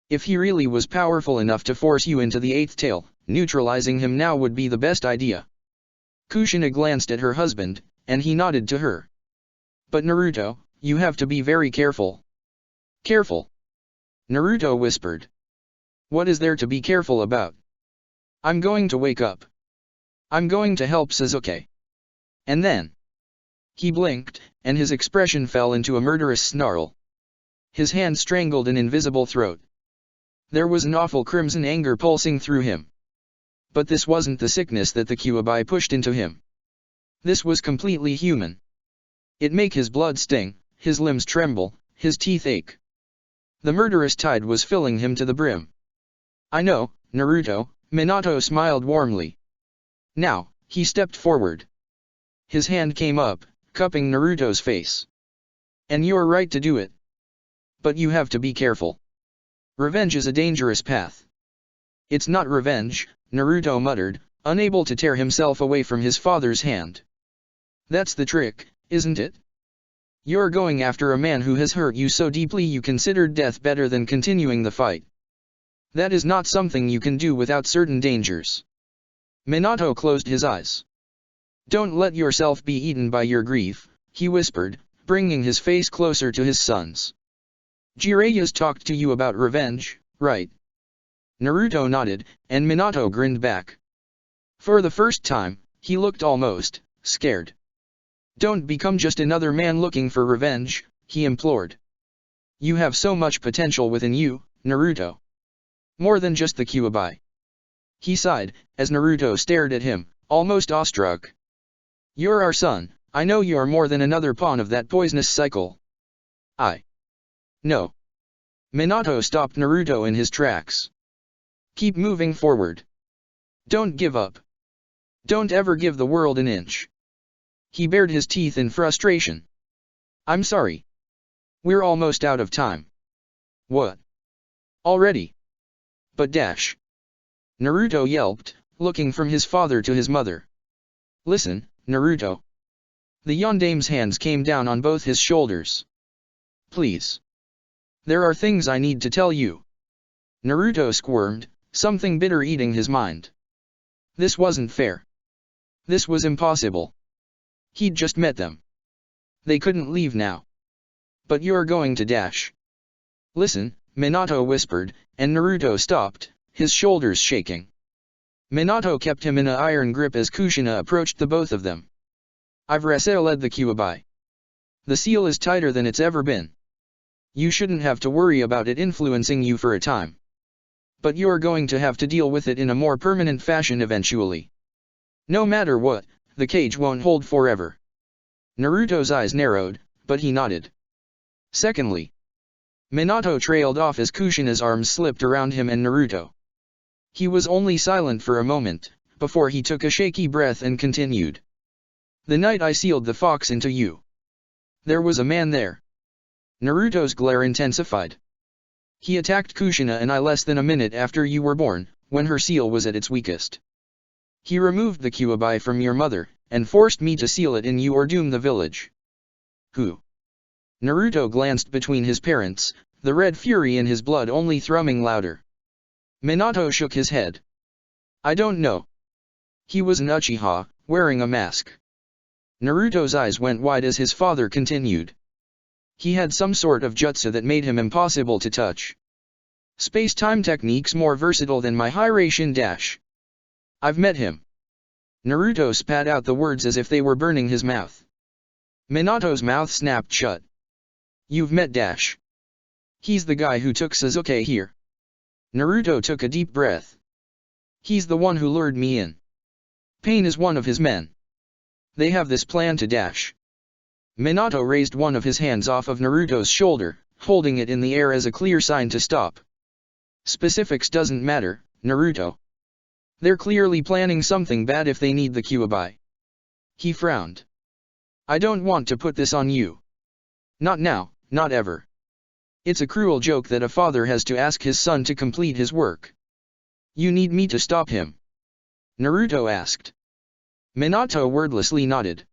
If he really was powerful enough to force you into the eighth tail, neutralizing him now would be the best idea. Kushina glanced at her husband, and he nodded to her. But Naruto, you have to be very careful. Careful? Naruto whispered. What is there to be careful about? I'm going to wake up. I'm going to help Sasuke. And then. He blinked, and his expression fell into a murderous snarl. His hand strangled an invisible throat. There was an awful crimson anger pulsing through him. But this wasn't the sickness that the Kyuubi pushed into him. This was completely human. It made his blood sting, his limbs tremble, his teeth ache. The murderous tide was filling him to the brim. I know, Naruto, Minato smiled warmly. Now, he stepped forward. His hand came up, cupping Naruto's face. And you're right to do it. But you have to be careful. Revenge is a dangerous path. It's not revenge, Naruto muttered, unable to tear himself away from his father's hand. That's the trick, isn't it? You're going after a man who has hurt you so deeply you considered death better than continuing the fight. That is not something you can do without certain dangers. Minato closed his eyes. Don't let yourself be eaten by your grief, he whispered, bringing his face closer to his son's. Jiraiya's talked to you about revenge, right? Naruto nodded, and Minato grinned back. For the first time, he looked almost scared. Don't become just another man looking for revenge, he implored. You have so much potential within you, Naruto. More than just the Kyuubi. He sighed, as Naruto stared at him, almost awestruck. You're our son, I know you're more than another pawn of that poisonous cycle. No. Minato stopped Naruto in his tracks. Keep moving forward. Don't give up. Don't ever give the world an inch. He bared his teeth in frustration. I'm sorry. We're almost out of time. What? Already? But dash. Naruto yelped, looking from his father to his mother. Listen, Naruto. The Yondame's hands came down on both his shoulders. Please. There are things I need to tell you. Naruto squirmed, something bitter eating his mind. This wasn't fair. This was impossible. He'd just met them. They couldn't leave now. But you're going to dash. Listen, Minato whispered, and Naruto stopped, his shoulders shaking. Minato kept him in an iron grip as Kushina approached the both of them. I've led the Kyuubi. The seal is tighter than it's ever been. You shouldn't have to worry about it influencing you for a time. But you're going to have to deal with it in a more permanent fashion eventually. No matter what, the cage won't hold forever. Naruto's eyes narrowed, but he nodded. Secondly. Minato trailed off as Kushina's arms slipped around him and Naruto. He was only silent for a moment, before he took a shaky breath and continued. The night I sealed the fox into you. There was a man there. Naruto's glare intensified. He attacked Kushina and I less than a minute after you were born, when her seal was at its weakest. He removed the Kyuubi from your mother, and forced me to seal it in you or doom the village. Who? Naruto glanced between his parents, the red fury in his blood only thrumming louder. Minato shook his head. I don't know. He was an Uchiha, wearing a mask. Naruto's eyes went wide as his father continued. He had some sort of jutsu that made him impossible to touch. Space-time techniques more versatile than my Hiraishin dash. I've met him. Naruto spat out the words as if they were burning his mouth. Minato's mouth snapped shut. You've met Dash. He's the guy who took Sasuke here. Naruto took a deep breath. He's the one who lured me in. Pain is one of his men. They have this plan to Dash. Minato raised one of his hands off of Naruto's shoulder, holding it in the air as a clear sign to stop. Specifics doesn't matter, Naruto. They're clearly planning something bad if they need the Kyuubi. He frowned. I don't want to put this on you. Not now, not ever. It's a cruel joke that a father has to ask his son to complete his work. You need me to stop him? Naruto asked. Minato wordlessly nodded.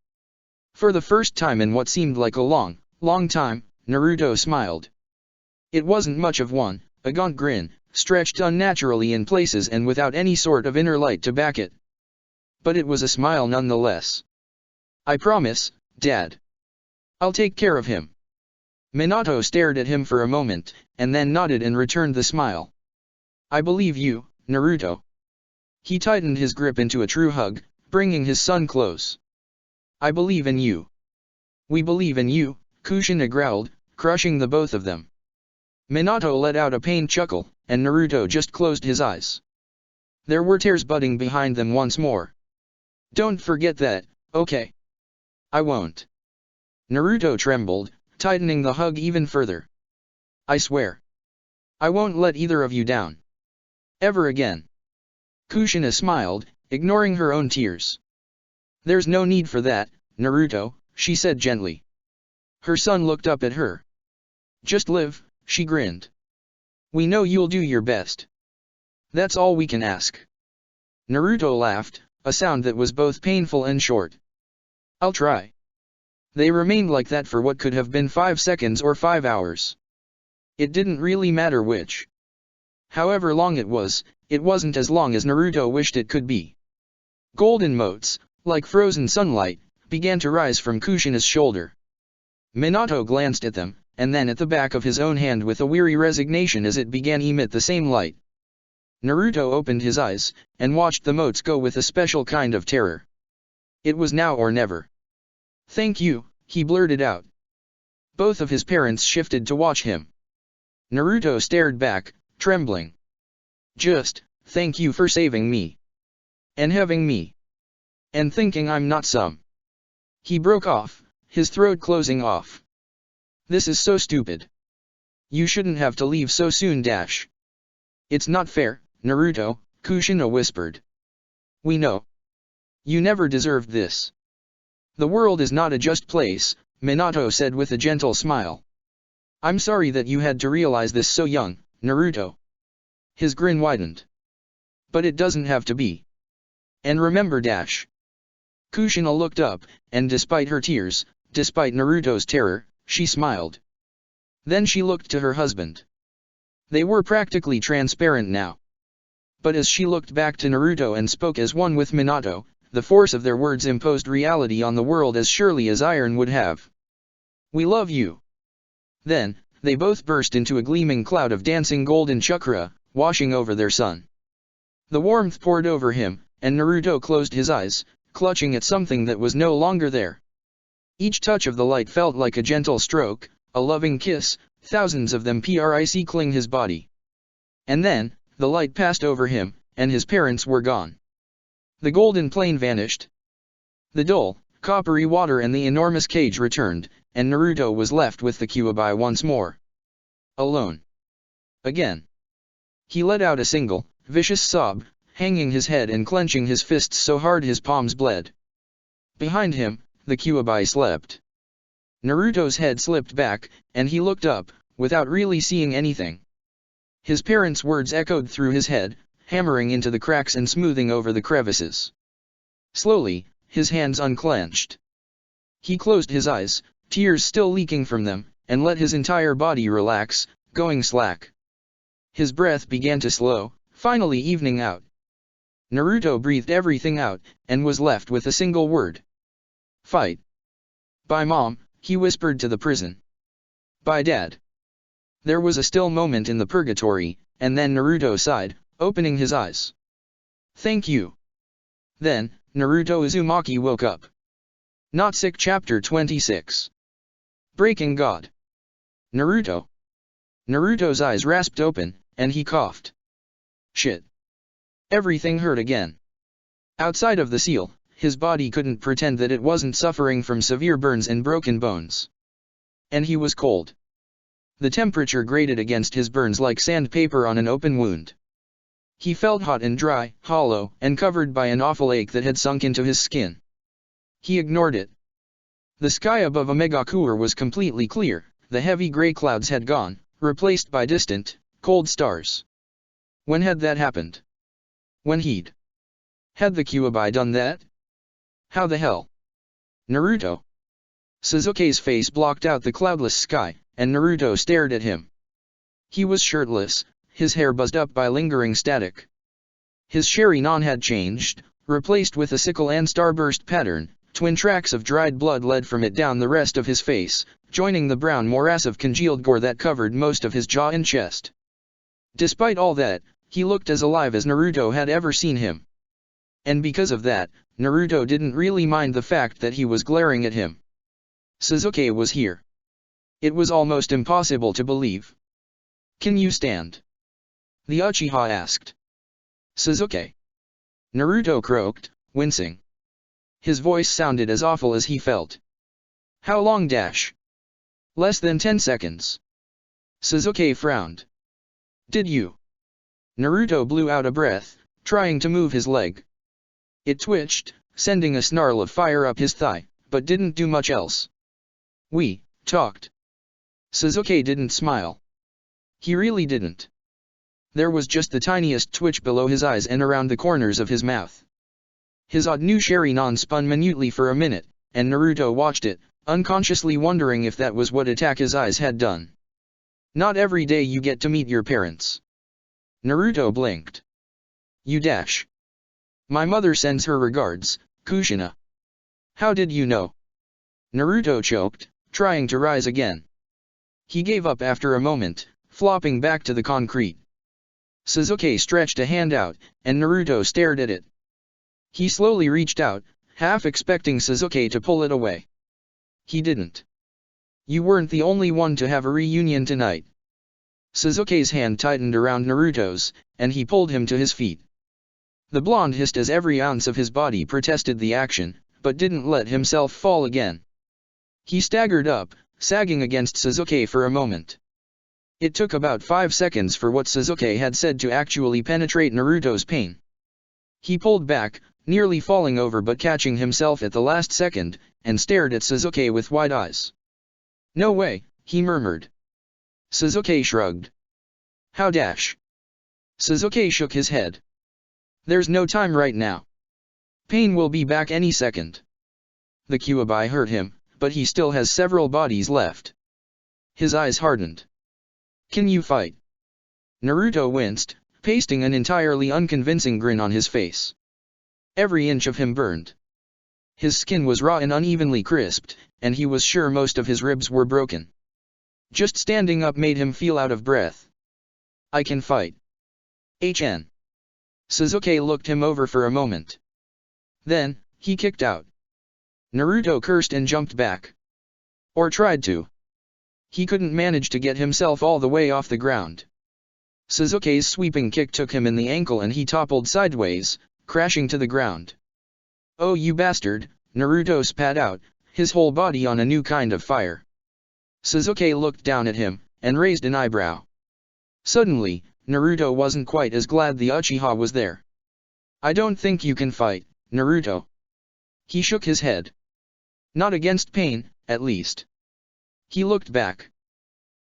For the first time in what seemed like a long, long time, Naruto smiled. It wasn't much of one, a gaunt grin, stretched unnaturally in places and without any sort of inner light to back it. But it was a smile nonetheless. I promise, Dad. I'll take care of him. Minato stared at him for a moment, and then nodded and returned the smile. I believe you, Naruto. He tightened his grip into a true hug, bringing his son close. I believe in you. We believe in you, Kushina growled, crushing the both of them. Minato let out a pained chuckle, and Naruto just closed his eyes. There were tears budding behind them once more. Don't forget that, okay? I won't. Naruto trembled, tightening the hug even further. I swear. I won't let either of you down. Ever again. Kushina smiled, ignoring her own tears. There's no need for that, Naruto, she said gently. Her son looked up at her. Just live, she grinned. We know you'll do your best. That's all we can ask. Naruto laughed, a sound that was both painful and short. I'll try. They remained like that for what could have been 5 seconds or 5 hours. It didn't really matter which. However long it wasn't as long as Naruto wished it could be. Golden motes, like frozen sunlight, began to rise from Kushina's shoulder. Minato glanced at them, and then at the back of his own hand with a weary resignation as it began to emit the same light. Naruto opened his eyes, and watched the motes go with a special kind of terror. It was now or never. Thank you, he blurted out. Both of his parents shifted to watch him. Naruto stared back, trembling. Just, thank you for saving me. And having me. And thinking I'm not some. He broke off, his throat closing off. This is so stupid. You shouldn't have to leave so soon. Dash. It's not fair, Naruto, Kushina whispered. We know. You never deserved this. The world is not a just place, Minato said with a gentle smile. I'm sorry that you had to realize this so young, Naruto. His grin widened. But it doesn't have to be. And remember Dash. Kushina looked up, and despite her tears, despite Naruto's terror, she smiled. Then she looked to her husband. They were practically transparent now. But as she looked back to Naruto and spoke as one with Minato, the force of their words imposed reality on the world as surely as iron would have. We love you. Then, they both burst into a gleaming cloud of dancing golden chakra, washing over their son. The warmth poured over him, and Naruto closed his eyes, clutching at something that was no longer there. Each touch of the light felt like a gentle stroke, a loving kiss, thousands of them pricling his body. And then, the light passed over him, and his parents were gone. The golden plane vanished. The dull, coppery water and the enormous cage returned, and Naruto was left with the Kyuubi once more. Alone. Again. He let out a single, vicious sob, hanging his head and clenching his fists so hard his palms bled. Behind him, the Kyuubi slept. Naruto's head slipped back, and he looked up, without really seeing anything. His parents' words echoed through his head, hammering into the cracks and smoothing over the crevices. Slowly, his hands unclenched. He closed his eyes, tears still leaking from them, and let his entire body relax, going slack. His breath began to slow, finally evening out. Naruto breathed everything out, and was left with a single word. Fight. Bye Mom, he whispered to the prison. Bye Dad. There was a still moment in the purgatory, and then Naruto sighed, opening his eyes. Thank you. Then, Naruto Uzumaki woke up. Not Sick Chapter 26. Breaking God. Naruto. Naruto's eyes rasped open, and he coughed. Shit. Everything hurt again. Outside of the seal, his body couldn't pretend that it wasn't suffering from severe burns and broken bones. And he was cold. The temperature grated against his burns like sandpaper on an open wound. He felt hot and dry, hollow, and covered by an awful ache that had sunk into his skin. He ignored it. The sky above Omegakure was completely clear, the heavy gray clouds had gone, replaced by distant, cold stars. When had that happened? When he'd. Had the Kyuubi done that? How the hell? Naruto. Sasuke's face blocked out the cloudless sky, and Naruto stared at him. He was shirtless, his hair buzzed up by lingering static. His Sharingan had changed, replaced with a sickle and starburst pattern. Twin tracks of dried blood led from it down the rest of his face, joining the brown morass of congealed gore that covered most of his jaw and chest. Despite all that, he looked as alive as Naruto had ever seen him. And because of that, Naruto didn't really mind the fact that he was glaring at him. Sasuke was here. It was almost impossible to believe. Can you stand? The Uchiha asked. Sasuke. Naruto croaked, wincing. His voice sounded as awful as he felt. How long dash? Less than 10 seconds. Sasuke frowned. Did you? Naruto blew out a breath, trying to move his leg. It twitched, sending a snarl of fire up his thigh, but didn't do much else. We talked. Sasuke didn't smile. He really didn't. There was just the tiniest twitch below his eyes and around the corners of his mouth. His odd new Sharingan spun minutely for a minute, and Naruto watched it, unconsciously wondering if that was what attack his eyes had done. Not every day you get to meet your parents. Naruto blinked. You dash. My mother sends her regards, Kushina. How did you know? Naruto choked, trying to rise again. He gave up after a moment, flopping back to the concrete. Sasuke stretched a hand out, and Naruto stared at it. He slowly reached out, half expecting Sasuke to pull it away. He didn't. You weren't the only one to have a reunion tonight. Sasuke's hand tightened around Naruto's, and he pulled him to his feet. The blonde hissed as every ounce of his body protested the action, but didn't let himself fall again. He staggered up, sagging against Sasuke for a moment. It took about 5 seconds for what Sasuke had said to actually penetrate Naruto's pain. He pulled back, nearly falling over but catching himself at the last second, and stared at Sasuke with wide eyes. No way, he murmured. Sasuke shrugged. How dash? Sasuke shook his head. There's no time right now. Pain will be back any second. The Kyuubi hurt him, but he still has several bodies left. His eyes hardened. Can you fight? Naruto winced, pasting an entirely unconvincing grin on his face. Every inch of him burned. His skin was raw and unevenly crisped, and he was sure most of his ribs were broken. Just standing up made him feel out of breath. I can fight. HN. Sasuke looked him over for a moment. Then, he kicked out. Naruto cursed and jumped back. Or tried to. He couldn't manage to get himself all the way off the ground. Sasuke's sweeping kick took him in the ankle and he toppled sideways, crashing to the ground. Oh you bastard, Naruto spat out, his whole body on a new kind of fire. Sasuke looked down at him, and raised an eyebrow. Suddenly, Naruto wasn't quite as glad the Uchiha was there. I don't think you can fight, Naruto. He shook his head. Not against pain, at least. He looked back.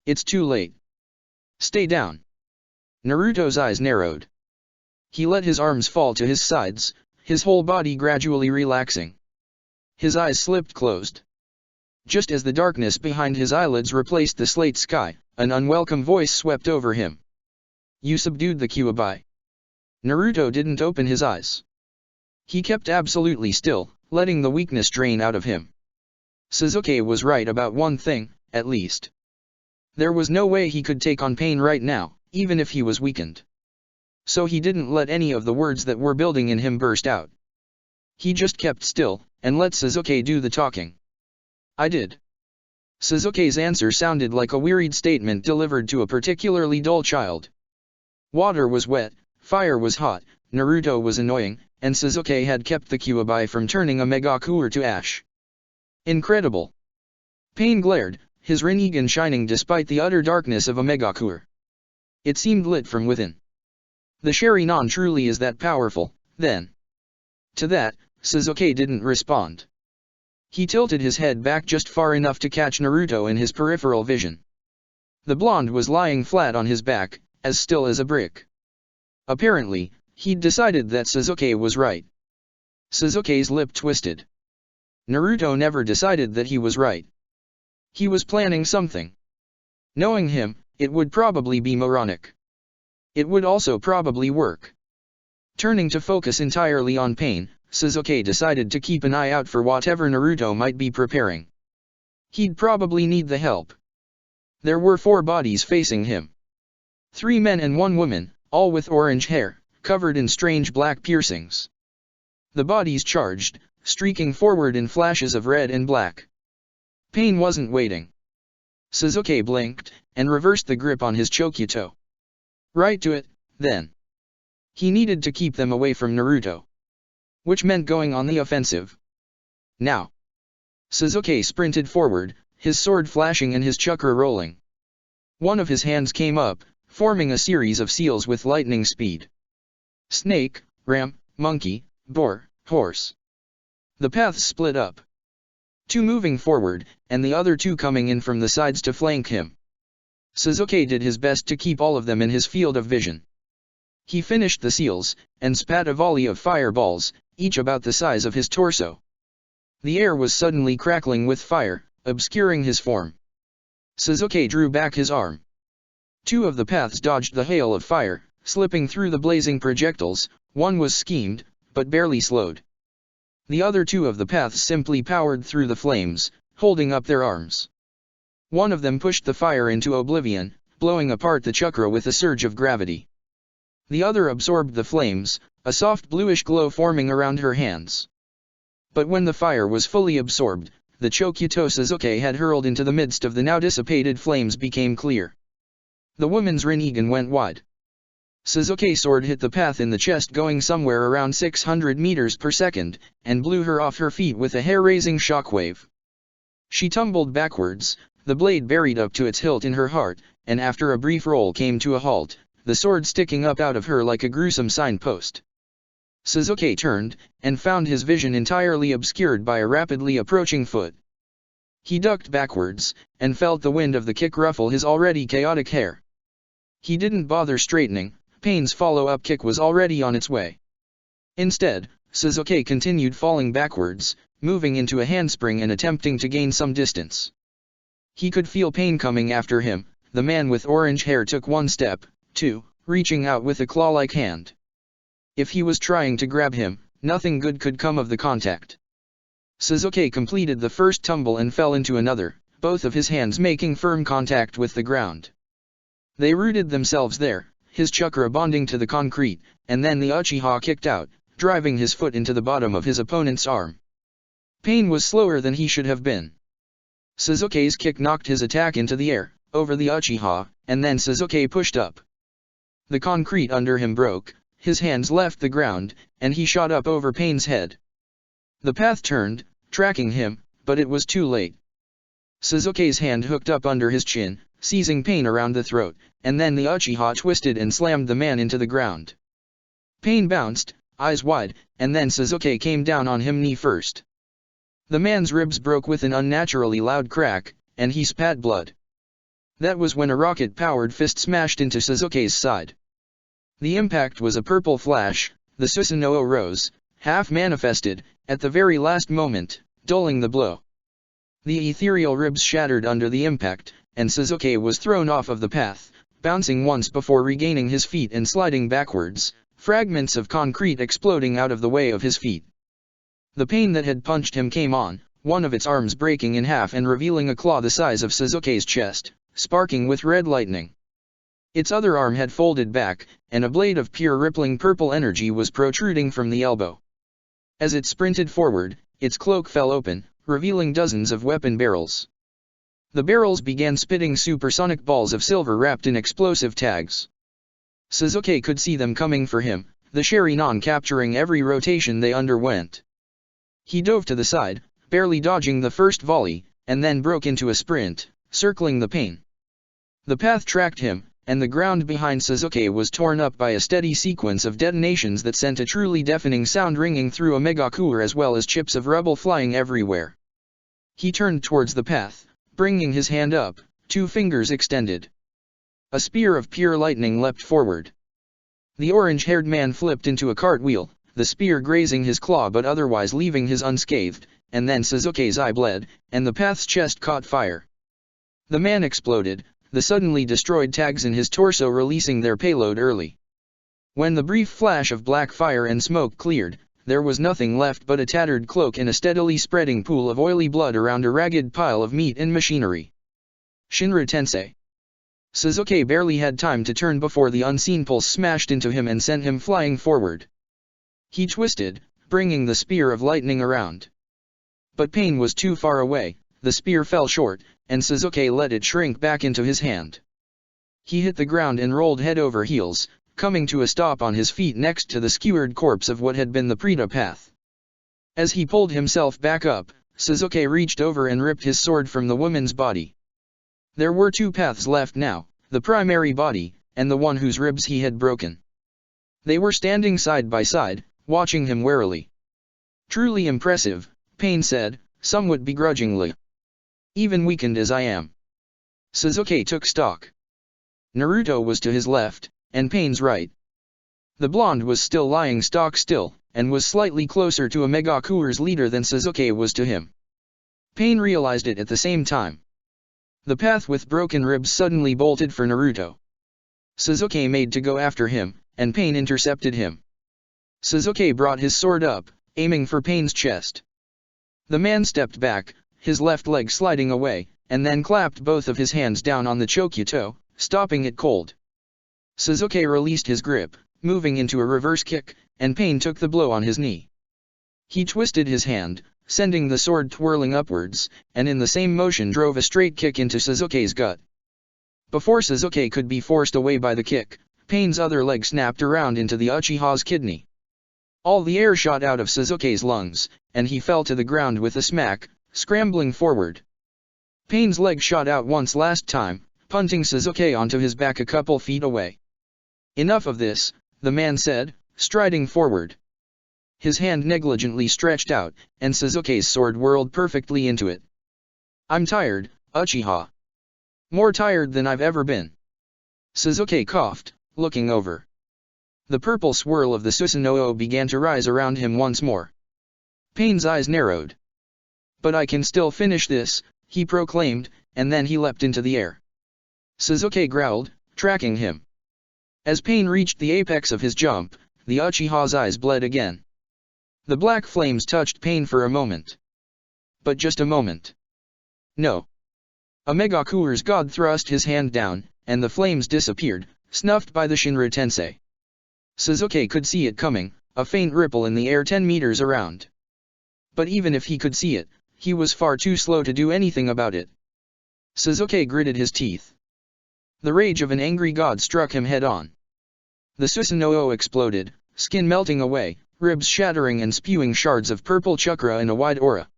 It's too late. Stay down. Naruto's eyes narrowed. He let his arms fall to his sides, his whole body gradually relaxing. His eyes slipped closed. Just as the darkness behind his eyelids replaced the slate sky, an unwelcome voice swept over him. "You subdued the Kyuubi." Naruto didn't open his eyes. He kept absolutely still, letting the weakness drain out of him. Sasuke was right about one thing, at least. There was no way he could take on Pain right now, even if he was weakened. So he didn't let any of the words that were building in him burst out. He just kept still, and let Sasuke do the talking. "I did." Sasuke's answer sounded like a wearied statement delivered to a particularly dull child. Water was wet, fire was hot, Naruto was annoying, and Sasuke had kept the Kyuubi from turning a Megakure to ash. Incredible! Pain glared, his Rinnegan shining despite the utter darkness of a Megakure. It seemed lit from within. The Sharingan truly is that powerful, then. To that, Sasuke didn't respond. He tilted his head back just far enough to catch Naruto in his peripheral vision. The blonde was lying flat on his back, as still as a brick. Apparently, he'd decided that Sasuke was right. Sasuke's lip twisted. Naruto never decided that he was right. He was planning something. Knowing him, it would probably be moronic. It would also probably work. Turning to focus entirely on Pain, Sasuke decided to keep an eye out for whatever Naruto might be preparing. He'd probably need the help. There were 4 bodies facing him. 3 men and 1 woman, all with orange hair, covered in strange black piercings. The bodies charged, streaking forward in flashes of red and black. Pain wasn't waiting. Sasuke blinked, and reversed the grip on his Chokyuto. Right to it, then. He needed to keep them away from Naruto. Which meant going on the offensive. Now. Sasuke sprinted forward, his sword flashing and his chakra rolling. One of his hands came up, forming a series of seals with lightning speed. Snake, ram, monkey, boar, horse. The paths split up. 2 moving forward, and the other 2 coming in from the sides to flank him. Sasuke did his best to keep all of them in his field of vision. He finished the seals, and spat a volley of fireballs, each about the size of his torso. The air was suddenly crackling with fire, obscuring his form. Sasuke drew back his arm. 2 of the paths dodged the hail of fire, slipping through the blazing projectiles. 1 was schemed, but barely slowed. The other 2 of the paths simply powered through the flames, holding up their arms. One of them pushed the fire into oblivion, blowing apart the chakra with a surge of gravity. The other absorbed the flames, a soft bluish glow forming around her hands. But when the fire was fully absorbed, the Chokyuto Sasuke had hurled into the midst of the now dissipated flames became clear. The woman's Rinnegan went wide. Sasuke's sword hit the path in the chest going somewhere around 600 meters per second, and blew her off her feet with a hair-raising shockwave. She tumbled backwards, the blade buried up to its hilt in her heart, and after a brief roll came to a halt, the sword sticking up out of her like a gruesome signpost. Sasuke turned, and found his vision entirely obscured by a rapidly approaching foot. He ducked backwards, and felt the wind of the kick ruffle his already chaotic hair. He didn't bother straightening, Pain's follow-up kick was already on its way. Instead, Sasuke continued falling backwards, moving into a handspring and attempting to gain some distance. He could feel Pain coming after him. The man with orange hair took 1 step, 2, reaching out with a claw-like hand. If he was trying to grab him, nothing good could come of the contact. Sasuke completed the first tumble and fell into another, both of his hands making firm contact with the ground. They rooted themselves there, his chakra bonding to the concrete, and then the Uchiha kicked out, driving his foot into the bottom of his opponent's arm. Pain was slower than he should have been. Sasuke's kick knocked his attack into the air, over the Uchiha, and then Sasuke pushed up. The concrete under him broke, his hands left the ground, and he shot up over Pain's head. The path turned, tracking him, but it was too late. Sasuke's hand hooked up under his chin, seizing Pain around the throat, and then the Uchiha twisted and slammed the man into the ground. Pain bounced, eyes wide, and then Sasuke came down on him knee first. The man's ribs broke with an unnaturally loud crack, and he spat blood. That was when a rocket-powered fist smashed into Sasuke's side. The impact was a purple flash. The Susanoo rose, half manifested, at the very last moment, dulling the blow. The ethereal ribs shattered under the impact, and Sasuke was thrown off of the path, bouncing once before regaining his feet and sliding backwards, fragments of concrete exploding out of the way of his feet. The pain that had punched him came on, one of its arms breaking in half and revealing a claw the size of Sasuke's chest, sparking with red lightning. Its other arm had folded back, and a blade of pure rippling purple energy was protruding from the elbow. As it sprinted forward, its cloak fell open, revealing dozens of weapon barrels. The barrels began spitting supersonic balls of silver wrapped in explosive tags. Sasuke could see them coming for him, the Sharingan capturing every rotation they underwent. He dove to the side, barely dodging the first volley, and then broke into a sprint, circling the pain. The path tracked him, and the ground behind Sasuke was torn up by a steady sequence of detonations that sent a truly deafening sound ringing through a megacooler as well as chips of rubble flying everywhere. He turned towards the path, bringing his hand up, 2 fingers extended. A spear of pure lightning leapt forward. The orange-haired man flipped into a cartwheel, the spear grazing his claw but otherwise leaving his unscathed, and then Sasuke's eye bled, and the path's chest caught fire. The man exploded, the suddenly destroyed tags in his torso releasing their payload early. When the brief flash of black fire and smoke cleared, there was nothing left but a tattered cloak and a steadily spreading pool of oily blood around a ragged pile of meat and machinery. Shinra Tensei. Sasuke barely had time to turn before the unseen pulse smashed into him and sent him flying forward. He twisted, bringing the spear of lightning around. But pain was too far away, the spear fell short, and Sasuke let it shrink back into his hand. He hit the ground and rolled head over heels, coming to a stop on his feet next to the skewered corpse of what had been the Preta path. As he pulled himself back up, Sasuke reached over and ripped his sword from the woman's body. There were 2 paths left now, the primary body, and the one whose ribs he had broken. They were standing side by side, watching him warily. Truly impressive, Pain said, somewhat begrudgingly. Even weakened as I am. Sasuke took stock. Naruto was to his left, and Pain's right. The blonde was still lying stock still, and was slightly closer to a Megacooler's leader than Sasuke was to him. Pain realized it at the same time. The path with broken ribs suddenly bolted for Naruto. Sasuke made to go after him, and Pain intercepted him. Sasuke brought his sword up, aiming for Pain's chest. The man stepped back, his left leg sliding away, and then clapped both of his hands down on the Chokyuto, stopping it cold. Sasuke released his grip, moving into a reverse kick, and Pain took the blow on his knee. He twisted his hand, sending the sword twirling upwards, and in the same motion drove a straight kick into Sasuke's gut. Before Sasuke could be forced away by the kick, Pain's other leg snapped around into the Uchiha's kidney. All the air shot out of Sasuke's lungs, and he fell to the ground with a smack, scrambling forward. Pain's leg shot out once last time, punting Sasuke onto his back a couple feet away. Enough of this, the man said, striding forward. His hand negligently stretched out, and Sasuke's sword whirled perfectly into it. I'm tired, Uchiha. More tired than I've ever been. Sasuke coughed, looking over. The purple swirl of the Susanoo began to rise around him once more. Pain's eyes narrowed. But I can still finish this, he proclaimed, and then he leapt into the air. Sasuke growled, tracking him. As Pain reached the apex of his jump, the Uchiha's eyes bled again. The black flames touched Pain for a moment. But just a moment. No. A Megacooler's god thrust his hand down, and the flames disappeared, snuffed by the Shinra Tensei. Sasuke could see it coming, a faint ripple in the air 10 meters around. But even if he could see it, he was far too slow to do anything about it. Sasuke gritted his teeth. The rage of an angry god struck him head-on. The Susanoo exploded, skin melting away, ribs shattering and spewing shards of purple chakra in a wide aura.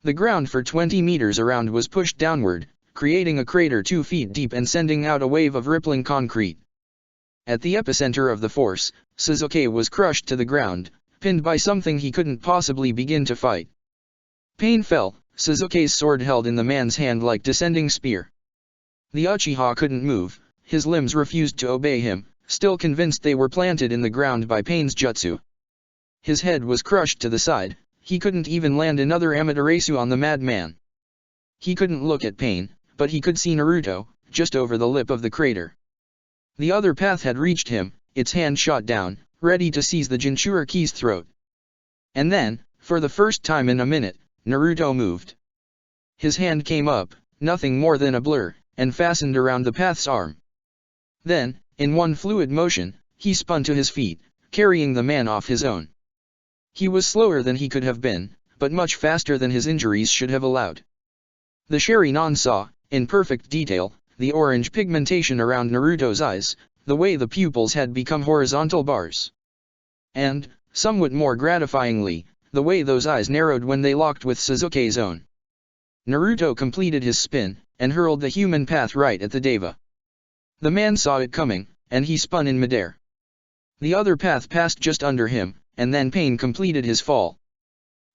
The ground for 20 meters around was pushed downward, creating a crater 2 feet deep and sending out a wave of rippling concrete. At the epicenter of the force, Sasuke was crushed to the ground, pinned by something he couldn't possibly begin to fight. Pain fell, Sasuke's sword held in the man's hand like descending spear. The Uchiha couldn't move, his limbs refused to obey him, still convinced they were planted in the ground by Pain's jutsu. His head was crushed to the side, he couldn't even land another Amaterasu on the madman. He couldn't look at Pain, but he could see Naruto, just over the lip of the crater. The other path had reached him, its hand shot down, ready to seize the Jinchuriki's throat. And then, for the first time in a minute, Naruto moved. His hand came up, nothing more than a blur, and fastened around the path's arm. Then, in one fluid motion, he spun to his feet, carrying the man off his own. He was slower than he could have been, but much faster than his injuries should have allowed. The Sharingan saw, in perfect detail, the orange pigmentation around Naruto's eyes, the way the pupils had become horizontal bars. And, somewhat more gratifyingly, the way those eyes narrowed when they locked with Sasuke's own. Naruto completed his spin, and hurled the human path right at the Deva. The man saw it coming, and he spun in midair. The other path passed just under him, and then Pain completed his fall.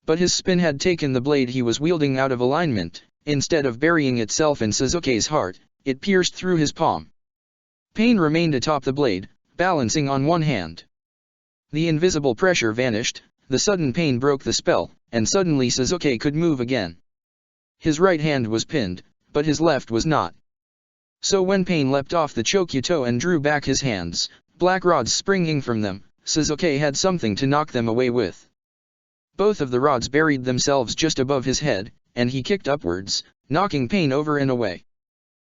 But his spin had taken the blade he was wielding out of alignment. Instead of burying itself in Sasuke's heart, it pierced through his palm. Pain remained atop the blade, balancing on one hand. The invisible pressure vanished, the sudden pain broke the spell, and suddenly Sasuke could move again. His right hand was pinned, but his left was not. So when Pain leapt off the Chokyuto and drew back his hands, black rods springing from them, Sasuke had something to knock them away with. Both of the rods buried themselves just above his head, and he kicked upwards, knocking Pain over and away.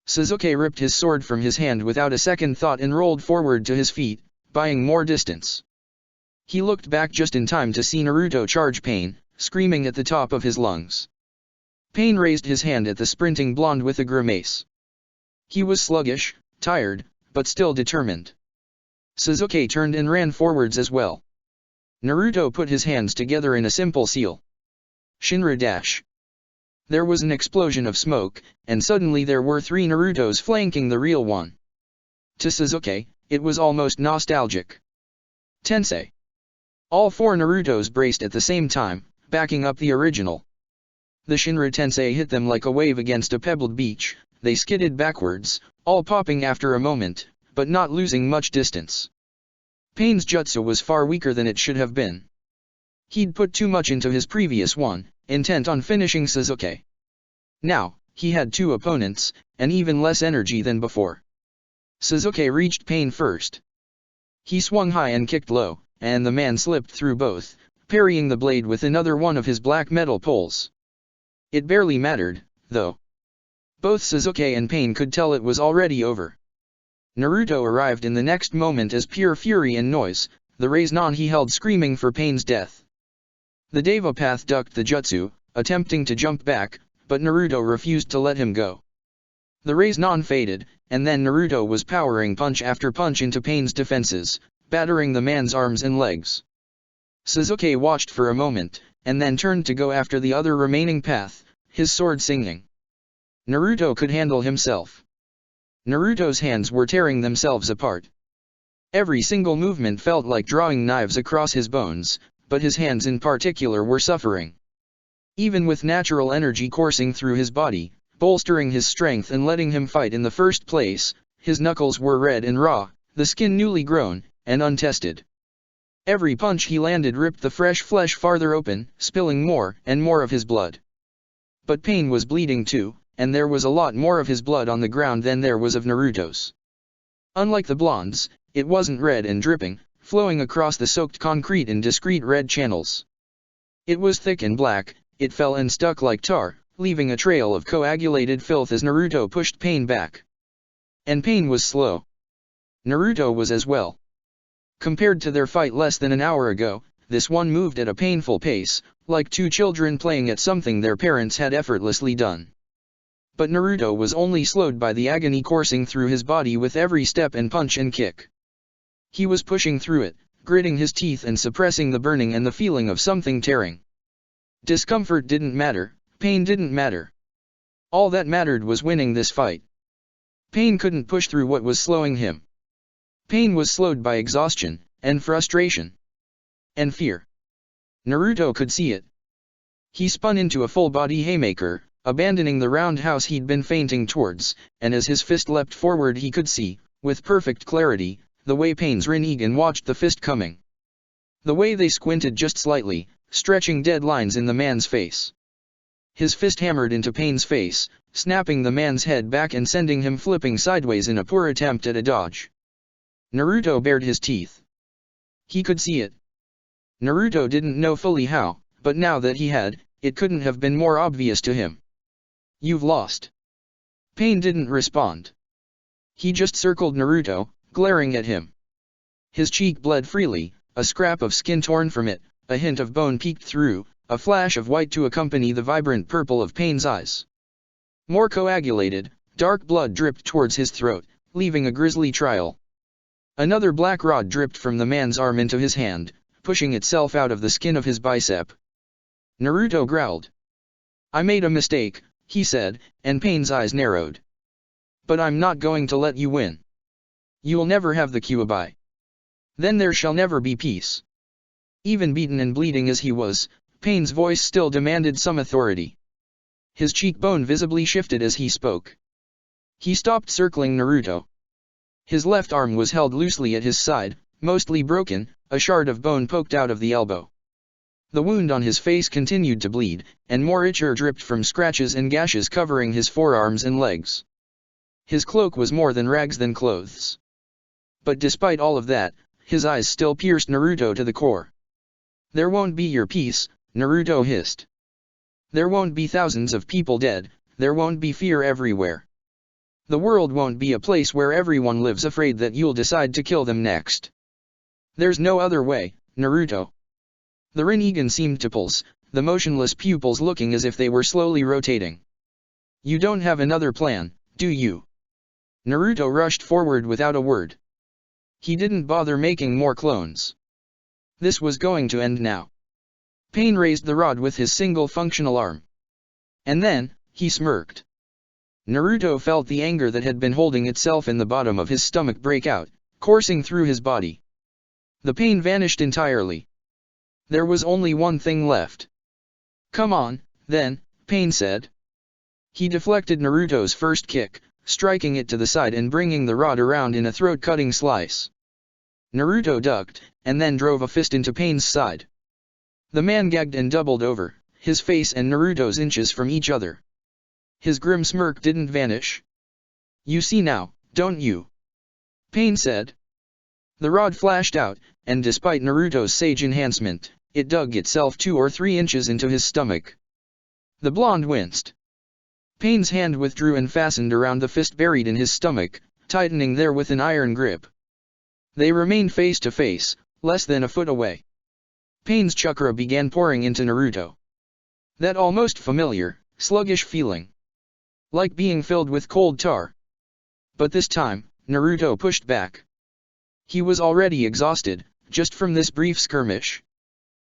Sasuke ripped his sword from his hand without a second thought and rolled forward to his feet, buying more distance. He looked back just in time to see Naruto charge Pain, screaming at the top of his lungs. Pain raised his hand at the sprinting blonde with a grimace. He was sluggish, tired, but still determined. Sasuke turned and ran forwards as well. Naruto put his hands together in a simple seal. Shinra dash. There was an explosion of smoke, and suddenly there were 3 Narutos flanking the real one. To Sasuke, it was almost nostalgic. Tensei. All 4 Narutos braced at the same time, backing up the original. The Shinra Tensei hit them like a wave against a pebbled beach, they skidded backwards, all popping after a moment, but not losing much distance. Pain's jutsu was far weaker than it should have been. He'd put too much into his previous one, intent on finishing Sasuke. Now, he had 2 opponents, and even less energy than before. Sasuke reached Pain first. He swung high and kicked low, and the man slipped through both, parrying the blade with another one of his black metal poles. It barely mattered, though. Both Sasuke and Pain could tell it was already over. Naruto arrived in the next moment as pure fury and noise, the Rasengan he held screaming for Pain's death. The Deva Path ducked the jutsu, attempting to jump back, but Naruto refused to let him go. The Rasengan faded, and then Naruto was powering punch after punch into Pain's defenses, battering the man's arms and legs. Sasuke watched for a moment, and then turned to go after the other remaining path, his sword singing. Naruto could handle himself. Naruto's hands were tearing themselves apart. Every single movement felt like drawing knives across his bones, but his hands in particular were suffering. Even with natural energy coursing through his body, bolstering his strength and letting him fight in the first place, his knuckles were red and raw, the skin newly grown, and untested. Every punch he landed ripped the fresh flesh farther open, spilling more and more of his blood. But Pain was bleeding too, and there was a lot more of his blood on the ground than there was of Naruto's. Unlike the blondes, it wasn't red and dripping, flowing across the soaked concrete in discrete red channels. It was thick and black, it fell and stuck like tar, leaving a trail of coagulated filth as Naruto pushed Pain back. And Pain was slow. Naruto was as well. Compared to their fight less than an hour ago, this one moved at a painful pace, like 2 children playing at something their parents had effortlessly done. But Naruto was only slowed by the agony coursing through his body with every step and punch and kick. He was pushing through it, gritting his teeth and suppressing the burning and the feeling of something tearing. Discomfort didn't matter, pain didn't matter. All that mattered was winning this fight. Pain couldn't push through what was slowing him. Pain was slowed by exhaustion, and frustration. And fear. Naruto could see it. He spun into a full-body haymaker, abandoning the roundhouse he'd been feinting towards, and as his fist leapt forward he could see, with perfect clarity, the way Pain's Rinnegan watched the fist coming. The way they squinted just slightly, stretching dead lines in the man's face. His fist hammered into Pain's face, snapping the man's head back and sending him flipping sideways in a poor attempt at a dodge. Naruto bared his teeth. He could see it. Naruto didn't know fully how, but now that he had, it couldn't have been more obvious to him. You've lost. Pain didn't respond. He just circled Naruto, glaring at him. His cheek bled freely, a scrap of skin torn from it, a hint of bone peeked through, a flash of white to accompany the vibrant purple of Pain's eyes. More coagulated, dark blood dripped towards his throat, leaving a grisly trail. Another black rod dripped from the man's arm into his hand, pushing itself out of the skin of his bicep. Naruto growled. I made a mistake, he said, and Pain's eyes narrowed. But I'm not going to let you win. You'll never have the Kyuubi. Then there shall never be peace. Even beaten and bleeding as he was, Pain's voice still demanded some authority. His cheekbone visibly shifted as he spoke. He stopped circling Naruto. His left arm was held loosely at his side, mostly broken, a shard of bone poked out of the elbow. The wound on his face continued to bleed, and more ichor dripped from scratches and gashes covering his forearms and legs. His cloak was more than rags than clothes. But despite all of that, his eyes still pierced Naruto to the core. There won't be your peace, Naruto hissed. There won't be thousands of people dead, there won't be fear everywhere. The world won't be a place where everyone lives afraid that you'll decide to kill them next. There's no other way, Naruto. The Rinnegan seemed to pulse, the motionless pupils looking as if they were slowly rotating. You don't have another plan, do you? Naruto rushed forward without a word. He didn't bother making more clones. This was going to end now. Pain raised the rod with his single functional arm. And then, he smirked. Naruto felt the anger that had been holding itself in the bottom of his stomach break out, coursing through his body. The pain vanished entirely. There was only one thing left. Come on, then, Pain said. He deflected Naruto's first kick, striking it to the side and bringing the rod around in a throat-cutting slice. Naruto ducked, and then drove a fist into Pain's side. The man gagged and doubled over, his face and Naruto's inches from each other. His grim smirk didn't vanish. You see now, don't you? Pain said. The rod flashed out, and despite Naruto's sage enhancement, it dug itself 2 or 3 inches into his stomach. The blonde winced. Pain's hand withdrew and fastened around the fist buried in his stomach, tightening there with an iron grip. They remained face to face, less than a foot away. Pain's chakra began pouring into Naruto. That almost familiar, sluggish feeling. Like being filled with cold tar. But this time, Naruto pushed back. He was already exhausted, just from this brief skirmish.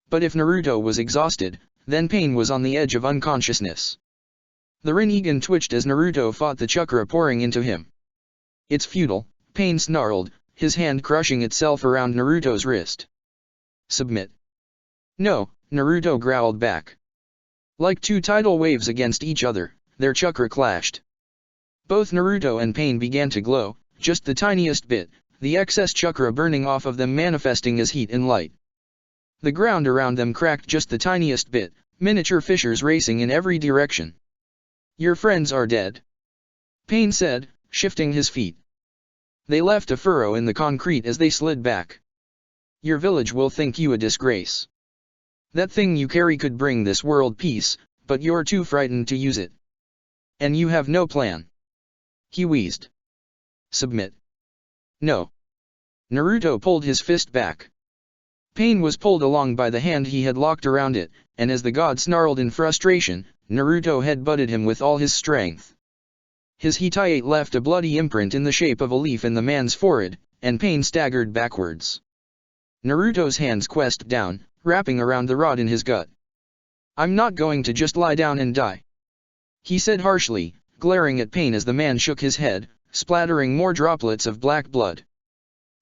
But if Naruto was exhausted, then Pain was on the edge of unconsciousness. The Rinnegan twitched as Naruto fought the chakra pouring into him. It's futile, Pain snarled, his hand crushing itself around Naruto's wrist. Submit. No, Naruto growled back. Like 2 tidal waves against each other, their chakra clashed. Both Naruto and Pain began to glow, just the tiniest bit, the excess chakra burning off of them manifesting as heat and light. The ground around them cracked just the tiniest bit, miniature fissures racing in every direction. Your friends are dead. Pain said, shifting his feet. They left a furrow in the concrete as they slid back. Your village will think you a disgrace. That thing you carry could bring this world peace, but you're too frightened to use it. And you have no plan. He wheezed. Submit. No. Naruto pulled his fist back. Pain was pulled along by the hand he had locked around it, and as the god snarled in frustration, Naruto head-butted him with all his strength. His Hitaiate left a bloody imprint in the shape of a leaf in the man's forehead, and Pain staggered backwards. Naruto's hands quest down, wrapping around the rod in his gut. I'm not going to just lie down and die. He said harshly, glaring at Pain as the man shook his head, splattering more droplets of black blood.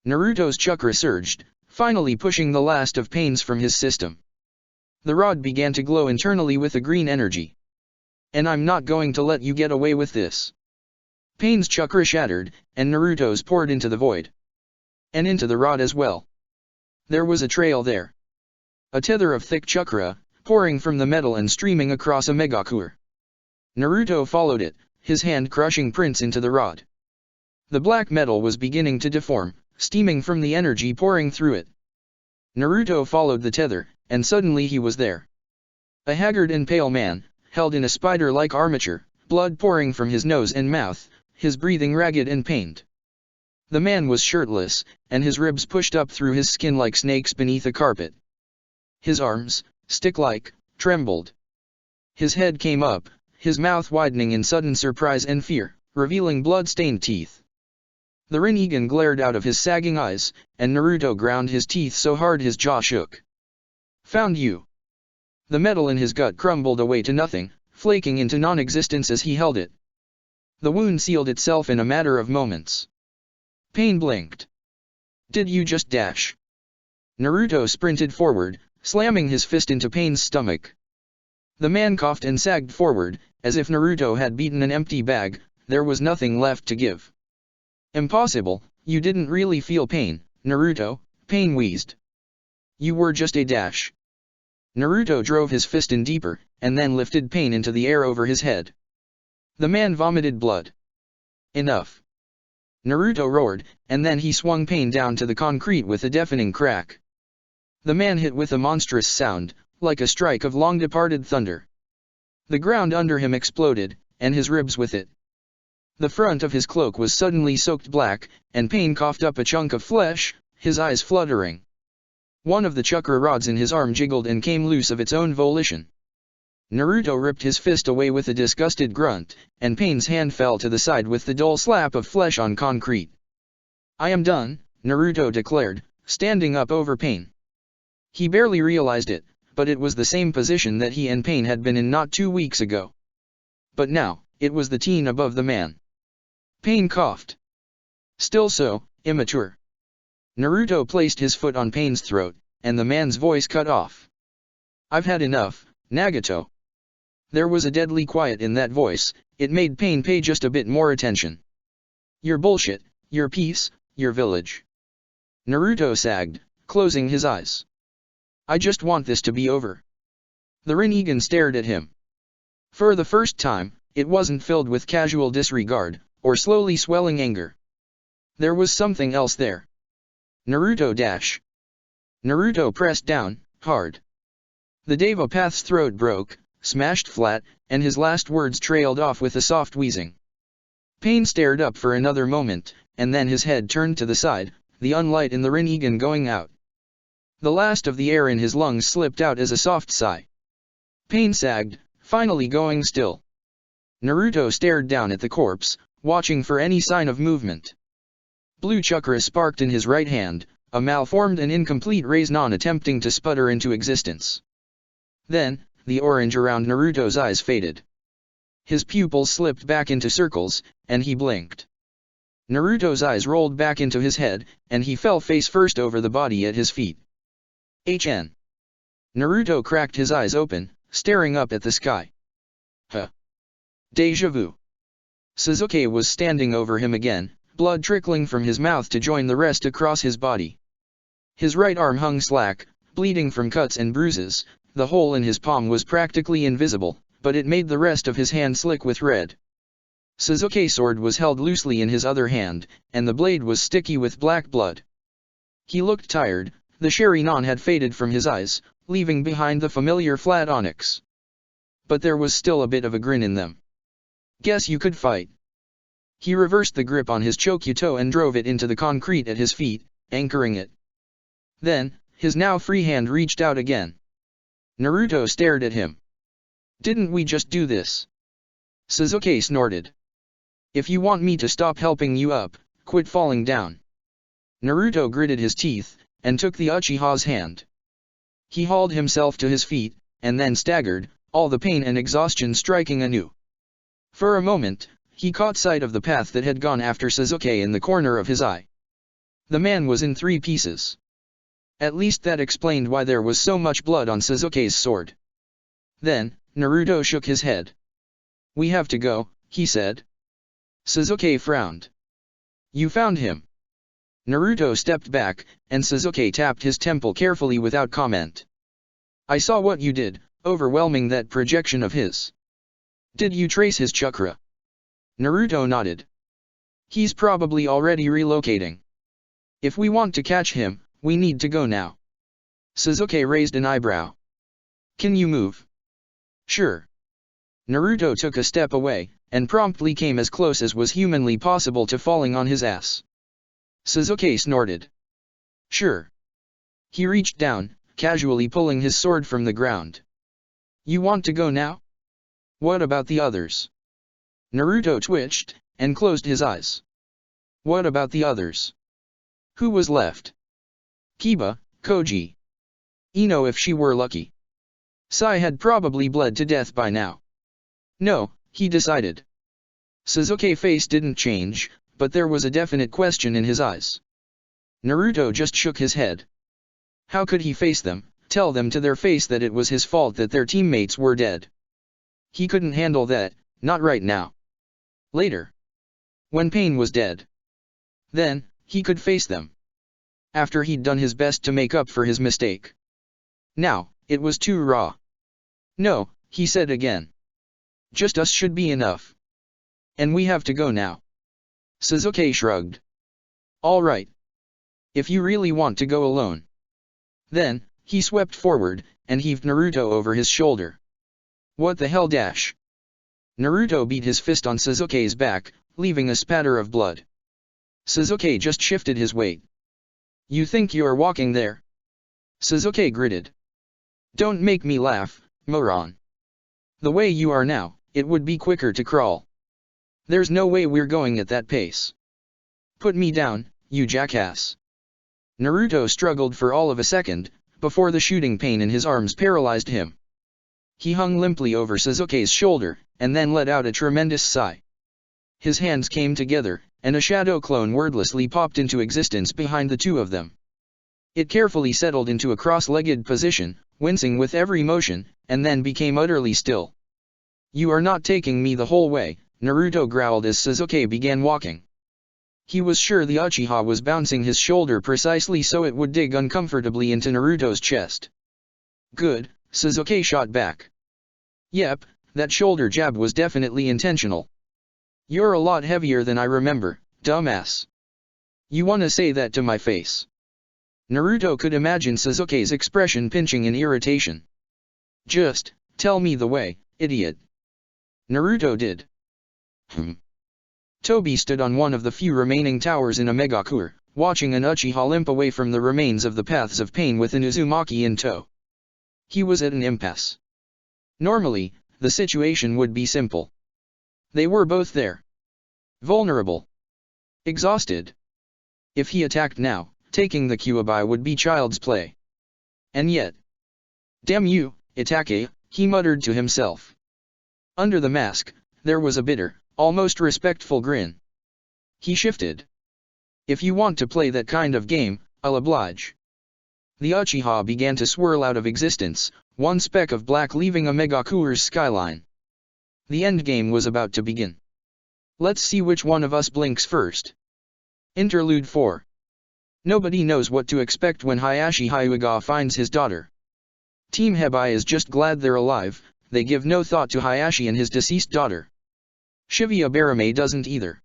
Naruto's chakra surged, finally pushing the last of Pain's from his system. The rod began to glow internally with a green energy. And I'm not going to let you get away with this. Pain's chakra shattered, and Naruto's poured into the void. And into the rod as well. There was a trail there. A tether of thick chakra, pouring from the metal and streaming across a megacore. Naruto followed it, his hand crushing prints into the rod. The black metal was beginning to deform, steaming from the energy pouring through it. Naruto followed the tether, and suddenly he was there. A haggard and pale man, held in a spider-like armature, blood pouring from his nose and mouth, his breathing ragged and pained. The man was shirtless, and his ribs pushed up through his skin like snakes beneath a carpet. His arms, stick-like, trembled. His head came up, his mouth widening in sudden surprise and fear, revealing blood-stained teeth. The Rinnegan glared out of his sagging eyes, and Naruto ground his teeth so hard his jaw shook. "Found you!" The metal in his gut crumbled away to nothing, flaking into non-existence as he held it. The wound sealed itself in a matter of moments. Pain blinked. "Did you just dash?" Naruto sprinted forward, slamming his fist into Pain's stomach. The man coughed and sagged forward, as if Naruto had beaten an empty bag. There was nothing left to give. "Impossible, you didn't really feel pain, Naruto," Pain wheezed. "You were just a dash." Naruto drove his fist in deeper, and then lifted Pain into the air over his head. The man vomited blood. "Enough!" Naruto roared, and then he swung Pain down to the concrete with a deafening crack. The man hit with a monstrous sound, like a strike of long-departed thunder. The ground under him exploded, and his ribs with it. The front of his cloak was suddenly soaked black, and Pain coughed up a chunk of flesh, his eyes fluttering. One of the chakra rods in his arm jiggled and came loose of its own volition. Naruto ripped his fist away with a disgusted grunt, and Pain's hand fell to the side with the dull slap of flesh on concrete. "I am done," Naruto declared, standing up over Pain. He barely realized it, but it was the same position that he and Pain had been in not 2 weeks ago. But now, it was the teen above the man. Pain coughed. "Still so, immature." Naruto placed his foot on Pain's throat, and the man's voice cut off. "I've had enough, Nagato." There was a deadly quiet in that voice. It made Pain pay just a bit more attention. "Your bullshit, your peace, your village." Naruto sagged, closing his eyes. "I just want this to be over." The Rinnegan stared at him. For the first time, it wasn't filled with casual disregard, or slowly swelling anger. There was something else there. "Naruto dash." Naruto pressed down, hard. The Deva Path's throat broke, smashed flat, and his last words trailed off with a soft wheezing. Pain stared up for another moment, and then his head turned to the side, the unlight in the Rinnegan going out. The last of the air in his lungs slipped out as a soft sigh. Pain sagged, finally going still. Naruto stared down at the corpse, watching for any sign of movement. Blue chakra sparked in his right hand, a malformed and incomplete Rasengan attempting to sputter into existence. Then, the orange around Naruto's eyes faded. His pupils slipped back into circles, and he blinked. Naruto's eyes rolled back into his head, and he fell face first over the body at his feet. "HN." Naruto cracked his eyes open, staring up at the sky. "Huh. Deja vu." Sasuke was standing over him again, blood trickling from his mouth to join the rest across his body. His right arm hung slack, bleeding from cuts and bruises. The hole in his palm was practically invisible, but it made the rest of his hand slick with red. Sasuke's sword was held loosely in his other hand, and the blade was sticky with black blood. He looked tired. The Sharingan had faded from his eyes, leaving behind the familiar flat onyx. But there was still a bit of a grin in them. "Guess you could fight." He reversed the grip on his Chokyuto and drove it into the concrete at his feet, anchoring it. Then, his now free hand reached out again. Naruto stared at him. "Didn't we just do this?" Sasuke snorted. "If you want me to stop helping you up, quit falling down." Naruto gritted his teeth, and took the Uchiha's hand. He hauled himself to his feet, and then staggered, all the pain and exhaustion striking anew. For a moment, he caught sight of the path that had gone after Sasuke in the corner of his eye. The man was in 3 pieces. At least that explained why there was so much blood on Sasuke's sword. Then, Naruto shook his head. "We have to go," he said. Sasuke frowned. "You found him?" Naruto stepped back, and Sasuke tapped his temple carefully without comment. I saw what you did, overwhelming that projection of his. Did you trace his chakra? Naruto nodded. He's probably already relocating. If we want to catch him, we need to go now. Sasuke raised an eyebrow. Can you move? Sure. Naruto took a step away, and promptly came as close as was humanly possible to falling on his ass. Sasuke snorted. Sure. He reached down, casually pulling his sword from the ground. You want to go now? What about the others? Naruto twitched, and closed his eyes. What about the others? Who was left? Kiba, Koji. Ino if she were lucky. Sai had probably bled to death by now. No, he decided. Sasuke's face didn't change, but there was a definite question in his eyes. Naruto just shook his head. How could he face them, tell them to their face that it was his fault that their teammates were dead? He couldn't handle that, not right now. Later. When Pain was dead. Then, he could face them. After he'd done his best to make up for his mistake. Now, it was too raw. No, he said again. Just us should be enough. And we have to go now. Sasuke shrugged. All right. If you really want to go alone. Then, he swept forward, and heaved Naruto over his shoulder. What the hell dash? Naruto beat his fist on Sasuke's back, leaving a spatter of blood. Sasuke just shifted his weight. You think you're walking there? Sasuke gritted. Don't make me laugh, moron. The way you are now, it would be quicker to crawl. There's no way we're going at that pace. Put me down, you jackass. Naruto struggled for all of a second, before the shooting pain in his arms paralyzed him. He hung limply over Sasuke's shoulder, and then let out a tremendous sigh. His hands came together, and a shadow clone wordlessly popped into existence behind the two of them. It carefully settled into a cross-legged position, wincing with every motion, and then became utterly still. You are not taking me the whole way, Naruto growled as Sasuke began walking. He was sure the Uchiha was bouncing his shoulder precisely so it would dig uncomfortably into Naruto's chest. Good, Sasuke shot back. Yep, that shoulder jab was definitely intentional. You're a lot heavier than I remember, dumbass. You wanna say that to my face? Naruto could imagine Sasuke's expression pinching in irritation. Just, tell me the way, idiot. Naruto did. Tobi stood on one of the few remaining towers in Omegakure, watching an Uchiha limp away from the remains of the Paths of Pain with an Uzumaki in tow. He was at an impasse. Normally, the situation would be simple. They were both there. Vulnerable. Exhausted. If he attacked now, taking the Kyuubi would be child's play. And yet. Damn you, Itachi, he muttered to himself. Under the mask, there was a bitter, almost respectful grin. He shifted. If you want to play that kind of game, I'll oblige. The Uchiha began to swirl out of existence, one speck of black leaving Omegakure's skyline. The endgame was about to begin. Let's see which one of us blinks first. Interlude 4. Nobody knows what to expect when Hayashi Hyuga finds his daughter. Team Hebai is just glad they're alive, they give no thought to Hayashi and his deceased daughter. Shibuya Barame doesn't either.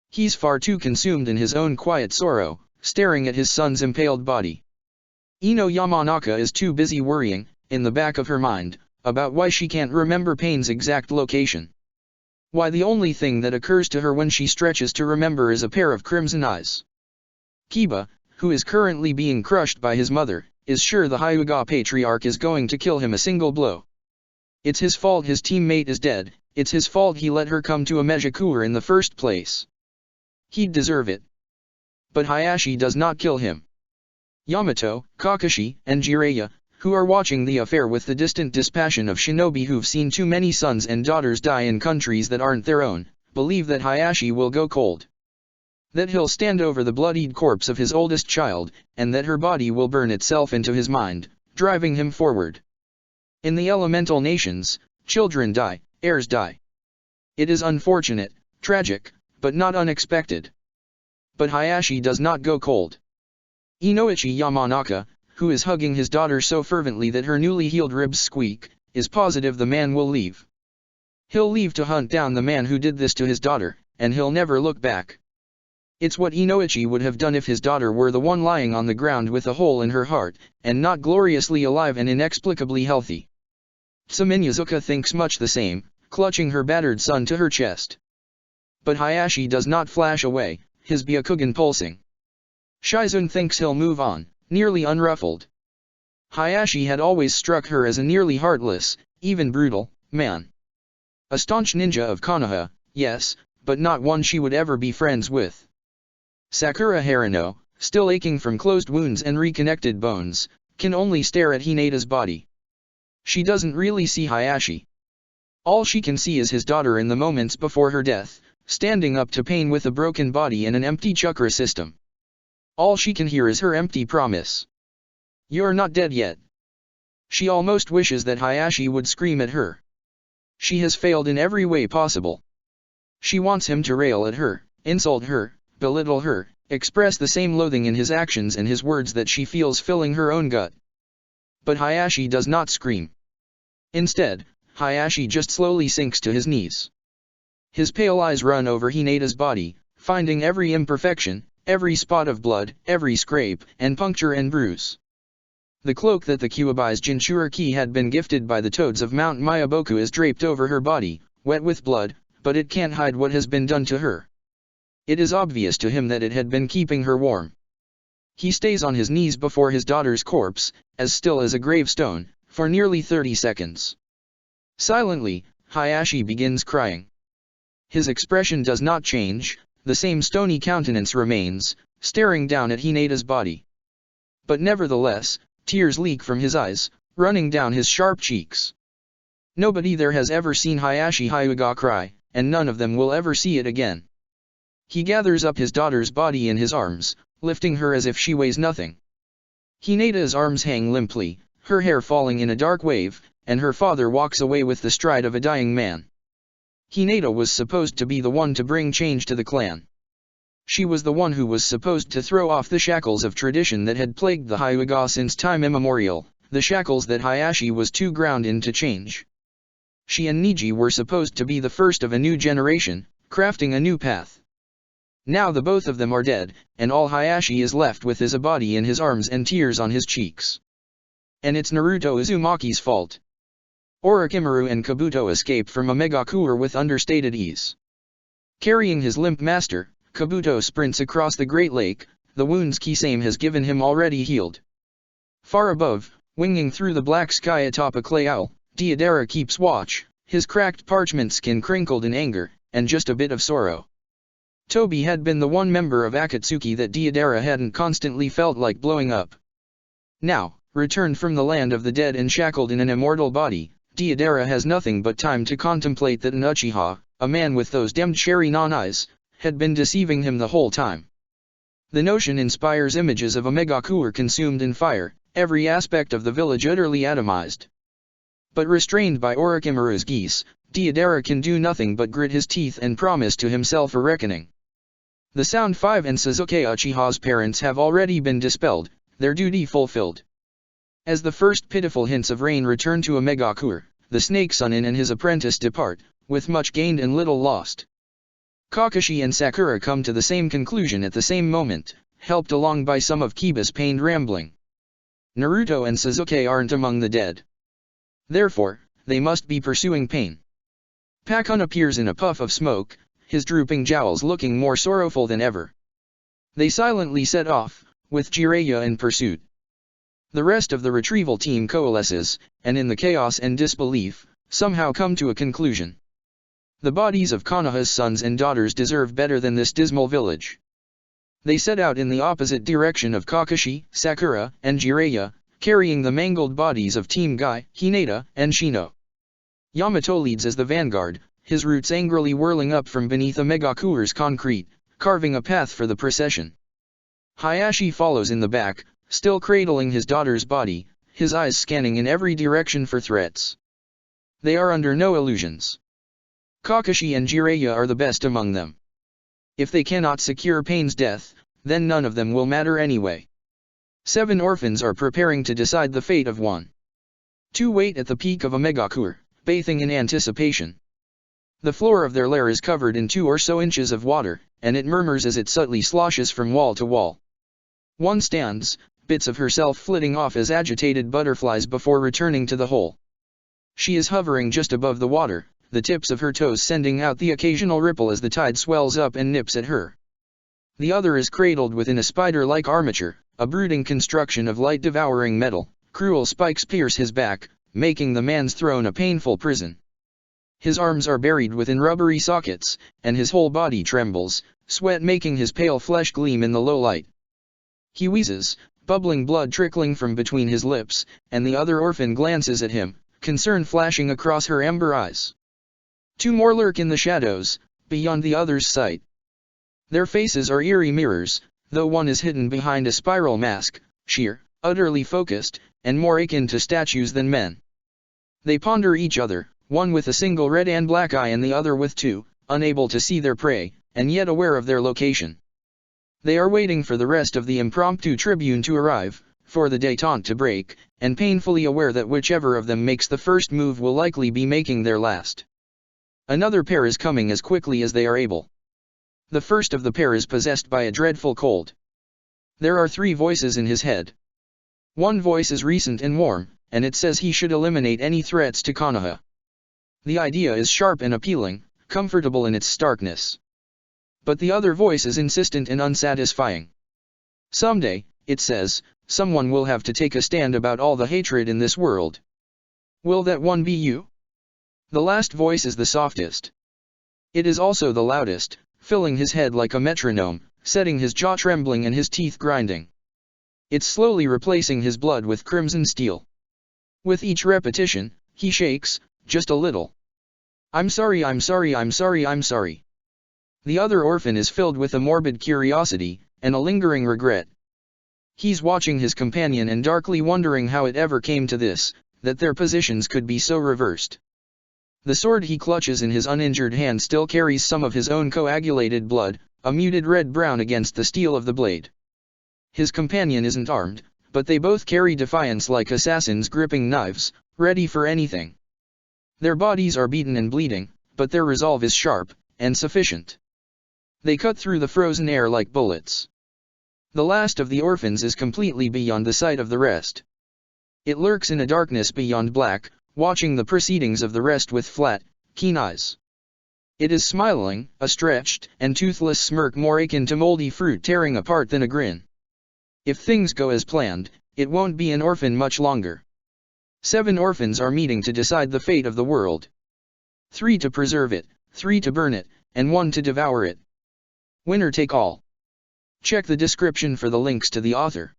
He's far too consumed in his own quiet sorrow, staring at his son's impaled body. Ino Yamanaka is too busy worrying, in the back of her mind, about why she can't remember Pain's exact location. Why the only thing that occurs to her when she stretches to remember is a pair of crimson eyes. Kiba, who is currently being crushed by his mother, is sure the Hyuga patriarch is going to kill him a single blow. It's his fault his teammate is dead, it's his fault he let her come to Omegakure in the first place. He'd deserve it. But Hayashi does not kill him. Yamato, Kakashi, and Jiraiya, who are watching the affair with the distant dispassion of shinobi who've seen too many sons and daughters die in countries that aren't their own, believe that Hayashi will go cold. That he'll stand over the bloodied corpse of his oldest child, and that her body will burn itself into his mind, driving him forward. In the elemental nations, children die, heirs die. It is unfortunate, tragic, but not unexpected. But Hayashi does not go cold. Inoichi Yamanaka, who is hugging his daughter so fervently that her newly healed ribs squeak, is positive the man will leave. He'll leave to hunt down the man who did this to his daughter, and he'll never look back. It's what Inoichi would have done if his daughter were the one lying on the ground with a hole in her heart, and not gloriously alive and inexplicably healthy. Tsuminizuka thinks much the same, clutching her battered son to her chest. But Hayashi does not flash away, his Byakugan pulsing. Shizune thinks he'll move on, nearly unruffled. Hayashi had always struck her as a nearly heartless, even brutal, man. A staunch ninja of Konoha, yes, but not one she would ever be friends with. Sakura Harino, still aching from closed wounds and reconnected bones, can only stare at Hinata's body. She doesn't really see Hayashi. All she can see is his daughter in the moments before her death, standing up to pain with a broken body and an empty chakra system. All she can hear is her empty promise. "You're not dead yet." She almost wishes that Hayashi would scream at her. She has failed in every way possible. She wants him to rail at her, insult her, belittle her, express the same loathing in his actions and his words that she feels filling her own gut. But Hayashi does not scream. Instead, Hayashi just slowly sinks to his knees. His pale eyes run over Hinata's body, finding every imperfection, every spot of blood, every scrape, and puncture and bruise. The cloak that the Kyuubi's Jinchuriki had been gifted by the toads of Mount Myaboku is draped over her body, wet with blood, but it can't hide what has been done to her. It is obvious to him that it had been keeping her warm. He stays on his knees before his daughter's corpse, as still as a gravestone, for nearly 30 seconds. Silently, Hayashi begins crying. His expression does not change, the same stony countenance remains, staring down at Hinata's body. But nevertheless, tears leak from his eyes, running down his sharp cheeks. Nobody there has ever seen Hayashi Hyuga cry, and none of them will ever see it again. He gathers up his daughter's body in his arms, lifting her as if she weighs nothing. Hinata's arms hang limply, her hair falling in a dark wave, and her father walks away with the stride of a dying man. Hinata was supposed to be the one to bring change to the clan. She was the one who was supposed to throw off the shackles of tradition that had plagued the Hyuga since time immemorial, the shackles that Hayashi was too ground in to change. She and Niji were supposed to be the first of a new generation, crafting a new path. Now the both of them are dead, and all Hayashi is left with is a body in his arms and tears on his cheeks. And it's Naruto Uzumaki's fault. Orochimaru and Kabuto escape from a Megakure with understated ease. Carrying his limp master, Kabuto sprints across the Great Lake, the wounds Kisame has given him already healed. Far above, winging through the black sky atop a clay owl, Deidara keeps watch, his cracked parchment skin crinkled in anger, and just a bit of sorrow. Tobi had been the one member of Akatsuki that Deidara hadn't constantly felt like blowing up. Now, returned from the land of the dead and shackled in an immortal body, Deidara has nothing but time to contemplate that an Uchiha, a man with those damned Sharingan eyes, had been deceiving him the whole time. The notion inspires images of a Megakure consumed in fire, every aspect of the village utterly atomized. But restrained by Orochimaru's geese, Deidara can do nothing but grit his teeth and promise to himself a reckoning. The Sound 5 and Sasuke Uchiha's parents have already been dispelled, their duty fulfilled. As the first pitiful hints of rain return to a Megakure, the Snake Sunin and his apprentice depart, with much gained and little lost. Kakashi and Sakura come to the same conclusion at the same moment, helped along by some of Kiba's pained rambling. Naruto and Sasuke aren't among the dead. Therefore, they must be pursuing pain. Pakun appears in a puff of smoke, his drooping jowls looking more sorrowful than ever. They silently set off, with Jiraiya in pursuit. The rest of the retrieval team coalesces, and in the chaos and disbelief, somehow come to a conclusion. The bodies of Konoha's sons and daughters deserve better than this dismal village. They set out in the opposite direction of Kakashi, Sakura, and Jiraiya, carrying the mangled bodies of Team Guy, Hinata, and Shino. Yamato leads as the vanguard, his roots angrily whirling up from beneath a Megakure's concrete, carving a path for the procession. Hayashi follows in the back, still cradling his daughter's body, his eyes scanning in every direction for threats. They are under no illusions. Kakashi and Jiraiya are the best among them. If they cannot secure Pain's death, then none of them will matter anyway. 7 orphans are preparing to decide the fate of one. 2 wait at the peak of a megakur, bathing in anticipation. The floor of their lair is covered in 2 or so inches of water, and it murmurs as it subtly sloshes from wall to wall. 1 stands, bits of herself flitting off as agitated butterflies before returning to the hole. She is hovering just above the water, the tips of her toes sending out the occasional ripple as the tide swells up and nips at her. The other is cradled within a spider-like armature, a brooding construction of light-devouring metal. Cruel spikes pierce his back, making the man's throne a painful prison. His arms are buried within rubbery sockets, and his whole body trembles, sweat making his pale flesh gleam in the low light. He wheezes, bubbling blood trickling from between his lips, and the other orphan glances at him, concern flashing across her amber eyes. 2 more lurk in the shadows, beyond the other's sight. Their faces are eerie mirrors, though one is hidden behind a spiral mask, sheer, utterly focused, and more akin to statues than men. They ponder each other, one with a single red and black eye and the other with 2, unable to see their prey, and yet aware of their location. They are waiting for the rest of the impromptu tribune to arrive, for the détente to break, and painfully aware that whichever of them makes the first move will likely be making their last. Another pair is coming as quickly as they are able. The first of the pair is possessed by a dreadful cold. There are 3 voices in his head. One voice is recent and warm, and it says he should eliminate any threats to Konoha. The idea is sharp and appealing, comfortable in its starkness. But the other voice is insistent and unsatisfying. Someday, it says, someone will have to take a stand about all the hatred in this world. Will that one be you? The last voice is the softest. It is also the loudest, filling his head like a metronome, setting his jaw trembling and his teeth grinding. It's slowly replacing his blood with crimson steel. With each repetition, he shakes, just a little. I'm sorry, I'm sorry, I'm sorry, I'm sorry. The other orphan is filled with a morbid curiosity, and a lingering regret. He's watching his companion and darkly wondering how it ever came to this, that their positions could be so reversed. The sword he clutches in his uninjured hand still carries some of his own coagulated blood, a muted red-brown against the steel of the blade. His companion isn't armed, but they both carry defiance like assassins gripping knives, ready for anything. Their bodies are beaten and bleeding, but their resolve is sharp, and sufficient. They cut through the frozen air like bullets. The last of the orphans is completely beyond the sight of the rest. It lurks in a darkness beyond black, watching the proceedings of the rest with flat, keen eyes. It is smiling, a stretched and toothless smirk more akin to moldy fruit tearing apart than a grin. If things go as planned, it won't be an orphan much longer. 7 orphans are meeting to decide the fate of the world. 3 to preserve it, 3 to burn it, and 1 to devour it. Winner take all. Check the description for the links to the author.